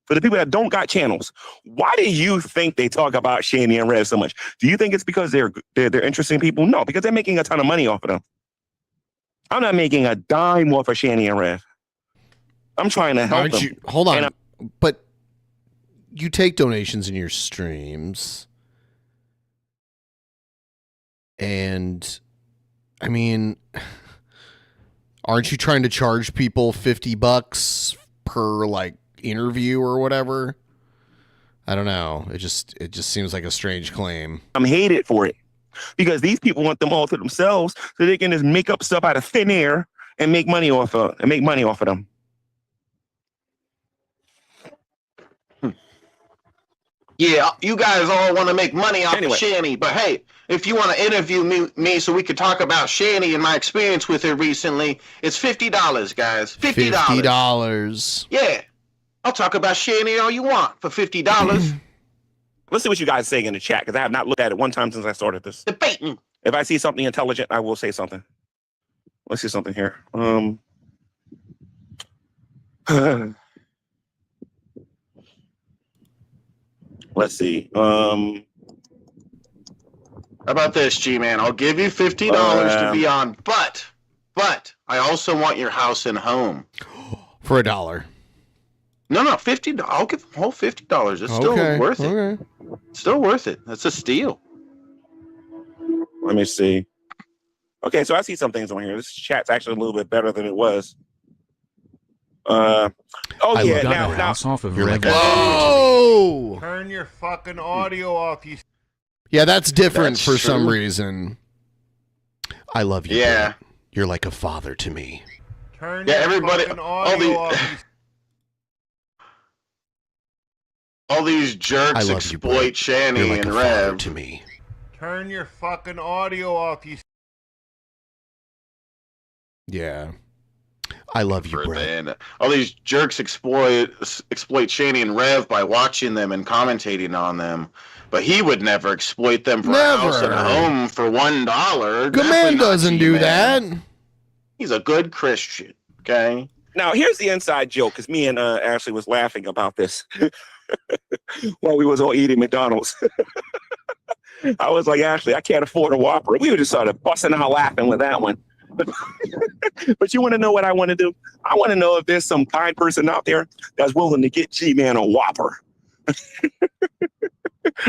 For the people that don't got channels, why do you think they talk about Shani and Reb so much? Do you think it's because they're interesting people? No, because they're making a ton of money off of them. I'm not making a dime off of Shani and Reb. I'm trying to help them. Hold on. But you take donations in your streams. And I mean, aren't you trying to charge people $50 per like interview or whatever? I don't know. It just seems like a strange claim. I'm hated for it, because these people want them all to themselves so they can just make up stuff out of thin air and make money off of them. Yeah, you guys all want to make money off of Shani, but hey, if you want to interview me so we could talk about Shani and my experience with her recently, it's $50, guys. $50. Yeah, I'll talk about Shani all you want for $50. Let's see what you guys say in the chat, because I have not looked at it one time since I started this. Debating. If I see something intelligent, I will say something. Let's see something here. Let's see. How about this, G-Man? I'll give you $50 to be on, but I also want your house and home. For $1. No, $50. I'll give them whole $50. It's still worth it. Okay. It's still worth it. That's a steal. Let me see. Okay, so I see some things on here. This chat's actually a little bit better than it was. Now off of whoa! Turn your fucking audio off, you. Yeah, that's different for some reason. I love you. Yeah, bro. You're like a father to me. Turn your fucking audio off. All these jerks exploit Shani and Rev. To me. Turn your fucking audio off, you. Yeah. I love you, bro. All these jerks exploit Shani and Rev by watching them and commentating on them, but he would never exploit them for a house and a home for $1. Good man doesn't do that. He's a good Christian. Okay. Now here's the inside joke, because me and Ashley was laughing about this while we was all eating McDonald's. I was like, Ashley, I can't afford a Whopper. We were just sort of busting out laughing with that one. But you want to know what I want to do? I want to know if there's some kind person out there that's willing to get G-Man a Whopper.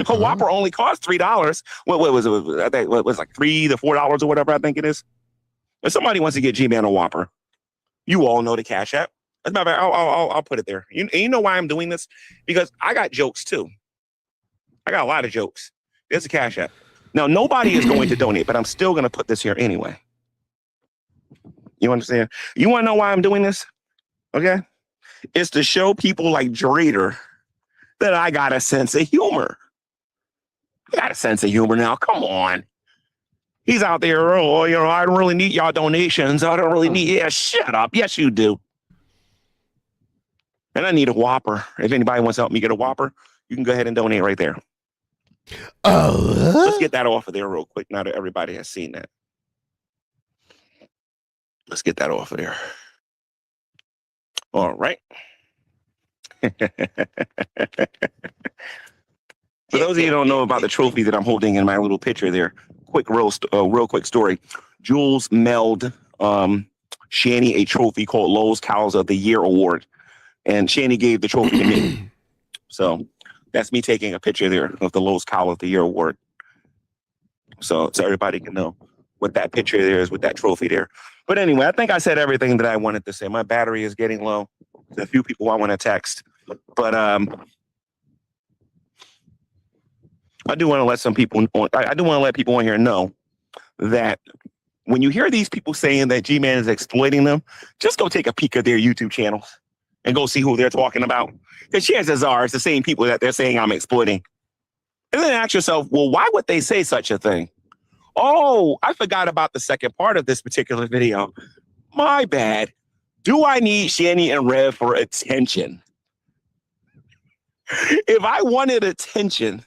A Whopper only costs $3. What was it? I think what was like $3 to $4 or whatever I think it is. If somebody wants to get G-Man a Whopper, you all know the Cash App. As a matter of fact, I'll put it there. You know why I'm doing this? Because I got jokes too. I got a lot of jokes. There's a Cash App. Now, nobody is going to donate, but I'm still going to put this here anyway. You understand? You want to know why I'm doing this? Okay? It's to show people like Drader that I got a sense of humor. I got a sense of humor now. Come on. He's out there, oh, you know, I don't really need y'all donations. I don't really need, yeah, shut up. Yes, you do. And I need a Whopper. If anybody wants to help me get a Whopper, you can go ahead and donate right there. Oh, let's get that off of there real quick now that everybody has seen that. Let's get that off of there. All right. For those of you who don't know about the trophy that I'm holding in my little picture there, real quick story. Jules mailed Shani a trophy called Lowe's Cows of the Year Award, and Shani gave the trophy to me. So that's me taking a picture there of the Lowe's Cow of the Year Award. So everybody can know what that picture there is with that trophy there. But anyway, I think I said everything that I wanted to say. My battery is getting low. There's a few people I want to text, but I do want to let some people I do want to let people on here know that when you hear these people saying that G-Man is exploiting them, just go take a peek at their YouTube channels and go see who they're talking about. Because chances are it's the same people that they're saying I'm exploiting. And then ask yourself, well, why would they say such a thing? Oh, I forgot about the second part of this particular video. My bad. Do I need Shani and Rev for attention? If I wanted attention,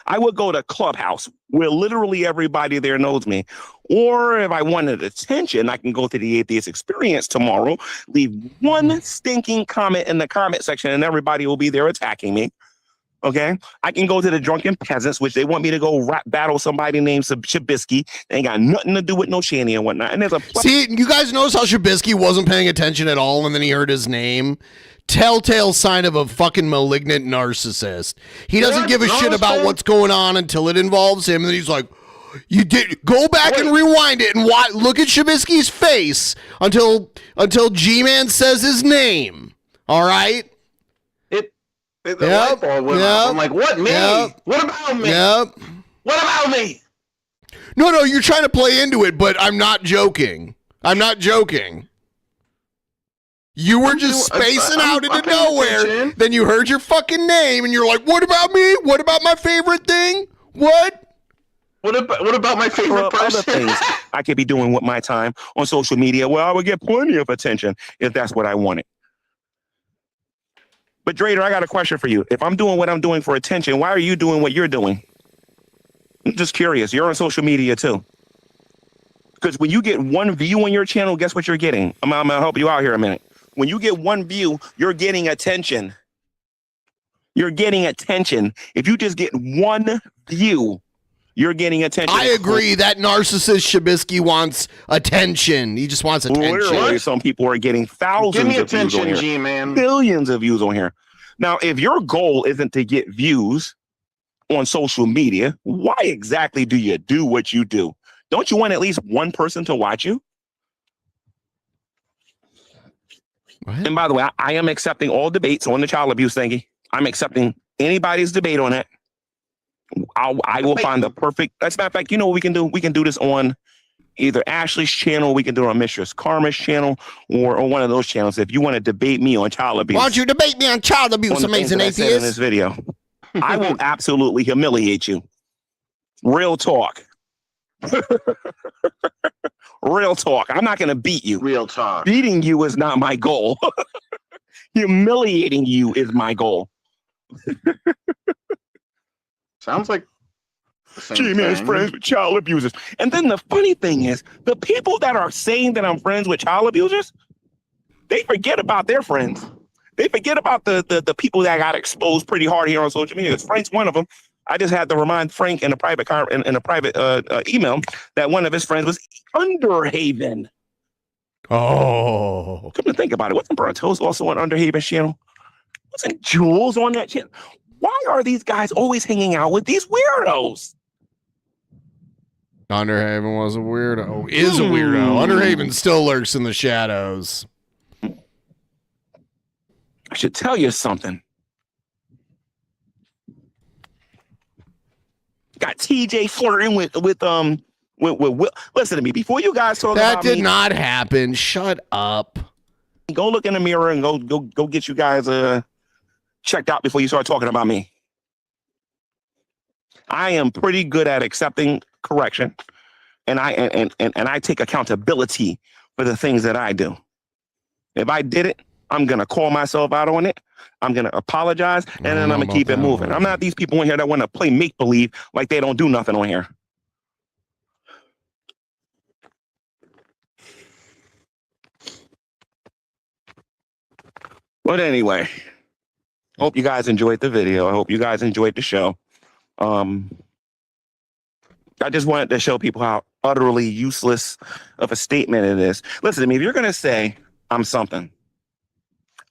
I would go to Clubhouse, where literally everybody there knows me. Or if I wanted attention, I can go to the Atheist Experience tomorrow, leave one stinking comment in the comment section, and everybody will be there attacking me. Okay? I can go to the Drunken Peasants, which they want me to go battle somebody named Shabisky. They ain't got nothing to do with no Shani and whatnot. And there's a see, you guys notice how Shabisky wasn't paying attention at all, and then he heard his name? Telltale sign of a fucking malignant narcissist. He doesn't give a shit about what's going on until it involves him, and then he's like, you did go back and rewind it and look at Shabisky's face until G-Man says his name. All right? The light bulb went off. I'm like, what, me? What about me? What about me? No, you're trying to play into it, but I'm not joking. You were just spacing out into nowhere. Then you heard your fucking name, and you're like, what about me? What about my favorite thing? What? What about my favorite person? Other things I could be doing with my time on social media. Well, I would get plenty of attention if that's what I wanted. But Drader, I got a question for you. If I'm doing what I'm doing for attention, why are you doing what you're doing? I'm just curious. You're on social media too. Because when you get one view on your channel, guess what you're getting? I'm going to help you out here a minute. When you get one view, you're getting attention. You're getting attention. If you just get one view, you're getting attention. I agree. That narcissist Shabisky wants attention. He just wants attention. Literally, some people are getting thousands of views on here. G-Man. Billions of views on here. Now, if your goal isn't to get views on social media, why exactly do you do what you do? Don't you want at least one person to watch you? What? And by the way, I am accepting all debates on the child abuse thingy. I'm accepting anybody's debate on it. I will find the perfect. As a matter of fact, you know what we can do? We can do this on either Ashley's channel, we can do it on Mistress Karma's channel, or on one of those channels. If you want to debate me on child abuse, why don't you debate me on child abuse, amazing atheist? In this video, I will absolutely humiliate you. Real talk. Real talk. I'm not going to beat you. Real talk. Beating you is not my goal. Humiliating you is my goal. Sounds like G-Man's friends with child abusers. And then the funny thing is, the people that are saying that I'm friends with child abusers, they forget about their friends. They forget about the people that got exposed pretty hard here on social media. Frank's one of them. I just had to remind Frank in a private email that one of his friends was Underhaven. Oh. Come to think about it, wasn't Bertos also on Underhaven's channel? Wasn't Jules on that channel? Why are these guys always hanging out with these weirdos? Underhaven was a weirdo. Is a weirdo. Underhaven still lurks in the shadows. I should tell you something. Got TJ flirting with Will. Listen to me. Before you guys talk about me, that did not happen. Shut up. Go look in the mirror and go get you guys checked out before you start talking about me. I am pretty good at accepting correction, and I take accountability for the things that I do. If I did it, I'm gonna call myself out on it. I'm gonna apologize, and then I'm gonna keep it moving. I'm not these people in here that want to play make believe like they don't do nothing on here. But anyway, hope you guys enjoyed the video. I hope you guys enjoyed the show. I just wanted to show people how utterly useless of a statement it is. Listen to me. If you're going to say I'm something,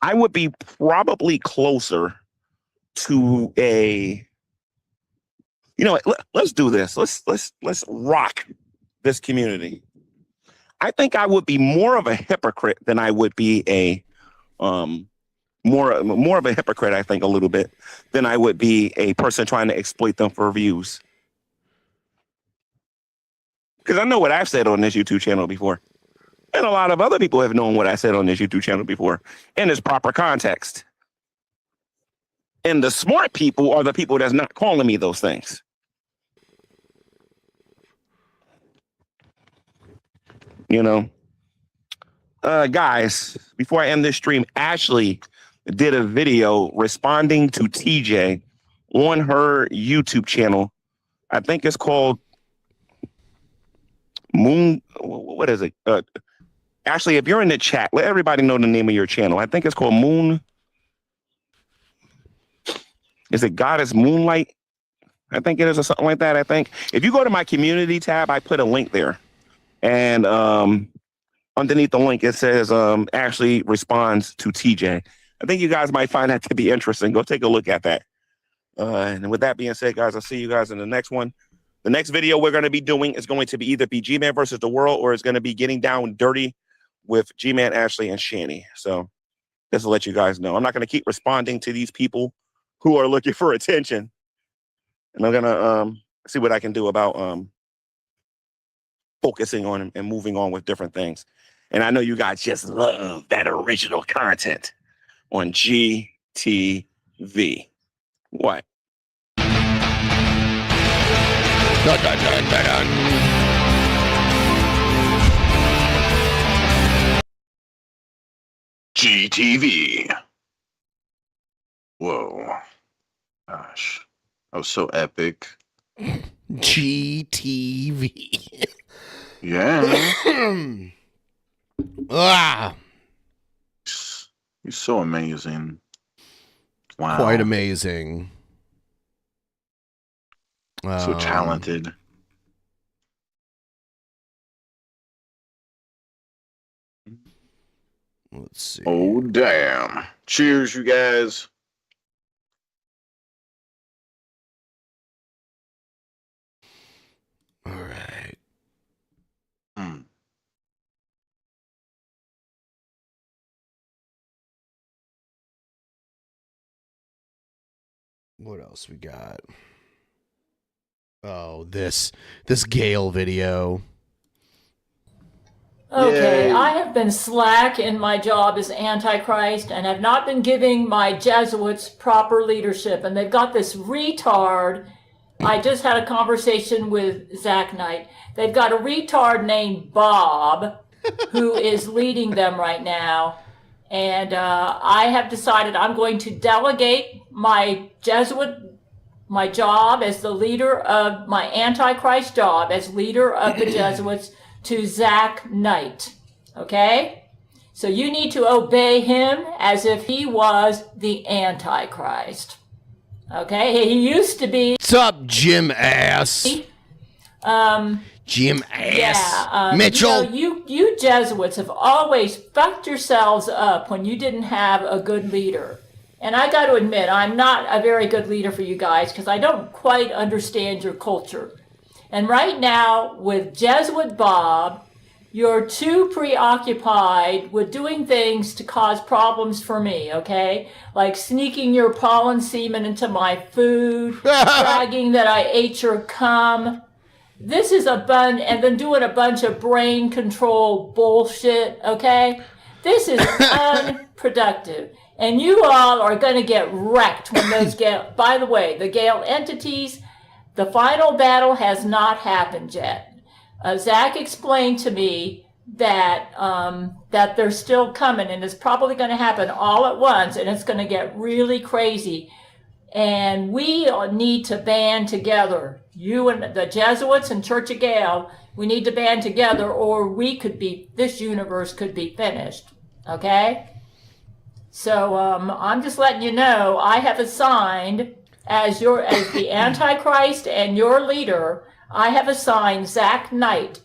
I would be probably closer to a, you know, let's do this. Let's rock this community. I think I would be more of a hypocrite than I would be a, more of a hypocrite, I think, a little bit, than I would be a person trying to exploit them for views. Because I know what I've said on this YouTube channel before. And a lot of other people have known what I said on this YouTube channel before in its proper context. And the smart people are the people that's not calling me those things. You know? Guys, before I end this stream, Ashley did a video responding to TJ on her YouTube channel. I think it's called Moon. What is it? Ashley, if you're in the chat, let everybody know the name of your channel. I think it's called Moon. Is it Goddess Moonlight? I think it is, or something like that. I think if you go to my community tab, I put a link there. And underneath the link, it says Ashley responds to TJ. I think you guys might find that to be interesting. Go take a look at that. And with that being said, guys, I'll see you guys in the next one. The next video we're going to be doing is going to be either be G-Man versus the world, or it's going to be getting down dirty with G-Man, Ashley, and Shanny. So just to let you guys know, I'm not going to keep responding to these people who are looking for attention. And I'm going to see what I can do about focusing on and moving on with different things. And I know you guys just love that original content on GTV. What? GTV. Whoa. Gosh. That was so epic. GTV. Yeah. Ah. He's so amazing. Wow. Quite amazing. So talented. Let's see. Oh, damn. Cheers, you guys. All right. What else we got? Oh, this Gail video. Okay, I have been slack in my job as Antichrist and have not been giving my Jesuits proper leadership. And they've got this retard. I just had a conversation with Zach Knight. They've got a retard named Bob who is leading them right now. And I have decided I'm going to delegate my job as the leader of my Antichrist job as leader of the Jesuits to Zach Knight. Okay? So you need to obey him as if he was the Antichrist. Okay? He used to be. What's up, Jim Ass? Jim Ass. Yeah, Mitchell. You Jesuits have always fucked yourselves up when you didn't have a good leader. And I got to admit, I'm not a very good leader for you guys because I don't quite understand your culture. And right now, with Jesuit Bob, you're too preoccupied with doing things to cause problems for me, okay? Like sneaking your pollen semen into my food, bragging that I ate your cum. This is and then doing a bunch of brain control bullshit, okay? This is unproductive. And you all are going to get wrecked when those Gail, by the way, the Gail entities, the final battle has not happened yet. Zach explained to me that that they're still coming, and it's probably going to happen all at once, and it's going to get really crazy. And we need to band together. You and the Jesuits and Church of Gail, we need to band together, or this universe could be finished. Okay? So I'm just letting you know, I have assigned, as the Antichrist and your leader, I have assigned Zach Knight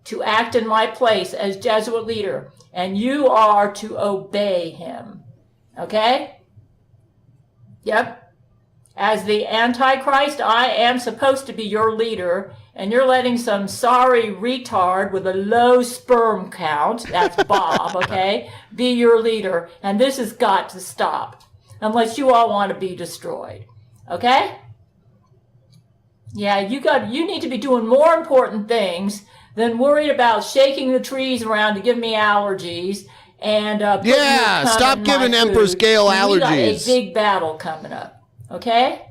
to act in my place as Jesuit leader, and you are to obey him. Okay? Yep. As the Antichrist, I am supposed to be your leader, and you're letting some sorry retard with a low sperm count, that's Bob, okay, be your leader. And this has got to stop, unless you all want to be destroyed. Okay? Yeah, you need to be doing more important things than worried about shaking the trees around to give me allergies and stop giving Empress Gail allergies. We got a big battle coming up. Okay?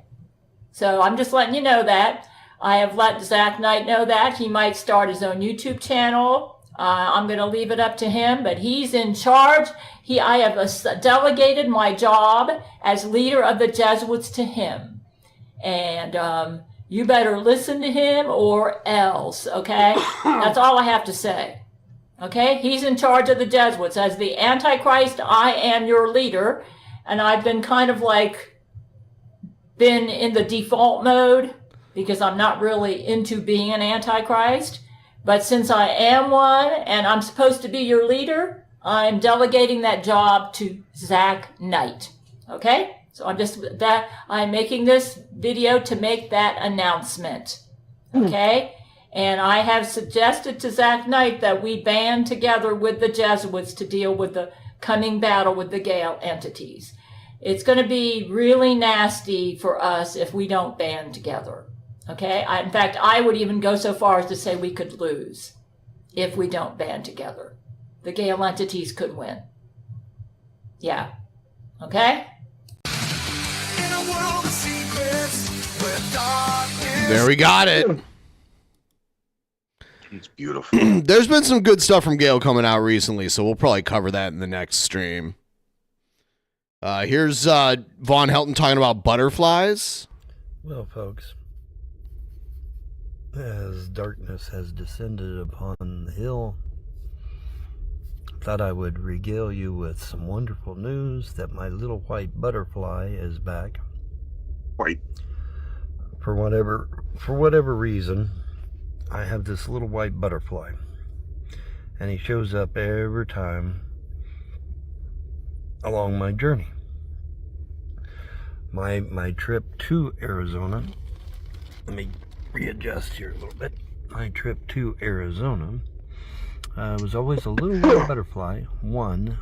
So I'm just letting you know that. I have let Zach Knight know that. He might start his own YouTube channel. I'm going to leave it up to him, but he's in charge. I have delegated my job as leader of the Jesuits to him. And you better listen to him or else, okay? That's all I have to say. Okay? He's in charge of the Jesuits. As the Antichrist, I am your leader. And I've been kind of been in the default mode because I'm not really into being an Antichrist. But since I am one and I'm supposed to be your leader, I'm delegating that job to Zach Knight. Okay? So I'm making this video to make that announcement. Okay? And I have suggested to Zach Knight that we band together with the Jesuits to deal with the coming battle with the Gail entities. It's going to be really nasty for us if we don't band together. Okay? In fact, I would even go so far as to say we could lose if we don't band together. The Gail entities could win. Yeah. Okay? In a world of secrets, where darkness There we got it. It's beautiful. There's been some good stuff from Gail coming out recently, so we'll probably cover that in the next stream. Here's Von Helton talking about butterflies. Well, folks, as darkness has descended upon the hill, thought I would regale you with some wonderful news that my little white butterfly is back. White. For whatever reason, I have this little white butterfly, and he shows up every time along my journey. My trip to Arizona, let me readjust here a little bit. My trip to Arizona was always a little white butterfly, one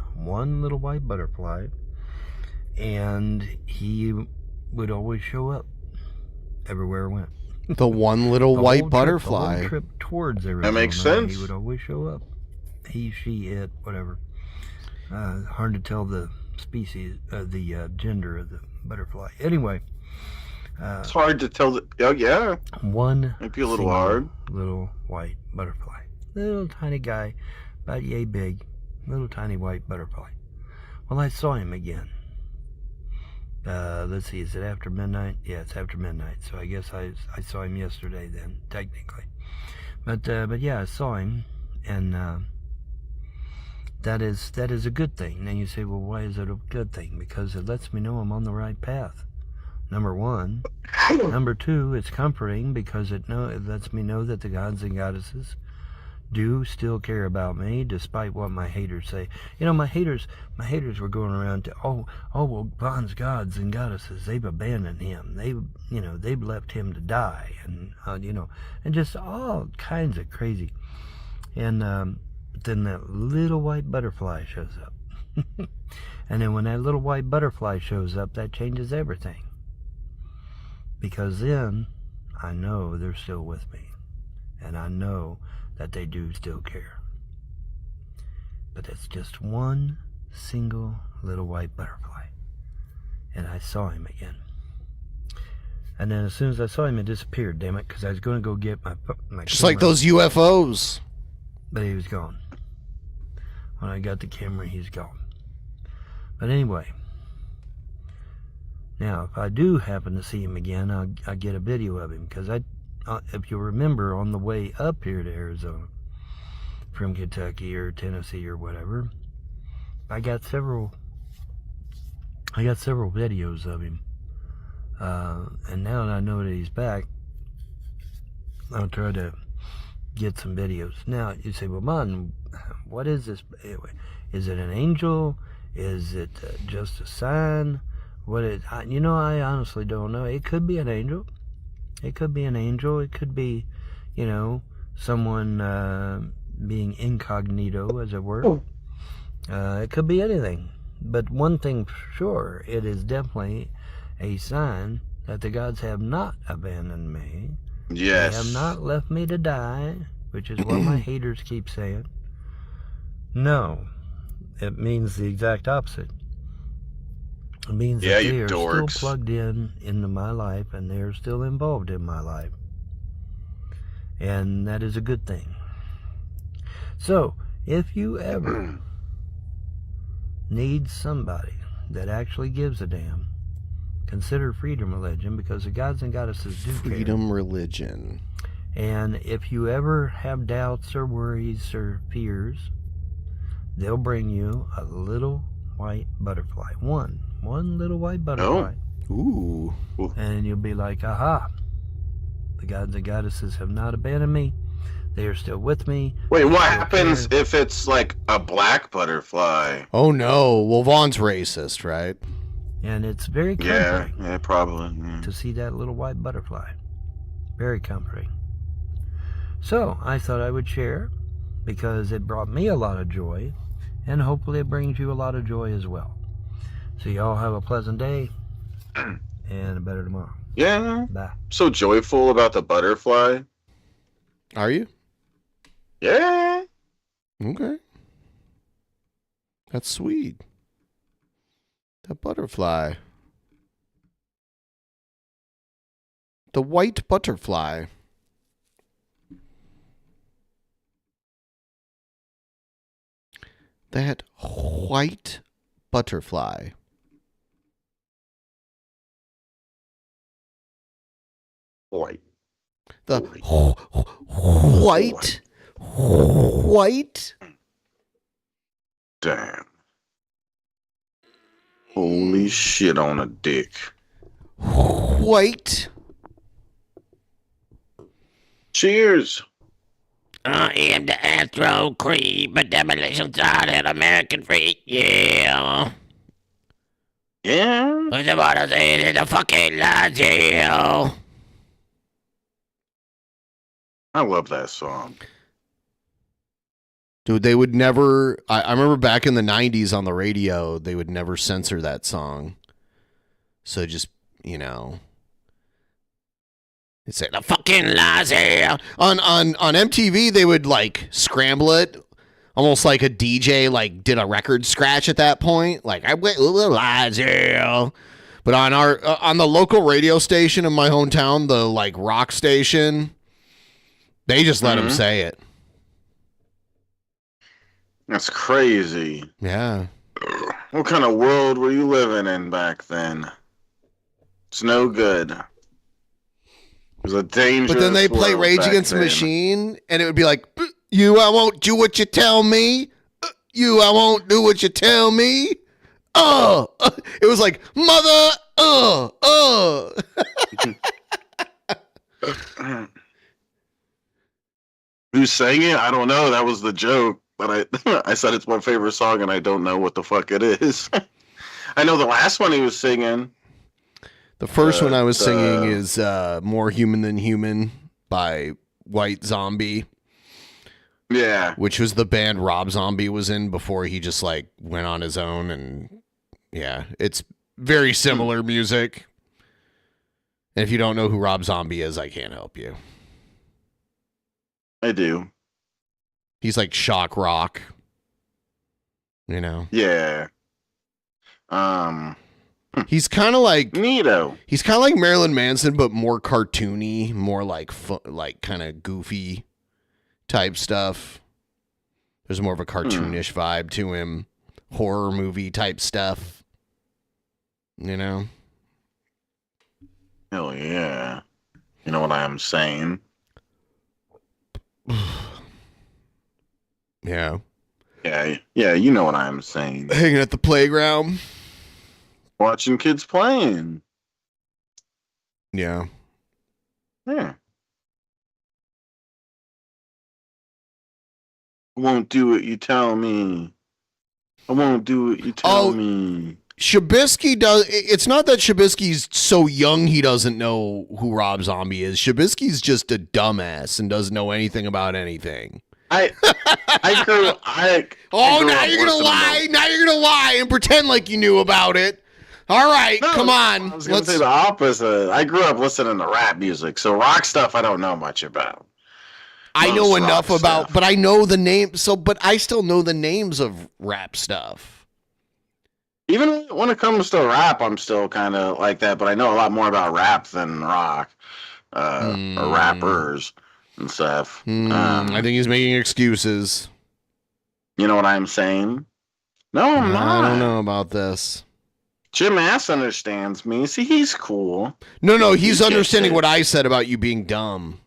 little white butterfly, and he would always show up everywhere I went. The one little white butterfly. The whole trip towards Arizona, That makes sense. He would always show up. He, she, it, whatever. Hard to tell the species, the gender of the butterfly. Anyway. It's hard to tell. Yeah. One. Might be a little hard. Little white butterfly. Little tiny guy, about yay big. Little tiny white butterfly. Well, I saw him again. Let's see, is it after midnight? Yeah, it's after midnight. So I guess I saw him yesterday then, technically. But yeah, I saw him, and that is a good thing. And then you say, well, why is it a good thing? Because it lets me know I'm on the right path. Number one. Number two, it's comforting because it lets me know that the gods and goddesses do still care about me, despite what my haters say. You know, my haters were going around to, well, Vaughn's gods and goddesses, they've abandoned him. They've left him to die, and and just all kinds of crazy. And then that little white butterfly shows up. And then when that little white butterfly shows up, that changes everything. Because then I know they're still with me. And I know that they do still care. But it's just one single little white butterfly. And I saw him again. And then as soon as I saw him, it disappeared, damn it, because I was going to go get my Just camera. like those UFOs. But he was gone. When I got the camera, he's gone. But anyway, now if I do happen to see him again, I'll get a video of him, because if you remember, on the way up here to Arizona from Kentucky or Tennessee or whatever, I got several videos of him, and now that I know that he's back, I'll try to get some videos. Now you say, well, Mon, what is this? Is it an angel? Is it just a sign? I honestly don't know. It could be an angel. It could be an angel. It could be, someone being incognito, as it were. It could be anything. But one thing for sure, it is definitely a sign that the gods have not abandoned me. Yes. They have not left me to die, which is what my haters keep saying. No. It means the exact opposite. It means that they are still plugged into my life, and they are still involved in my life. And that is a good thing. So, if you ever need somebody that actually gives a damn, consider Freedom Religion, because the gods and goddesses do care. Freedom Religion. And if you ever have doubts or worries or fears, they'll bring you a little white butterfly. One little white butterfly. Ooh. And you'll be like, aha. The gods and goddesses have not abandoned me. They are still with me. Wait, what happens if it's like a black butterfly? Oh no. Well, Vaughn's racist, right? And it's very comforting. Yeah, probably. Yeah. To see that little white butterfly. Very comforting. So, I thought I would share, because it brought me a lot of joy, and hopefully it brings you a lot of joy as well. So y'all have a pleasant day, and a better tomorrow. Yeah. Bye. So joyful about the butterfly. Are you? Yeah. Okay. That's sweet. The butterfly. The white butterfly. That white butterfly. White. The white. Damn. Holy shit on a dick. White. Cheers. I am the Astro Creep, a demolition side and American freak, yeah. Yeah? What's the water saying in the fucking lies, yeah. I love that song. Dude, they would never... I remember back in the 90s on the radio, they would never censor that song. So just, It's like the fucking lies here. On MTV, they would like scramble it, almost like a DJ like did a record scratch at that point. Like I went little lies here. But on on the local radio station in my hometown, the like rock station, they just let him say it. That's crazy. Yeah. What kind of world were you living in back then? It's no good. It was a dangerous But then they play world Rage back Against the then. Machine, and it would be like, you, I won't do what you tell me. You, I won't do what you tell me. It was like, mother, Who sang it? I don't know. That was the joke. But I said it's my favorite song, and I don't know what the fuck it is. I know the last one he was singing. The first one I was singing is More Human Than Human by White Zombie. Yeah. Which was the band Rob Zombie was in before he just like went on his own. And yeah, it's very similar music. And if you don't know who Rob Zombie is, I can't help you. I do. He's like shock rock. You know? Yeah. He's kind of like Neato. He's kind of like Marilyn Manson, but more cartoony, more like like kind of goofy type stuff. There's more of a cartoonish vibe to him, horror movie type stuff. You know? Hell yeah. You know what I am saying? Yeah. Yeah, you know what I am saying. Hanging at the playground. Watching kids playing. Yeah. Yeah. I won't do what you tell me. I won't do what you tell me. Shabisky does. It's not that Shabisky's so young he doesn't know who Rob Zombie is. Shabisky's just a dumbass and doesn't know anything about anything. Now you're gonna lie. Now you're gonna lie and pretend like you knew about it. All right, come on. I was gonna say the opposite. I grew up listening to rap music, so rock stuff I don't know much about. I know enough about, but I know the name. But I still know the names of rap stuff. Even when it comes to rap, I'm still kind of like that. But I know a lot more about rap than rock or rappers and stuff. I think he's making excuses. You know what I'm saying? No, I'm not. I don't know about this. Jim Ass understands me. See, he's cool. No, he's understanding what I said about you being dumb.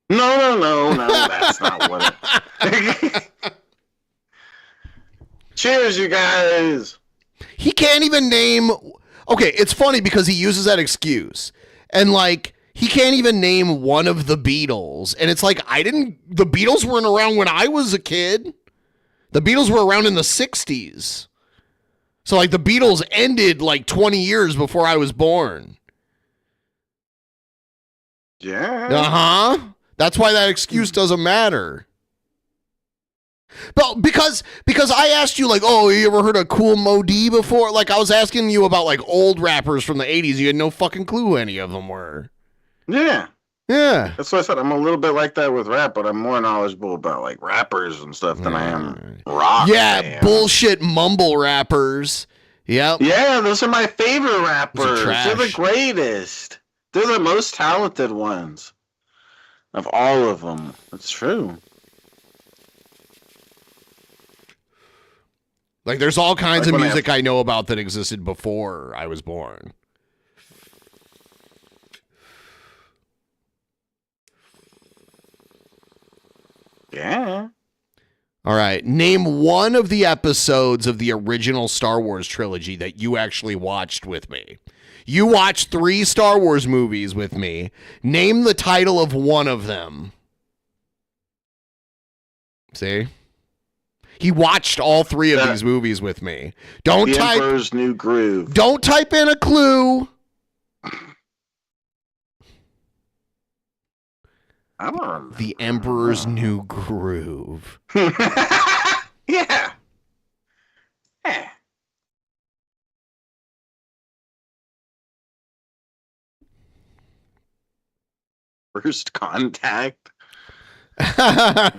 No, that's not what it... Cheers, you guys. He can't even name... Okay, it's funny because he uses that excuse. And, like, he can't even name one of the Beatles. And it's like, the Beatles weren't around when I was a kid. The Beatles were around in the 60s. So, like, the Beatles ended, like, 20 years before I was born. Yeah. Uh-huh. That's why that excuse doesn't matter. But because I asked you, like, oh, you ever heard of Cool Modi before? Like, I was asking you about, like, old rappers from the 80s. You had no fucking clue who any of them were. Yeah. Yeah. That's what I said. I'm a little bit like that with rap, but I'm more knowledgeable about, like, rappers and stuff than I am rock. Yeah, fans. bullshit mumble rappers. Yep. Yeah, those are my favorite rappers. trash. They're the greatest. They're the most talented ones of all of them. That's true. Like, there's all kinds Like of when music I know about that existed before I was born. Yeah. All right. Name one of the episodes of the original Star Wars trilogy that you actually watched with me. You watched 3 Star Wars movies with me. Name the title of one of them. See? He watched all 3 of these movies with me. Don't The type Emperor's New Groove. Don't type in a clue. I don't remember. The Emperor's New Groove. Yeah. First Contact. I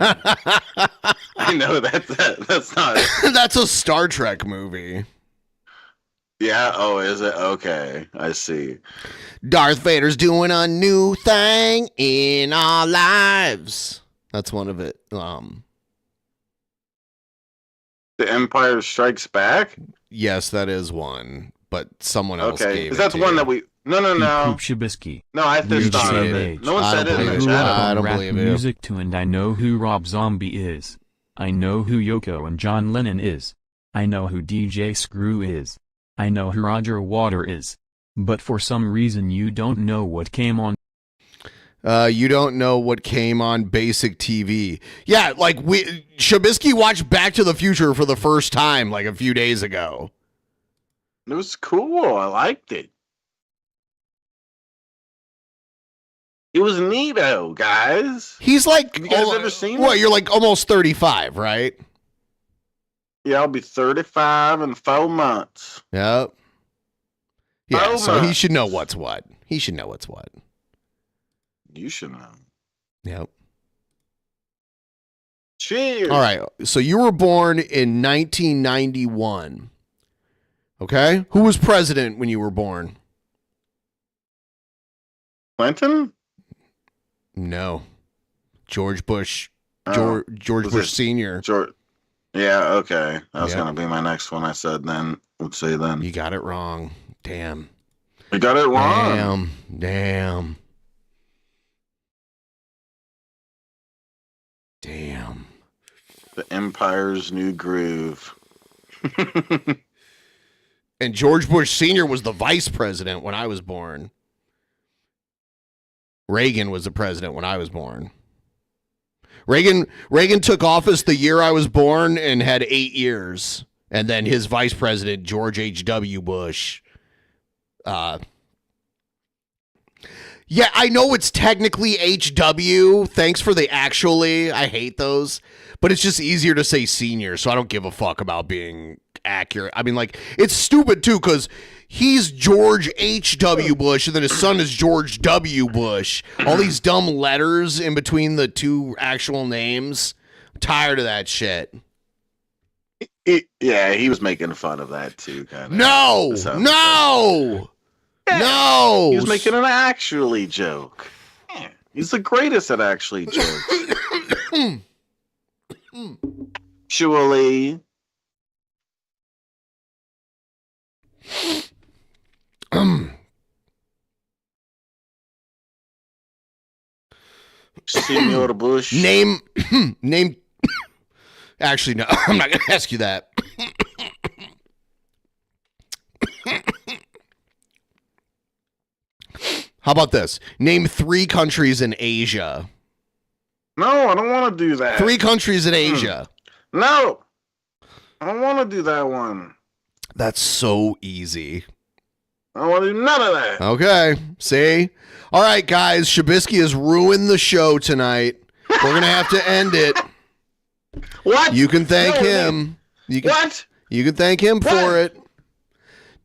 know that's not. That's a Star Trek movie. Yeah. Oh, is it? Okay, I see. Darth Vader's doing a new thing in our lives. That's one of it. The Empire Strikes Back. Yes, that is one, but someone else Okay, gave because it that's to one you. that we. No. Poop Shabisky. No, I just thought of Weird it. No one said it in the grew chat. up I on don't rap believe you. music too, and I know who Rob Zombie is. I know who Yoko and John Lennon is. I know who DJ Screw is. I know who Roger Water is. But for some reason you don't know what came on. You don't know what came on basic TV. Yeah, like Shabisky watched Back to the Future for the first time like a few days ago. It was cool. I liked it. It was neato, guys. He's like, have you guys ever seen what? it? You're like almost 35, right? Yeah, I'll be 35 in 4 months. Yep. Yeah, 4 so he months. should know what's what. He should know what's what. You should know. Yep. Cheers. All right. So you were born in 1991. Okay? Who was president when you were born? Clinton? No. George Bush. George Bush Sr. Yeah, okay. That was Yep. going to be my next one I said then. Let's say then. You got it wrong. Damn. You got it wrong. Damn. The Empire's New Groove. And George Bush Sr. was the vice president when I was born. Reagan was the president when I was born. Reagan took office the year I was born and had 8 years. And then his vice president, George H.W. Bush. Yeah, I know it's technically HW. Thanks for the actually. I hate those. But it's just easier to say senior, so I don't give a fuck about being accurate. I mean, like, it's stupid, too, because he's George H.W. Bush, and then his son is George W. Bush. All these dumb letters in between the two actual names. I'm tired of that shit. Yeah, he was making fun of that, too. Kind of. No! No! He was making an actually joke. Yeah, he's the greatest at actually jokes. Surely. Senor Bush. Name. Actually, no, I'm not going to ask you that. How about this? Name 3 countries in Asia. No, I don't want to do that. 3 countries in Asia. No, I don't want to do that one. That's so easy. I don't want to do none of that. Okay, see? All right, guys, Shabisky has ruined the show tonight. We're going to have to end it. What? You can thank him. What? You can thank him for it.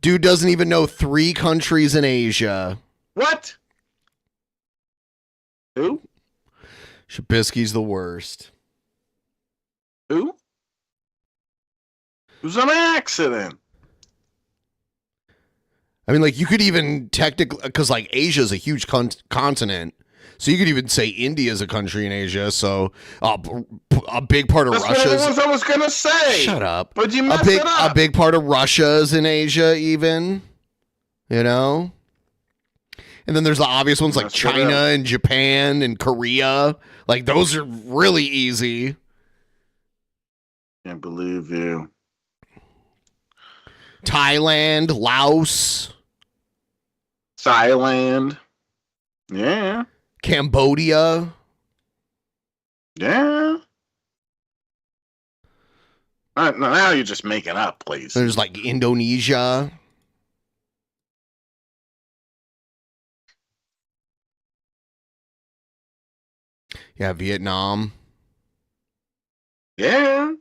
Dude doesn't even know 3 countries in Asia. What? Who? Shabisky's the worst. Who? It was an accident. I mean, like, you could even technically, because, like, Asia is a huge continent. So you could even say India is a country in Asia. So a big part of Russia. That's what I was going to say. Shut up. But you messed it up. A big part of Russia is in Asia, even. You know? And then there's the obvious ones like China and Japan and Korea. Like, those are really easy. Can't believe you. Thailand, Laos. Thailand. Yeah. Cambodia. Yeah. Now you're just making up, please. There's like Indonesia. Yeah, Vietnam. Yeah.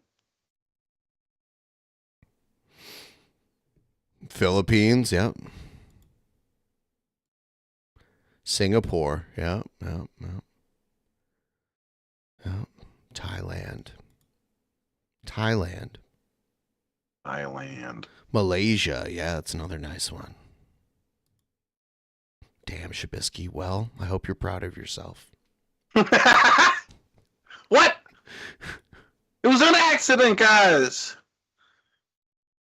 Philippines, yep. Singapore, yep. Thailand. Malaysia, yeah, that's another nice one. Damn, Shabisky. Well, I hope you're proud of yourself. What? It was an accident, guys.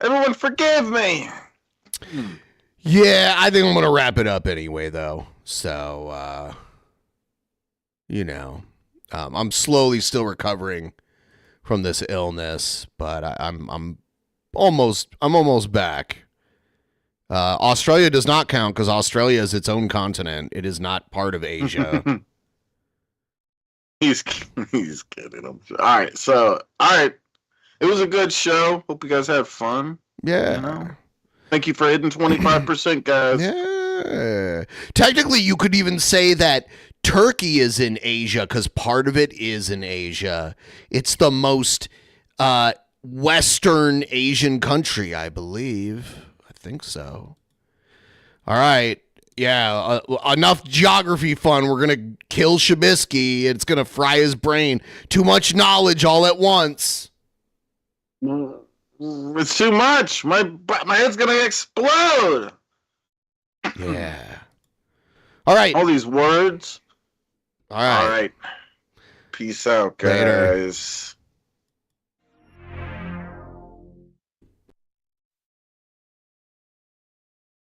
Everyone forgive me. Yeah, I think I'm going to wrap it up anyway, though. So, you know, I'm slowly still recovering from this illness, but I'm almost back. Australia does not count because Australia is its own continent. It is not part of Asia. He's kidding. All right, it was a good show. Hope you guys had fun. Yeah. Thank you for hitting 25%, guys. Yeah. Technically, you could even say that Turkey is in Asia because part of it is in Asia. It's the most Western Asian country, I believe. I think so. All right. Yeah, enough geography fun. We're going to kill Shabisky. It's going to fry his brain. Too much knowledge all at once. It's too much. My head's going to explode. Yeah. All right. All these words. All right. All right. Peace out, guys. Later.